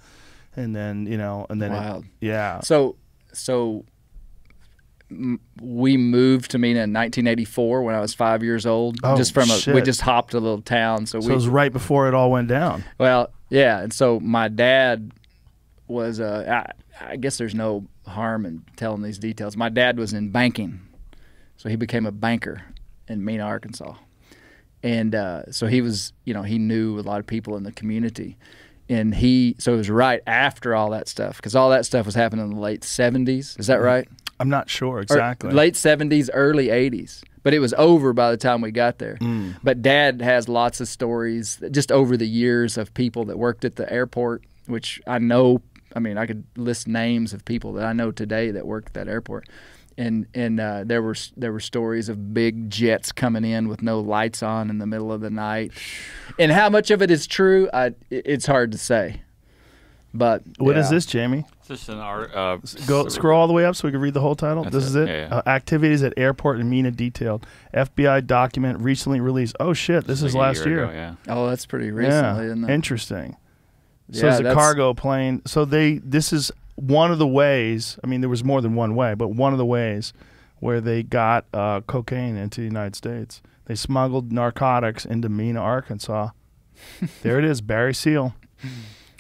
and then Wild. Yeah. So we moved to Mena in 1984 when I was 5 years old. Oh, we just hopped a little town. So it was right before it all went down. Well, yeah, and so my dad was I guess there's no harm in telling these details. My dad was in banking, so he became a banker in Mena, Arkansas, and so he was, he knew a lot of people in the community, and so it was right after all that stuff, because all that stuff was happening in the late 70s. Is that right? I'm not sure exactly. Or late 70s, early 80s. But it was over by the time we got there. But Dad has lots of stories just over the years of people that worked at the airport, which I know. I mean, I could list names of people that I know today that worked at that airport. And there were stories of big jets coming in with no lights on in the middle of the night. And how much of it is true, it's hard to say. But what is this, Jamie? It's just an art. Scroll all the way up so we can read the whole title. This is it. Yeah. Activities at airport in Mena detailed. FBI document recently released. Oh shit! This is last year. Ago, yeah. Oh, that's pretty recently, isn't it? Interesting. So Yeah, it's a cargo plane. So this is one of the ways. I mean, there was more than one way, but one of the ways where they got cocaine into the United States. They smuggled narcotics into Mena, Arkansas. There it is, Barry Seal.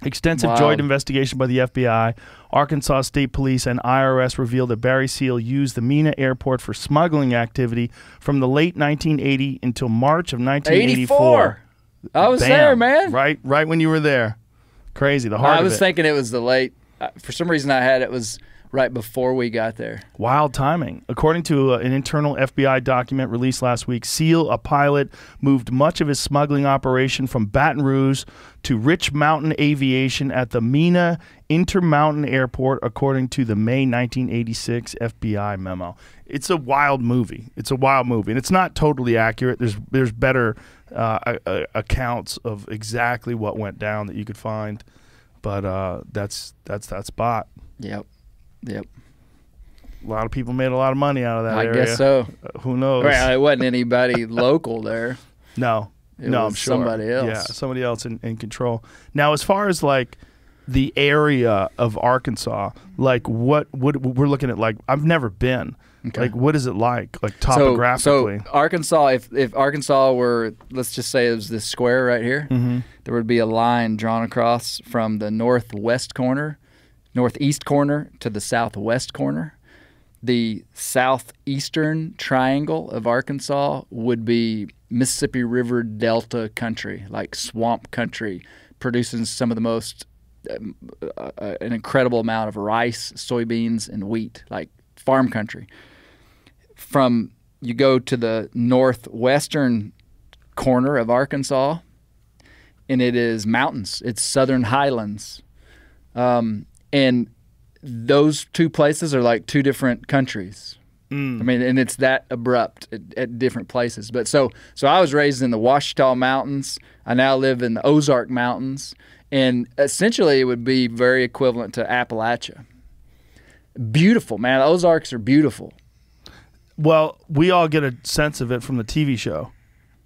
Extensive joint investigation by the FBI, Arkansas State Police, and IRS revealed that Barry Seal used the Mena airport for smuggling activity from the late 1980 until March of 1984. I was there, man. Right when you were there. Crazy, the heart of it. I was thinking it was the late. For some reason, I had it was right before we got there. Wild timing. According to an internal FBI document released last week, Seal, a pilot, moved much of his smuggling operation from Baton Rouge to Rich Mountain Aviation at the Mena Intermountain Airport, according to the May 1986 FBI memo. It's a wild movie. And it's not totally accurate. There's better accounts of exactly what went down that you could find, but that's that spot. Yep. A lot of people made a lot of money out of that area. I guess so. Who knows? Well, it wasn't anybody local there. No, I'm sure. Somebody else. Yeah, somebody else in control. Now, as far as like the area of Arkansas, like what we're looking at, like I've never been. Okay. Like what is it like topographically? So Arkansas, if Arkansas were, let's just say it was this square right here, there would be a line drawn across from the northeast corner to the southwest corner. The southeastern triangle of Arkansas would be Mississippi River Delta country, like swamp country, producing some of the most, an incredible amount of rice, soybeans, and wheat, like farm country. You go to the northwestern corner of Arkansas, and it is mountains. It's southern highlands. And those two places are like two different countries. I mean, and it's that abrupt at different places. But so I was raised in the Ouachita Mountains. I now live in the Ozark Mountains. And essentially it would be very equivalent to Appalachia. Beautiful, man. The Ozarks are beautiful. Well, we all get a sense of it from the TV show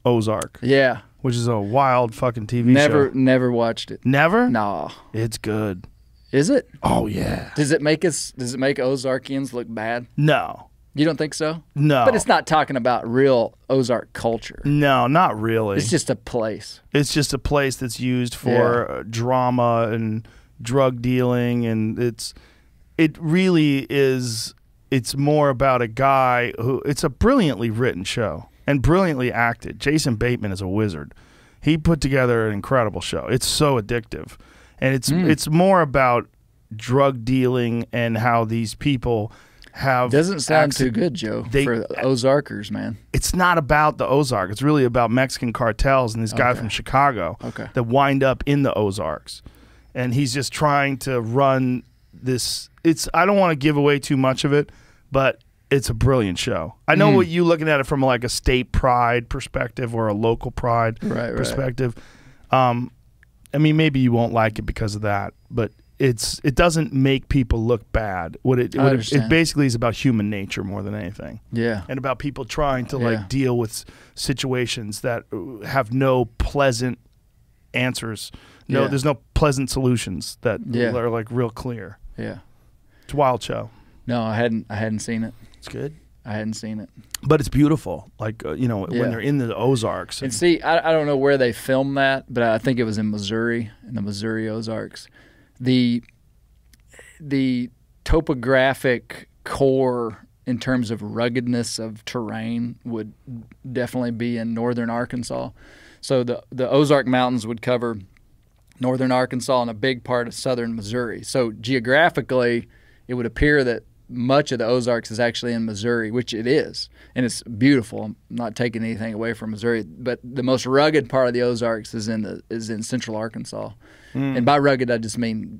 Ozark. Yeah. Which is a wild fucking TV show. Never watched it. Never? No. It's good. Is it? Oh yeah. Does it make Ozarkians look bad? No. You don't think so? No. But it's not talking about real Ozark culture. No, not really. It's just a place. It's just a place that's used for drama and drug dealing, and it really is. It's more about a guy who. It's a brilliantly written show and brilliantly acted. Jason Bateman is a wizard. He put together an incredible show. It's so addictive, and it's more about drug dealing and how these people have. Doesn't sound too good, Joe, for Ozarkers, man. It's not about the Ozark. It's really about Mexican cartels and this guy from Chicago that wind up in the Ozarks, and he's just trying to run this. I don't want to give away too much of it, but it's a brilliant show. I know what you looking at it from like a state pride perspective or a local pride perspective. I mean, maybe you won't like it because of that, but it doesn't make people look bad. It basically is about human nature more than anything. Yeah, and about people trying to like deal with situations that have no pleasant answers. No, there's no pleasant solutions that are like real clear. Yeah, it's a wild show. No, I hadn't seen it. It's good. I hadn't seen it, but it's beautiful. Like when they're in the Ozarks. And see, I don't know where they filmed that, but I think it was in Missouri, in the Missouri Ozarks. The topographic core in terms of ruggedness of terrain would definitely be in northern Arkansas. So the Ozark Mountains would cover northern Arkansas and a big part of southern Missouri. So geographically, it would appear that much of the Ozarks is actually in Missouri, which it is, and it's beautiful. I'm not taking anything away from Missouri, but the most rugged part of the Ozarks is in central Arkansas. And by rugged, I just mean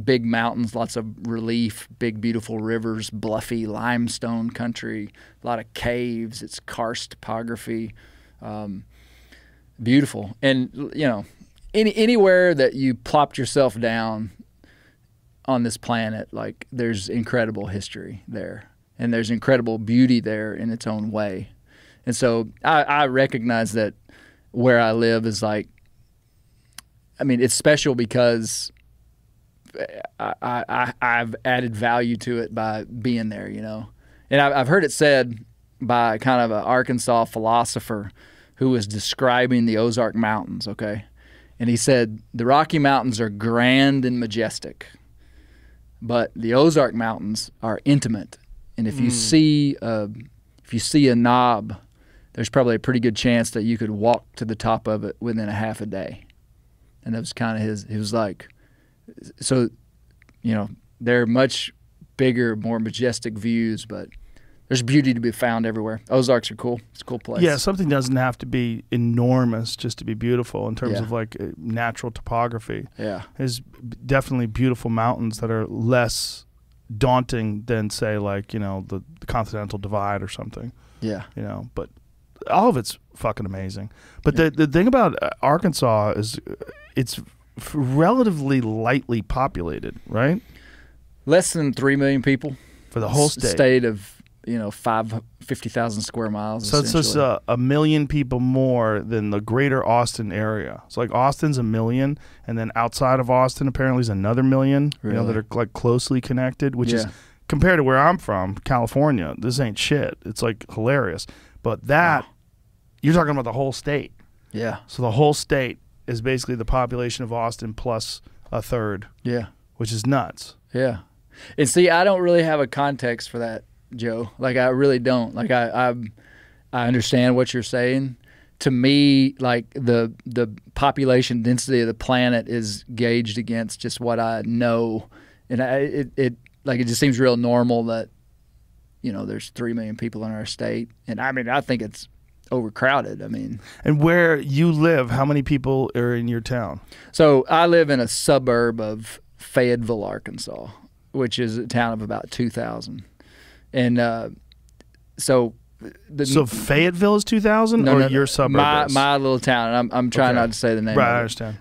big mountains, lots of relief, big beautiful rivers, bluffy limestone country, a lot of caves. It's karst topography, beautiful. And anywhere that you plopped yourself down on this planet, like there's incredible history there, and there's incredible beauty there in its own way. And so I recognize that where I live is like, I mean, it's special because I've added value to it by being there, And I've heard it said by kind of an Arkansas philosopher who was describing the Ozark Mountains, okay? And he said, the Rocky Mountains are grand and majestic, but the Ozark Mountains are intimate. And if you see a knob, there's probably a pretty good chance that you could walk to the top of it within a half a day. And that was kind of he was like, so, they're much bigger, more majestic views, but there's beauty to be found everywhere. Ozarks are cool. It's a cool place. Yeah, something doesn't have to be enormous just to be beautiful in terms of like natural topography. Yeah. There's definitely beautiful mountains that are less daunting than, say, like, the Continental Divide or something. Yeah. But all of it's fucking amazing. But the thing about Arkansas is it's relatively lightly populated, right? Less than 3 million people for the whole state. State of 50,000 square miles. So it's just a million people more than the greater Austin area. So like Austin's 1 million, and then outside of Austin apparently is another million. Really? That are like closely connected, which is compared to where I'm from, California. This ain't shit. It's like hilarious. But you're talking about the whole state. Yeah. So the whole state is basically the population of Austin plus a third. Yeah. Which is nuts. Yeah. And see, I don't really have a context for that, Joe. Like, I really don't. Like, I understand what you're saying. To me, like, the population density of the planet is gauged against just what I know. And it just seems real normal that, there's 3 million people in our state. And I mean, I think it's overcrowded. I mean, and where you live, how many people are in your town? So I live in a suburb of Fayetteville, Arkansas, which is a town of about 2,000. And so Fayetteville is 2,000, or your suburb? My little town. And I'm trying not to say the name. Right, I understand.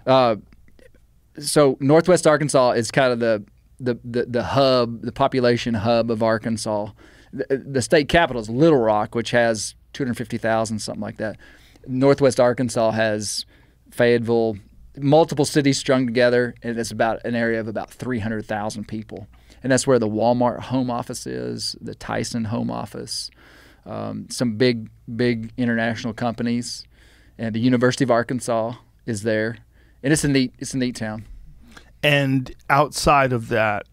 So Northwest Arkansas is kind of the hub, the population hub of Arkansas. The state capital is Little Rock, which has 250,000, something like that. Northwest Arkansas has Fayetteville, multiple cities strung together, and it's about an area of about 300,000 people. And that's where the Walmart home office is, the Tyson home office, some big international companies, and the University of Arkansas is there. And it's a neat town. And outside of that,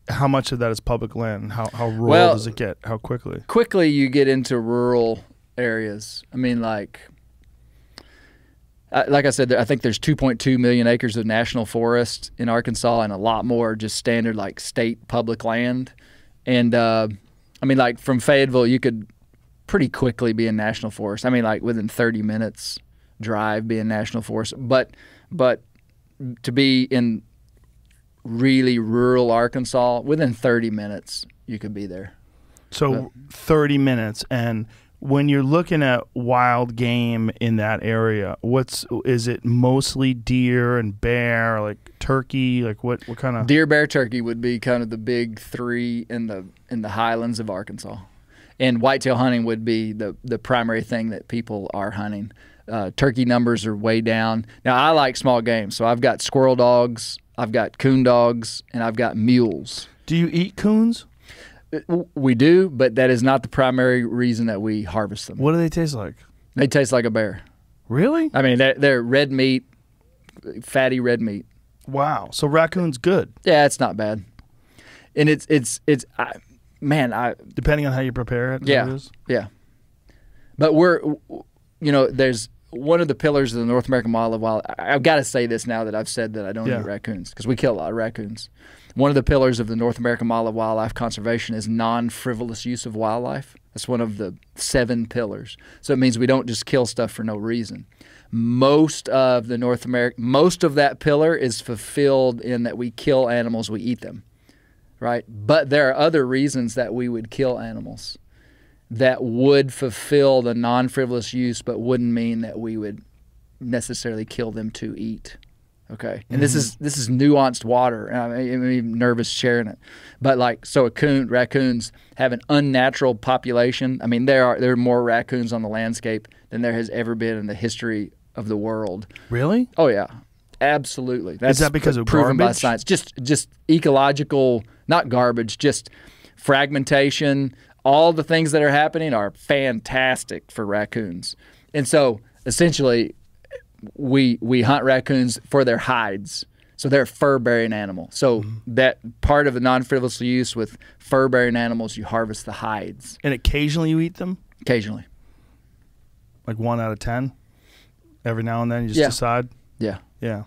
how much of that is public land? How rural does it get? How quickly? Quickly you get into rural areas. I mean, like I said, I think there's 2.2 million acres of national forest in Arkansas, and a lot more just standard like state public land. And I mean, like from Fayetteville, you could pretty quickly be in national forest. I mean, like within 30 minutes drive be in national forest. But to be in really rural Arkansas, within 30 minutes you could be there. So 30 minutes. And when you're looking at wild game in that area, is it mostly deer and bear, like turkey, like what kind of? Deer, bear, turkey would be kind of the big three in the highlands of Arkansas. And whitetail hunting would be the primary thing that people are hunting. Turkey numbers are way down. Now, I like small game, so I've got squirrel dogs, I've got coon dogs, and I've got mules. Do you eat coons? We do, but that is not the primary reason that we harvest them. What do they taste like? They taste like a bear. Really? I mean, they're red meat, fatty red meat. Wow. So raccoon's good. Yeah, it's not bad. And it's depending on how you prepare it. Yeah, yeah. But there's one of the pillars of the North American Wildlife. I've got to say this now that I've said that I don't eat raccoons, because we kill a lot of raccoons. One of the pillars of the North American Wildlife Conservation is non-frivolous use of wildlife. That's one of the 7 pillars. So it means we don't just kill stuff for no reason. Most of that pillar is fulfilled in that we kill animals, we eat them, right? But there are other reasons that we would kill animals that would fulfill the non-frivolous use, but wouldn't mean that we would necessarily kill them to eat. Okay, and this is nuanced water. I'm even nervous sharing it, but raccoons have an unnatural population. I mean, there are more raccoons on the landscape than there has ever been in the history of the world. Really? Oh yeah, absolutely. Is that because of proven garbage? by science? Just ecological, not garbage, just fragmentation. All the things that are happening are fantastic for raccoons, and so essentially, we hunt raccoons for their hides. So they're a fur-bearing animal. So that part of the non-frivolous use with fur-bearing animals, you harvest the hides. And occasionally you eat them? Occasionally. Like 1 out of 10? Every now and then you just decide? Yeah. Yeah.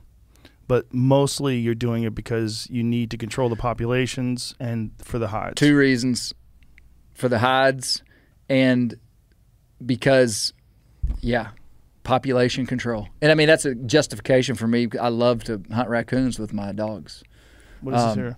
But mostly you're doing it because you need to control the populations and for the hides. 2 reasons. For the hides and because, population control. And I mean, that's a justification for me. I love to hunt raccoons with my dogs. What is this here?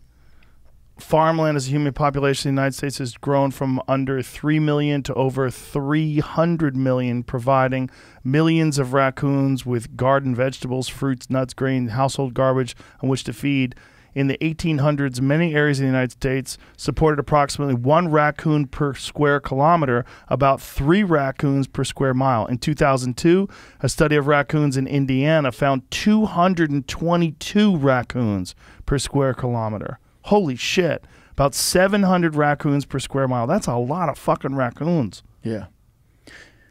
Farmland as a human population in the United States has grown from under 3 million to over 300 million, providing millions of raccoons with garden vegetables, fruits, nuts, grain, household garbage on which to feed. In the 1800s, many areas in the United States supported approximately 1 raccoon per square kilometer, about 3 raccoons per square mile. In 2002, a study of raccoons in Indiana found 222 raccoons per square kilometer. Holy shit. About 700 raccoons per square mile. That's a lot of fucking raccoons. Yeah.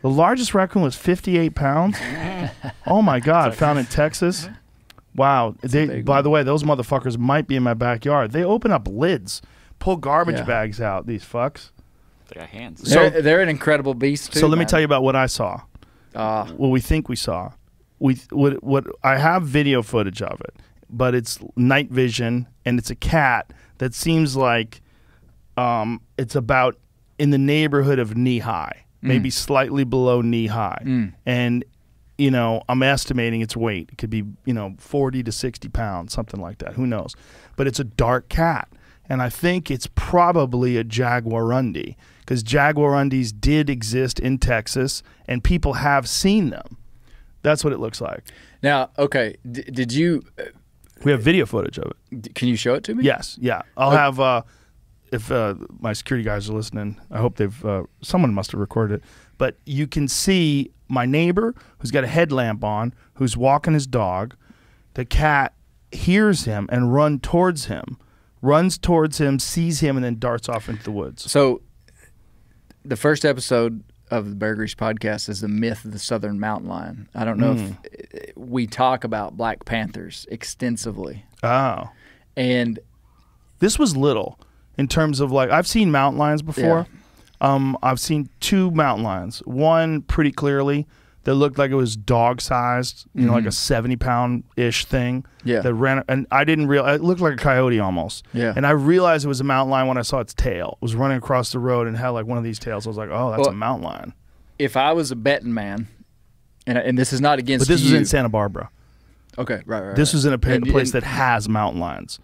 The largest raccoon was 58 pounds. Oh, my God. Found in Texas. Wow. By the way, those motherfuckers might be in my backyard. They open up lids, pull garbage bags out, these fucks. They got hands. They're an incredible beast, too. So let me tell you about what I saw. What we think we saw. What I have video footage of it, but it's night vision, and it's a cat that seems like it's about in the neighborhood of knee-high, maybe slightly below knee-high. And I'm estimating its weight. It could be, 40 to 60 pounds, something like that. Who knows? But it's a dark cat. And I think it's probably a jaguarundi, because jaguarundis did exist in Texas, and people have seen them. That's what it looks like. Now, okay, did you We have video footage of it. Can you show it to me? Yes, yeah. I'll have, if my security guys are listening, I hope they've, someone must have recorded it. But you can see my neighbor who's got a headlamp on, who's walking his dog. The cat hears him and runs towards him, sees him, and then darts off into the woods. So the first episode of the Bear Grease podcast is the myth of the southern mountain lion. I don't know if we talk about black panthers extensively. Oh. And this was little in terms of like, I've seen mountain lions before. Yeah. I've seen 2 mountain lions. One pretty clearly that looked like it was dog-sized, you know, like a 70-pound-ish thing. Yeah. That ran, and I didn't realize, it looked like a coyote almost. Yeah. And I realized it was a mountain lion when I saw its tail. It was running across the road and had like one of these tails. I was like, oh, that's a mountain lion. If I was a betting man, and this is not against But this you. was in Santa Barbara. Okay, right. This was in a place that has mountain lions.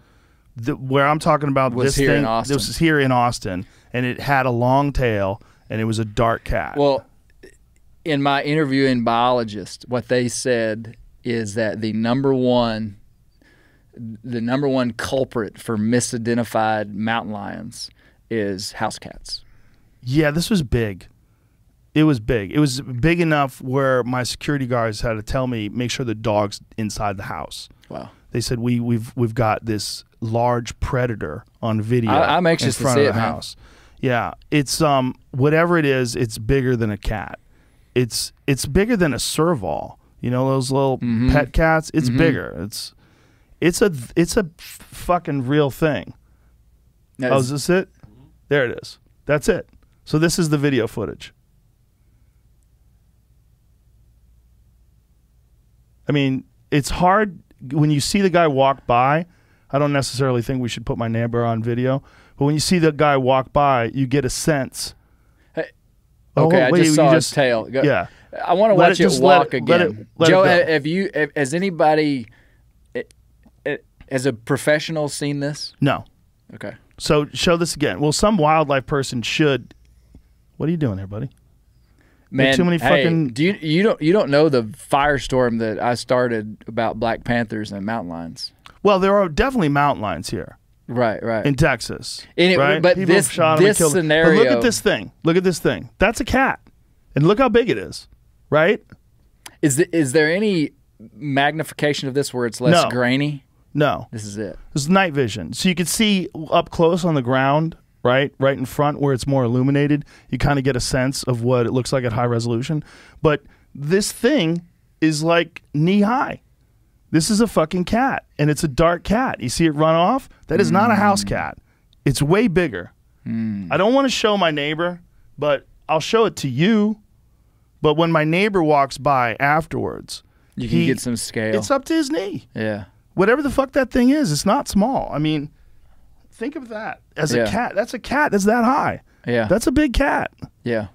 Where I'm talking about was this here thing, in Austin. this was here in Austin, and it had a long tail, and it was a dark cat. Well, in my interviewing biologist, what they said is that the number one culprit for misidentified mountain lions is house cats. Yeah, this was big. It was big. It was big enough where my security guards had to tell me, make sure the dog's inside the house. Wow. They said we've got this large predator on video. I'm anxious in front to see of the it, man. house. Yeah, it's whatever it is, it's bigger than a cat. It's bigger than a serval. You know those little pet cats? It's bigger. It's a fucking real thing. Oh, is this it? There it is. That's it. So this is the video footage. I mean, it's hard when you see the guy walk by. I don't necessarily think we should put my neighbor on video, but when you see the guy walk by, you get a sense. Okay, I just saw his tail. Yeah. I want to watch it walk again. Joe, has anybody, as a professional, seen this? No. Okay. So show this again. Well, some wildlife person should. What are you doing there, buddy? Man, too many fucking. You don't know the firestorm that I started about black panthers and mountain lions. Well, there are definitely mountain lions here. Right. In Texas. Right? But People this shot them and killed them. scenario. But look at this thing. Look at this thing. That's a cat. And look how big it is. Right? Is there any magnification of this where it's less grainy? No. This is it. This is night vision. So you can see up close on the ground, right in front where it's more illuminated. You kind of get a sense of what it looks like at high resolution. But this thing is like knee high. This is a fucking cat, and it's a dark cat. You see it run off? That is not a house cat. It's way bigger. I don't want to show my neighbor, but I'll show it to you. But when my neighbor walks by afterwards, you can get some scale. It's up to his knee. Yeah. Whatever the fuck that thing is, it's not small. I mean, think of that as a cat. That's a cat that's that high. Yeah. That's a big cat. Yeah.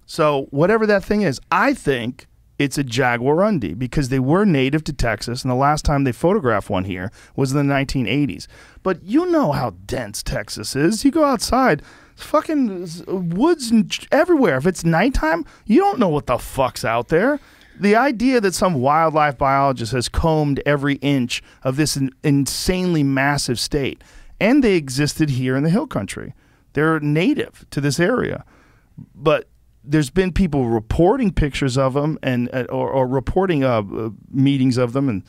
So whatever that thing is, I think it's a jaguarundi because they were native to Texas, and the last time they photographed one here was in the 1980s. But you know how dense Texas is. You go outside, fucking woods and everywhere. If it's nighttime, you don't know what the fuck's out there. The idea that some wildlife biologist has combed every inch of this insanely massive state, and they existed here in the hill country. They're native to this area. But there's been people reporting pictures of them and or reporting meetings of them and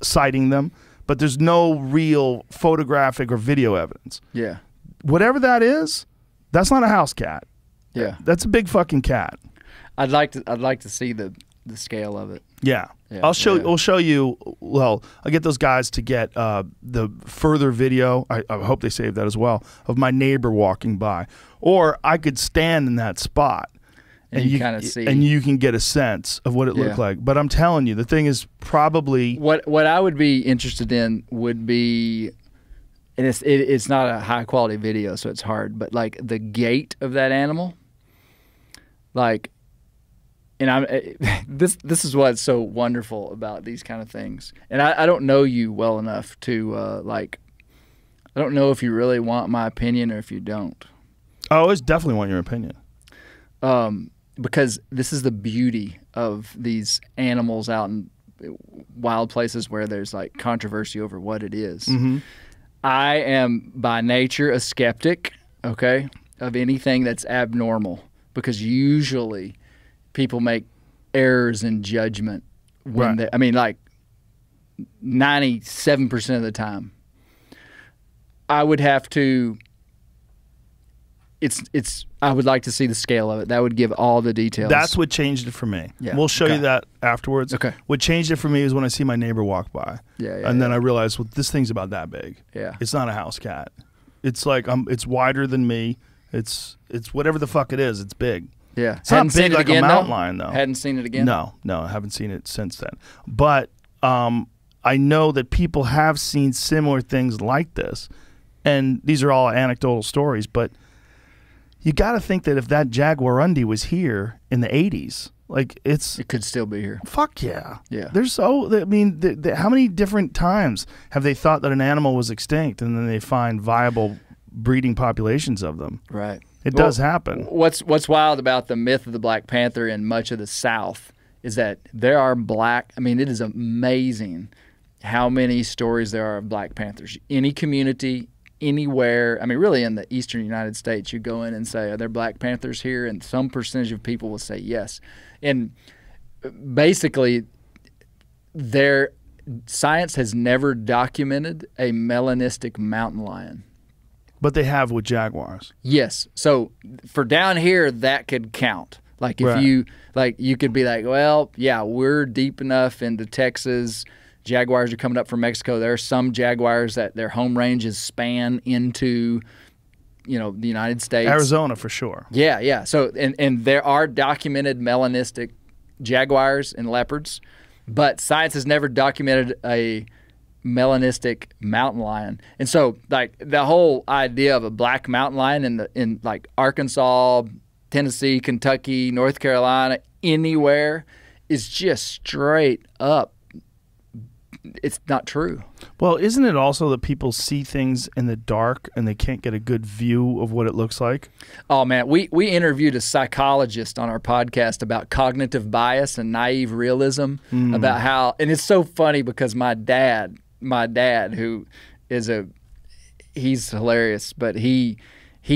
citing them, but there's no real photographic or video evidence. Yeah. Whatever that is, that's not a house cat. Yeah. That's a big fucking cat. I'd like to see the scale of it. Yeah. I'll show you. Well, I'll get those guys to get the further video. I hope they save that as well, of my neighbor walking by, or I could stand in that spot. And you kind of see, and you can get a sense of what it looked like. But I'm telling you, the thing is probably what I would be interested in would be, and it's not a high quality video, so it's hard. But like the gait of that animal, like, and this is what's so wonderful about these kind of things. And I don't know you well enough to I don't know if you really want my opinion or if you don't. I always definitely want your opinion. Because this is the beauty of these animals out in wild places where there's like controversy over what it is. Mm-hmm. I am by nature a skeptic, okay, of anything that's abnormal, because usually people make errors in judgment when they, I mean, like 97% of the time. I would have to. I would like to see the scale of it. That would give all the details. That's what changed it for me. Yeah. We'll show you that afterwards. Okay. What changed it for me is when I see my neighbor walk by. And then I realized, well, this thing's about that big. Yeah. It's not a house cat. It's like it's wider than me. It's whatever the fuck it is. It's big. Yeah. It's not big like a mountain lion, though. Hadn't seen it again? No, I haven't seen it since then. But I know that people have seen similar things like this. And these are all anecdotal stories, but you got to think that if that jaguarundi was here in the 80s, like it could still be here. Fuck yeah. Yeah. I mean, how many different times have they thought that an animal was extinct and then they find viable breeding populations of them? Right. It does happen. What's wild about the myth of the Black Panther in much of the South is that there are it is amazing how many stories there are of Black Panthers. Any community, anywhere, I mean, really in the eastern United States, you go in and say, are there Black Panthers here? And some percentage of people will say yes. And basically, science has never documented a melanistic mountain lion. But they have with jaguars. Yes. So for down here, that could count. Like if you could be like, well, yeah, we're deep enough into Texas. Jaguars are coming up from Mexico. There are some jaguars that their home ranges span into, the United States. Arizona for sure. Yeah, yeah. So and there are documented melanistic jaguars and leopards, but science has never documented a melanistic mountain lion. And so like the whole idea of a black mountain lion in like Arkansas, Tennessee, Kentucky, North Carolina, anywhere is just straight up. It's not true. Well, isn't it also that people see things in the dark and they can't get a good view of what it looks like? Oh, man. We interviewed a psychologist on our podcast about cognitive bias and naive realism, about how, and it's so funny because my dad, who is he's hilarious, but he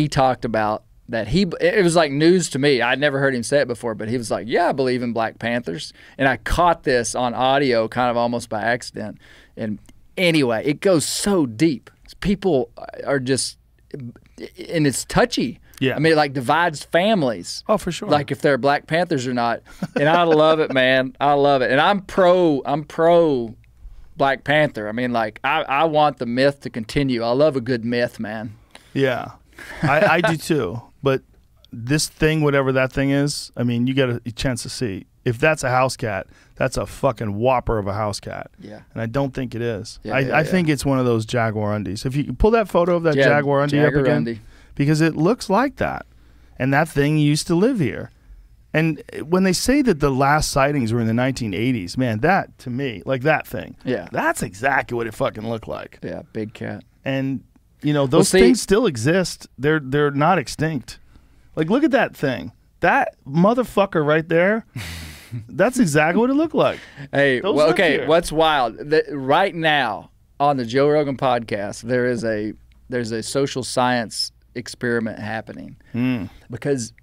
talked about that it was like news to me. I'd never heard him say it before, but he was like, yeah, I believe in Black Panthers. And I caught this on audio kind of almost by accident. And anyway, it goes so deep. People are just, and it's touchy. Yeah. I mean, it like divides families. Oh, for sure. Like if they're Black Panthers or not. And I love it, man. I love it. And I'm pro Black Panther. I mean, like I want the myth to continue. I love a good myth, man. Yeah. I do too. But this thing, whatever that thing is, I mean, you get a chance to see. If that's a house cat, that's a fucking whopper of a house cat. Yeah. And I don't think it is. Yeah, I think it's one of those jaguarundis. If you pull that photo of that jaguarundi up again, because it looks like that. And that thing used to live here. And when they say that the last sightings were in the 1980s, man, that to me, like that thing, that's exactly what it fucking looked like. Yeah, big cat. And those things still exist. They're not extinct. Like, look at that thing. That motherfucker right there. That's exactly what it looked like. Hey, well, okay. What's wild? Right now on the Joe Rogan podcast, there's a social science experiment happening because,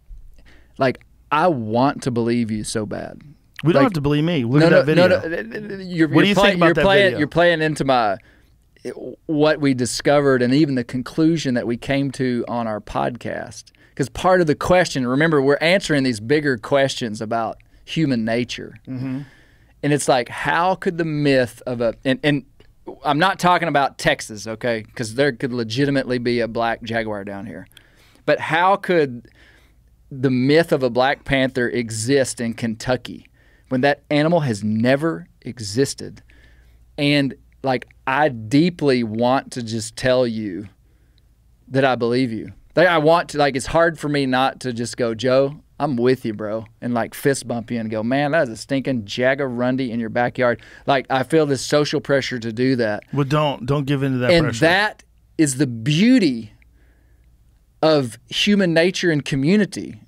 like, I want to believe you so bad. We don't have to believe me. Look at that video. What do you think about that video? You're playing into what we discovered and even the conclusion that we came to on our podcast. Because part of the question, remember, we're answering these bigger questions about human nature. Mm-hmm. And it's like, how could the myth of and I'm not talking about Texas, okay, because there could legitimately be a black jaguar down here. But how could the myth of a Black Panther exist in Kentucky when that animal has never existed? And like, I deeply want to just tell you that I believe you. Like, I want to, like, it's hard for me not to just go, Joe, I'm with you, bro, and like fist bump you and go, man, that is a stinking jaguarundi in your backyard. Like, I feel this social pressure to do that. Well, don't give in to that and pressure. And that is the beauty of human nature and community.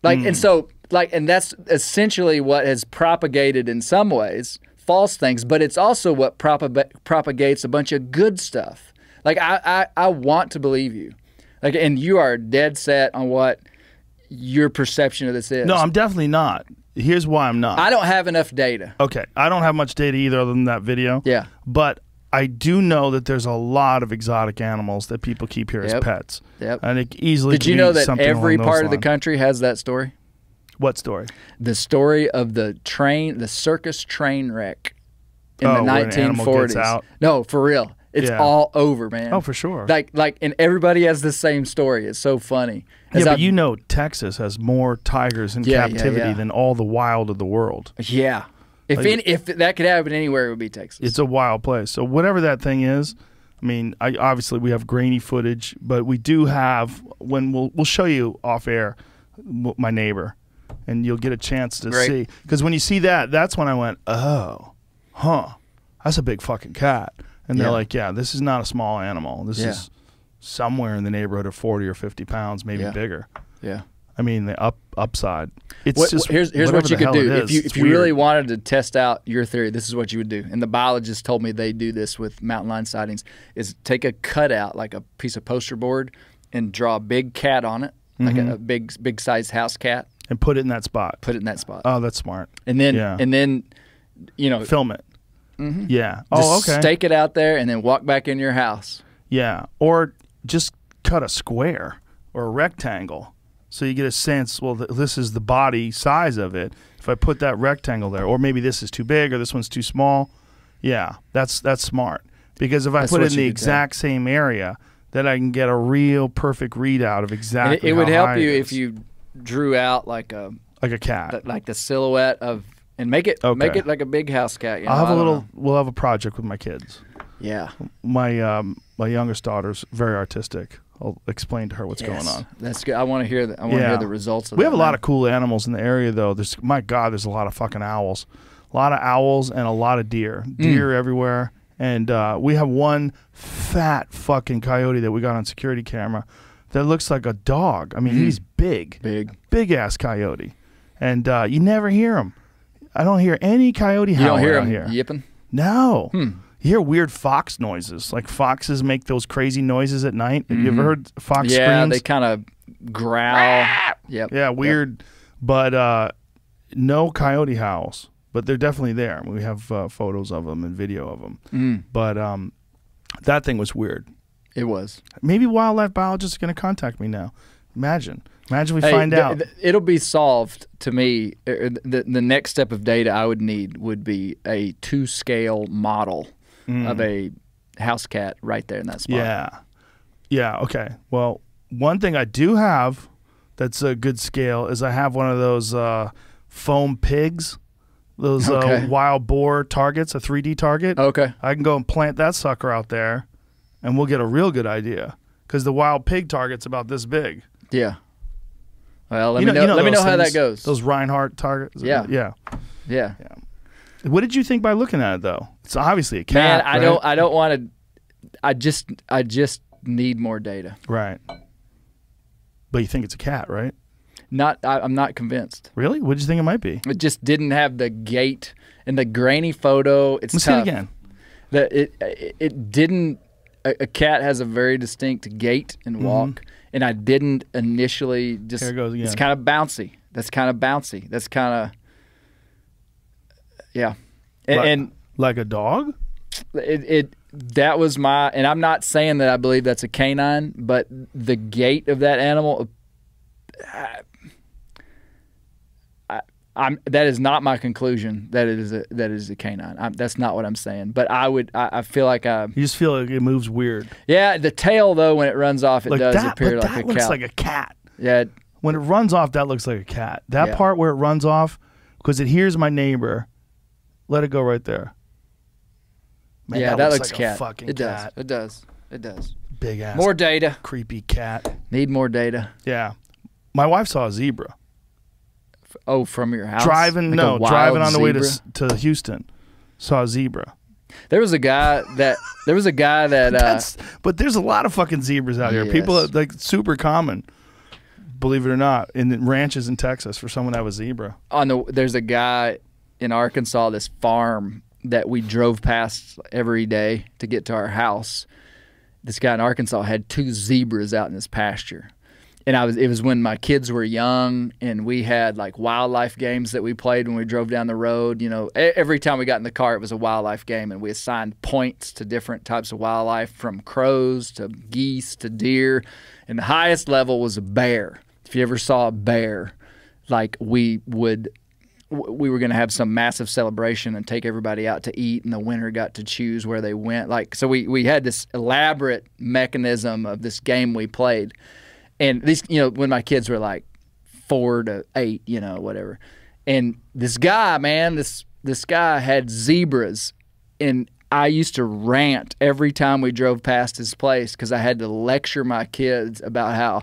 Like, and so, like, and that's essentially what has propagated in some ways false things, but it's also what propagates a bunch of good stuff. Like I want to believe you, like, and you are dead set on what your perception of this is. No, I'm definitely not. Here's why I'm not. I don't have enough data. Okay, I don't have much data either, other than that video. Yeah, but I do know that there's a lot of exotic animals that people keep here as pets. Yep. And it easily Did you know that every part of the country has that story? What story? The story of the circus train wreck in the where an animal gets 1940s. out? No, for real. It's all over, man. Oh, for sure. Like, and everybody has the same story. It's so funny. Yeah, but you know Texas has more tigers in captivity than all the wild of the world. Yeah. If that could happen anywhere, it would be Texas. It's a wild place. So whatever that thing is, I mean, obviously we have grainy footage, but we do have, when we'll show you off air, my neighbor, and you'll get a chance to see. Because when you see that, that's when I went, oh, that's a big fucking cat. And they're like, yeah, this is not a small animal. This is somewhere in the neighborhood of 40 or 50 pounds, maybe bigger. Yeah. I mean, the upside. It's just here's what you could do. If you weird. really wanted to test out your theory, this is what you would do. And the biologist told me they do this with mountain lion sightings, is take a cutout, like a piece of poster board, and draw a big cat on it, like a big sized house cat. And put it in that spot. Put it in that spot. Oh, that's smart. And then you know, film it. Yeah. Just stake it out there and then walk back in your house. Yeah. Or just cut a square or a rectangle so you get a sense, well, this is the body size of it. If I put that rectangle there, or maybe this is too big or this one's too small, yeah, that's smart. Because if I put it in the exact same area, then I can get a real perfect readout of exactly it would how help high you it if is. you drew out like a cat. Like the silhouette of, and make it like a big house cat. You know? I'll have we'll have a project with my kids. Yeah. My youngest daughter's very artistic. I'll explain to her what's going on. That's good. I want to hear that. I want to hear the results of that. We have a lot of cool animals in the area, though. There's a lot of fucking owls. A lot of owls and a lot of deer. Deer everywhere. And we have one fat fucking coyote that we got on security camera that looks like a dog. I mean, he's big. Big-ass coyote. And you never hear him. I don't hear any coyote howling out here. Yipping? No. You hear weird fox noises. Like foxes make those crazy noises at night. Have you ever heard fox screams? Yeah, they kind of growl. Yep. Yeah, weird. Yep. But no coyote howls. But they're definitely there. We have photos of them and video of them. But that thing was weird. It was. Maybe wildlife biologists are going to contact me now. Imagine we find out. It'll be solved to me. The next step of data I would need would be a 2-scale model of a house cat right there in that spot. Yeah, okay. Well, one thing I do have that's a good scale is I have one of those foam pigs, those wild boar targets, a 3D target. Okay. I can go and plant that sucker out there, and we'll get a real good idea because the wild pig target's about this big. Yeah. Well, let me know how that goes. Those Reinhardt targets. Yeah. What did you think by looking at it, though? It's obviously a cat. Man, right? I don't want to. I just need more data. Right. But you think it's a cat, right? I'm not convinced. Really? What did you think it might be? It just didn't have the gait and the grainy photo. It's Let's tough. see it again. It didn't. A cat has a very distinct gait and walk, and I didn't initially just. Here it goes again. It's kind of bouncy. That's kind of. Yeah, and like a dog. That was my, and I'm not saying that I believe that's a canine, but the gait of that animal. That is not my conclusion that it is a canine. That's not what I'm saying. But I feel like you just feel like it moves weird. Yeah, the tail though when it runs off, it does appear like a cat. That looks like a cat. Yeah. When it runs off, that looks like a cat. That part where it runs off, because it hears my neighbor. Let it go right there. Man, yeah, that looks like cat. A fucking it does. cat. It does. It does. Big ass. More data. Creepy cat. Need more data. Yeah. My wife saw a zebra. Oh, from your house? Driving on the way to Houston. Saw a zebra. There was a guy that but there's a lot of fucking zebras out here. People are like super common. Believe it or not, in ranches in Texas for someone that was zebra. There's a guy in Arkansas, this farm that we drove past every day to get to our house, this guy in Arkansas had 2 zebras out in his pasture. And it was when my kids were young, and we had like wildlife games that we played when we drove down the road. You know, every time we got in the car, it was a wildlife game, and we assigned points to different types of wildlife, from crows to geese to deer. And the highest level was a bear. If you ever saw a bear, like we were going to have some massive celebration and take everybody out to eat, and the winner got to choose where they went. Like, so we had this elaborate mechanism of this game we played. And these, you know, when my kids were like 4 to 8, you know, whatever. And this guy, man, this guy had zebras, and I used to rant every time we drove past his place because I had to lecture my kids about how,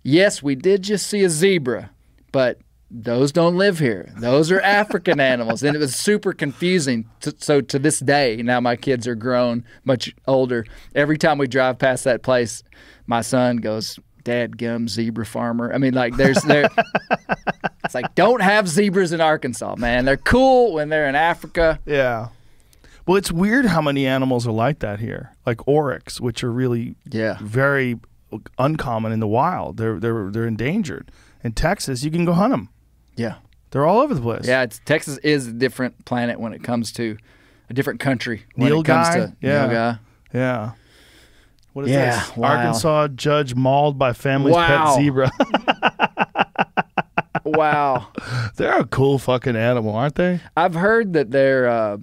yes, we did just see a zebra, but those don't live here. Those are African animals. And it was super confusing. So to this day, now my kids are grown, much older. Every time we drive past that place, my son goes, "Dadgum zebra farmer." I mean, like, it's like, don't have zebras in Arkansas, man. They're cool when they're in Africa. Yeah. Well, it's weird how many animals are like that here, like oryx, which are really very uncommon in the wild. They're endangered. In Texas, you can go hunt them. Yeah. They're all over the place. Yeah, Texas is a different planet when it comes to a different country. Yeah. What is this? Wow. Arkansas judge mauled by family's pet zebra. Wow. They're a cool fucking animal, aren't they? I've heard that they're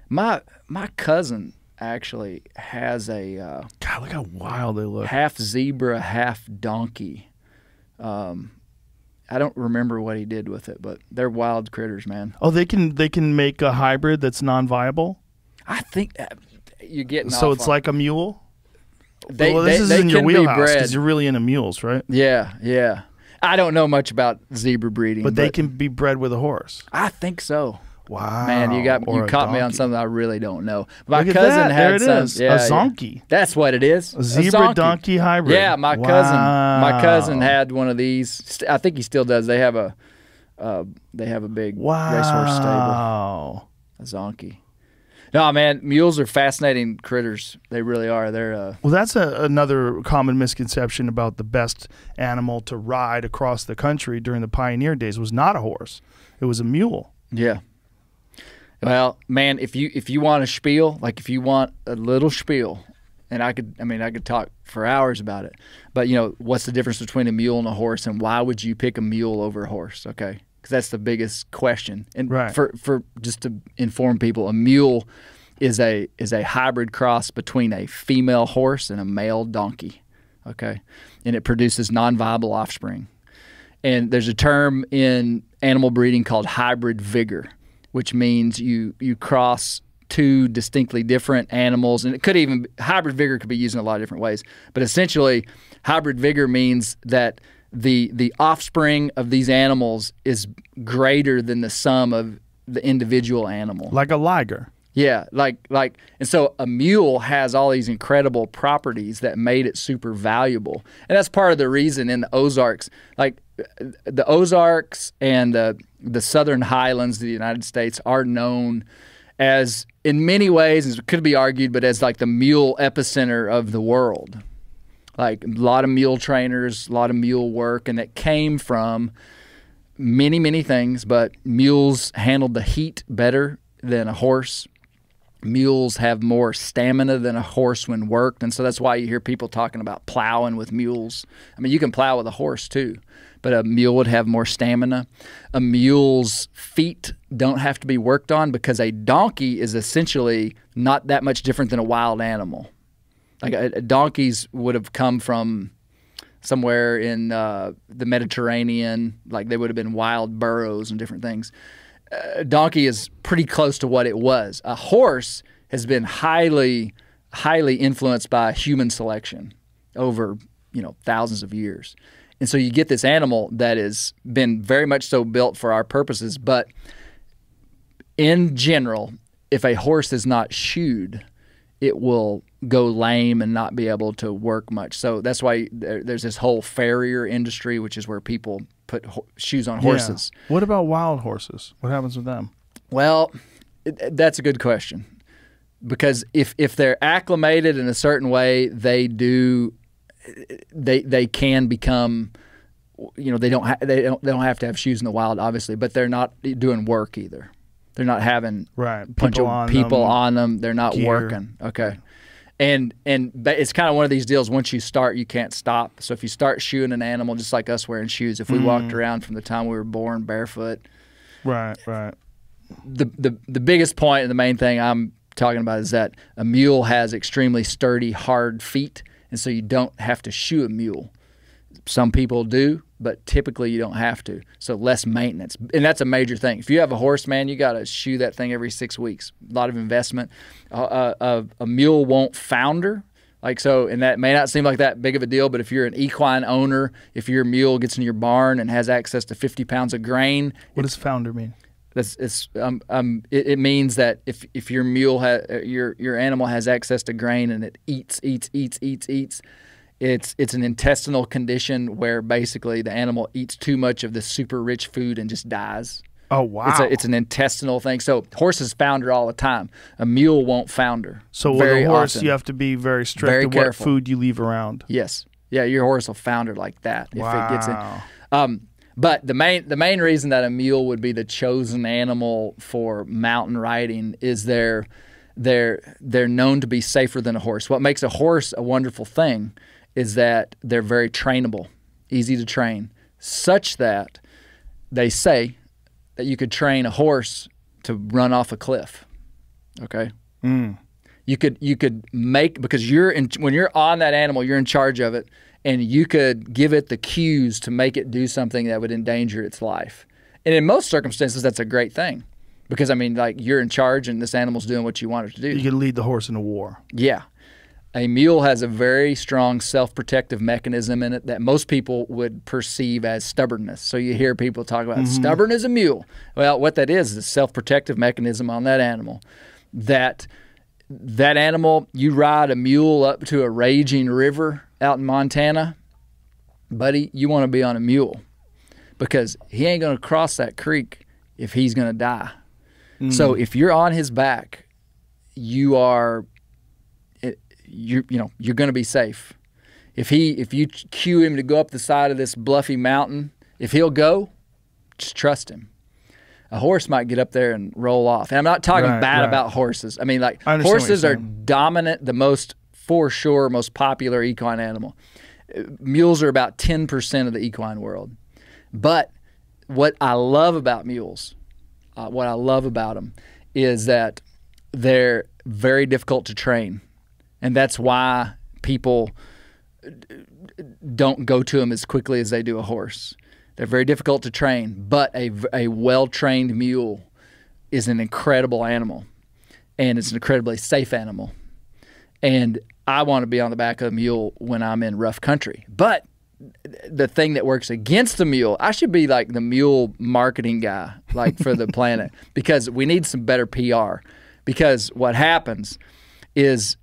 my cousin actually has a God, look how wild they look. half zebra, half donkey. I don't remember what he did with it, but they're wild critters, man. Oh, they can make a hybrid that's non-viable? I think you're getting so off it's on, like a mule? They, well, this is they in your can be wheelhouse bred. because you're really into mules, right? Yeah. I don't know much about zebra breeding, but they can be bred with a horse. I think so. Wow, man, you caught me on donkey. something I really don't know. My Look at cousin that. had there it some. is. A zonkey. That's what it is. A zebra donkey hybrid. Yeah, my cousin had one of these. I think he still does. They have a big racehorse stable. A zonkey. No, man, mules are fascinating critters. They really are. They're well, that's another common misconception about the best animal to ride across the country during the pioneer days was not a horse. It was a mule. Yeah. Well, man, if you want a spiel, like if you want a little spiel, and I could talk for hours about it, but you know, what's the difference between a mule and a horse, and why would you pick a mule over a horse? Okay. Because that's the biggest question. And for just to inform people, a mule is a hybrid cross between a female horse and a male donkey. Okay. And it produces non-viable offspring. And there's a term in animal breeding called hybrid vigor, which means you cross two distinctly different animals. And hybrid vigor could be used in a lot of different ways. But essentially, hybrid vigor means that the offspring of these animals is greater than the sum of the individual animal. Like a liger. Yeah, and so a mule has all these incredible properties that made it super valuable. And that's part of the reason in the Ozarks, like the Ozarks and the southern highlands of the United States are known as, in many ways, it could be argued, but as like the mule epicenter of the world. Like a lot of mule trainers, a lot of mule work, and it came from many, many things, but mules handled the heat better than a horse. Mules have more stamina than a horse when worked, and so that's why you hear people talking about plowing with mules. I mean, you can plow with a horse too, but a mule would have more stamina. A mule's feet don't have to be worked on because a donkey is essentially not that much different than a wild animal. Like donkeys would have come from somewhere in the Mediterranean, like they would have been wild burros and different things. A donkey is pretty close to what it was. A horse has been highly influenced by human selection over, thousands of years. And so you get this animal that has been very much so built for our purposes, but in general, if a horse is not shoed, it will go lame and not be able to work much. So that's why there's this whole farrier industry, which is where people put shoes on horses. Yeah. What about wild horses? What happens with them? Well, That's a good question, because if they're acclimated in a certain way, they can become, they don't have to have shoes in the wild, obviously, but they're not doing work either. They're not having people on them. They're not working. Okay. And it's kind of one of these deals. Once you start, you can't stop. So if you start shoeing an animal, just like us wearing shoes, if we walked around from the time we were born barefoot, right. The biggest point and the main thing I'm talking about is that a mule has extremely sturdy, hard feet, and so you don't have to shoe a mule. Some people do, but typically you don't have to. So less maintenance, and that's a major thing. If you have a horse, man, you got to shoe that thing every 6 weeks. A lot of investment. A mule won't founder. And that may not seem like that big of a deal, but if you're an equine owner, if your mule gets in your barn and has access to 50 pounds of grain. What does founder mean? It means that if your mule your animal has access to grain and it eats, it's an intestinal condition where basically the animal eats too much of this super rich food and just dies. Oh, wow. It's an intestinal thing. So horses founder all the time. A mule won't founder. So with a horse, you have to be very strict very with what food you leave around. Yes. Yeah, your horse will founder like that if it gets in. But the main reason that a mule would be the chosen animal for mountain riding is they're known to be safer than a horse. What makes a horse a wonderful thing is that they're very trainable, easy to train, such that they say that you could train a horse to run off a cliff. Okay? You could make, because when you're on that animal, you're in charge of it, and you could give it the cues to make it do something that would endanger its life. And in most circumstances, that's a great thing, because you're in charge and this animal's doing what you want it to do. You can lead the horse into war. Yeah. A mule has a very strong self-protective mechanism in it that most people would perceive as stubbornness. So you hear people talk about stubborn as a mule. Well, what that is a self-protective mechanism on that animal. That animal, you ride a mule up to a raging river out in Montana, buddy, you want to be on a mule, because he ain't going to cross that creek if he's going to die. So if you're on his back, you're going to be safe. If you cue him to go up the side of this bluffy mountain, if he'll go, just trust him. A horse might get up there and roll off. And I'm not talking bad about horses. I mean, horses are dominant, for sure, most popular equine animal. Mules are about 10% of the equine world. But what I love about mules, what I love about them, is that they're very difficult to train. And that's why people don't go to them as quickly as they do a horse. They're very difficult to train, but a well-trained mule is an incredible animal, and it's an incredibly safe animal. And I want to be on the back of a mule when I'm in rough country. But the thing that works against the mule, I should be like the mule marketing guy, for the planet, because we need some better PR. Because what happens is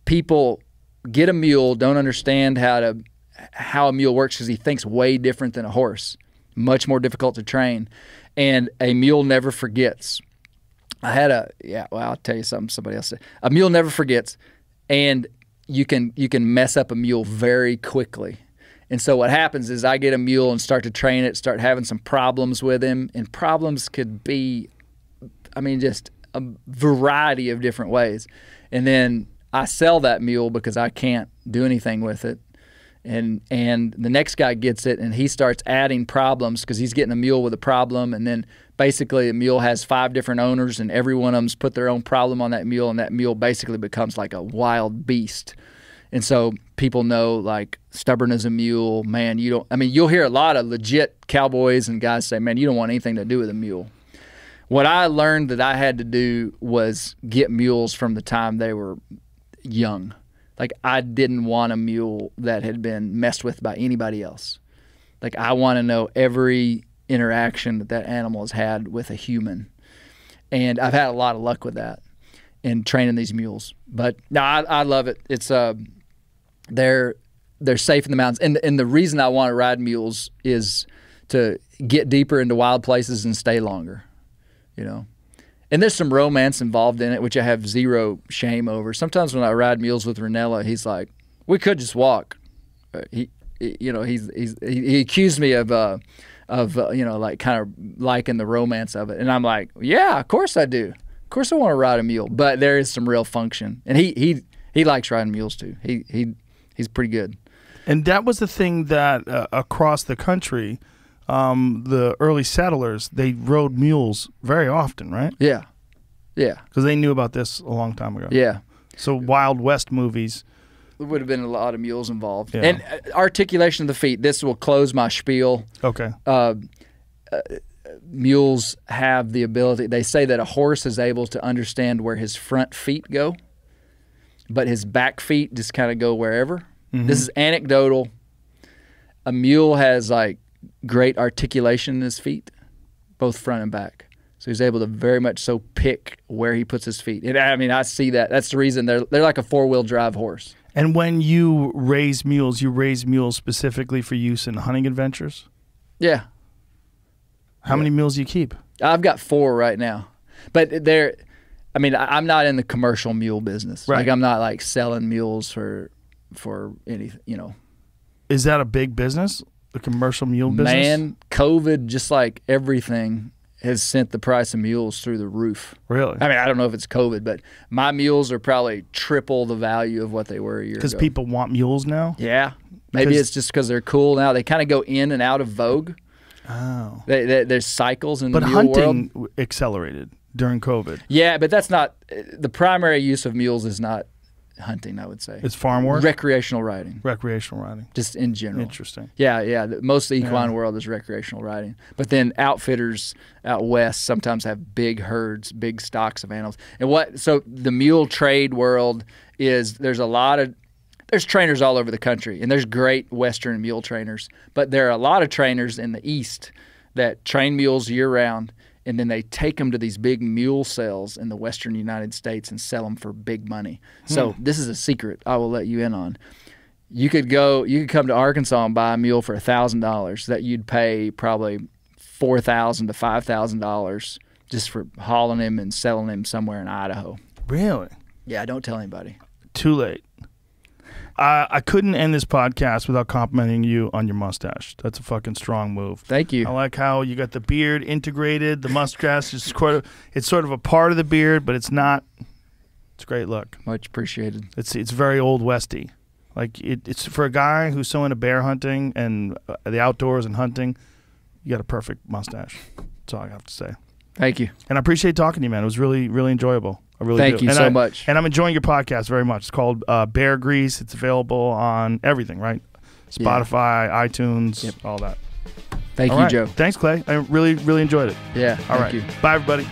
people get a mule, don't understand how a mule works, because he thinks way different than a horse, much more difficult to train, and a mule never forgets. I'll tell you something somebody else said. A mule never forgets, and you can mess up a mule very quickly. And so what happens is I get a mule and start to train it, start having some problems with him, and problems could be, just a variety of different ways. And then I sell that mule because I can't do anything with it. And the next guy gets it, and he starts adding problems because he's getting a mule with a problem. And then basically a mule has 5 different owners, and every one of them's put their own problem on that mule, and that mule basically becomes like a wild beast. And so people know, stubborn as a mule, man, you'll hear a lot of legit cowboys and guys say, man, you don't want anything to do with a mule. What I learned that I had to do was get mules from the time they were young. I didn't want a mule that had been messed with by anybody else. I want to know every interaction that animal has had with a human. And I've had a lot of luck with that in training these mules. But no, I love it. It's they're safe in the mountains. And the reason I want to ride mules is to get deeper into wild places and stay longer, And there's some romance involved in it, which I have zero shame over. Sometimes when I ride mules with Ranella, he's like, "We could just walk." He accused me of like kind of liking the romance of it, and I'm like, "Yeah, of course I do. Of course I want to ride a mule." But there is some real function, and he likes riding mules too. He's pretty good. And that was the thing that across the country, the early settlers, they rode mules very often, right? Yeah. Because they knew about this a long time ago. Yeah. So Wild West movies. There would have been a lot of mules involved. Yeah. And articulation of the feet. This will close my spiel. Okay. Mules have the ability. They say that a horse is able to understand where his front feet go, but his back feet just kind of go wherever. Mm-hmm. This is anecdotal. A mule has like great articulation in his feet, both front and back. So he's able to very much so pick where he puts his feet. And I mean, I see that. That's the reason they're like a four-wheel drive horse. And when you raise mules specifically for use in hunting adventures? Yeah. How many mules do you keep? I've got 4 right now. But I'm not in the commercial mule business. Right. Like I'm not like selling mules for anything, Is that a big business? The commercial mule business? Man, COVID, just like everything, has sent the price of mules through the roof. Really? I mean, I don't know if it's COVID, but my mules are probably triple the value of what they were a year ago. Because people want mules now? Yeah. Maybe it's just because they're cool now. They kind of go in and out of vogue. Oh. There's cycles in the mule world. But world. hunting accelerated during COVID. Yeah, but that's not – the primary use of mules is not hunting, I would say. It's farm work? Recreational riding. Recreational riding. Just in general. Interesting. Yeah. Most of the equine world is recreational riding. But then outfitters out west sometimes have big herds, big stocks of animals. So the mule trade world is there's trainers all over the country, and there's great Western mule trainers. But there are a lot of trainers in the East that train mules year-round, and then they take them to these big mule sales in the Western United States and sell them for big money. So this is a secret I will let you in on. You could come to Arkansas and buy a mule for $1,000 that you'd pay probably $4,000 to $5,000 just for hauling him and selling him somewhere in Idaho. Really? Yeah, don't tell anybody. Too late. I couldn't end this podcast without complimenting you on your mustache. That's a fucking strong move. Thank you. I like how you got the beard integrated. The mustache is it's sort of a part of the beard, but it's not. It's a great look. Much appreciated. It's very old westy. Like it's for a guy who's so into bear hunting and the outdoors and hunting. You got a perfect mustache. That's all I have to say. Thank you. And I appreciate talking to you, man. It was really, really enjoyable. I really Thank do. you so much. And I'm enjoying your podcast very much. It's called Bear Grease. It's available on everything, right? Spotify, iTunes, all that. Thank you, Joe. Thanks, Clay. I really, really enjoyed it. Yeah. All right. Thank you. Bye, everybody.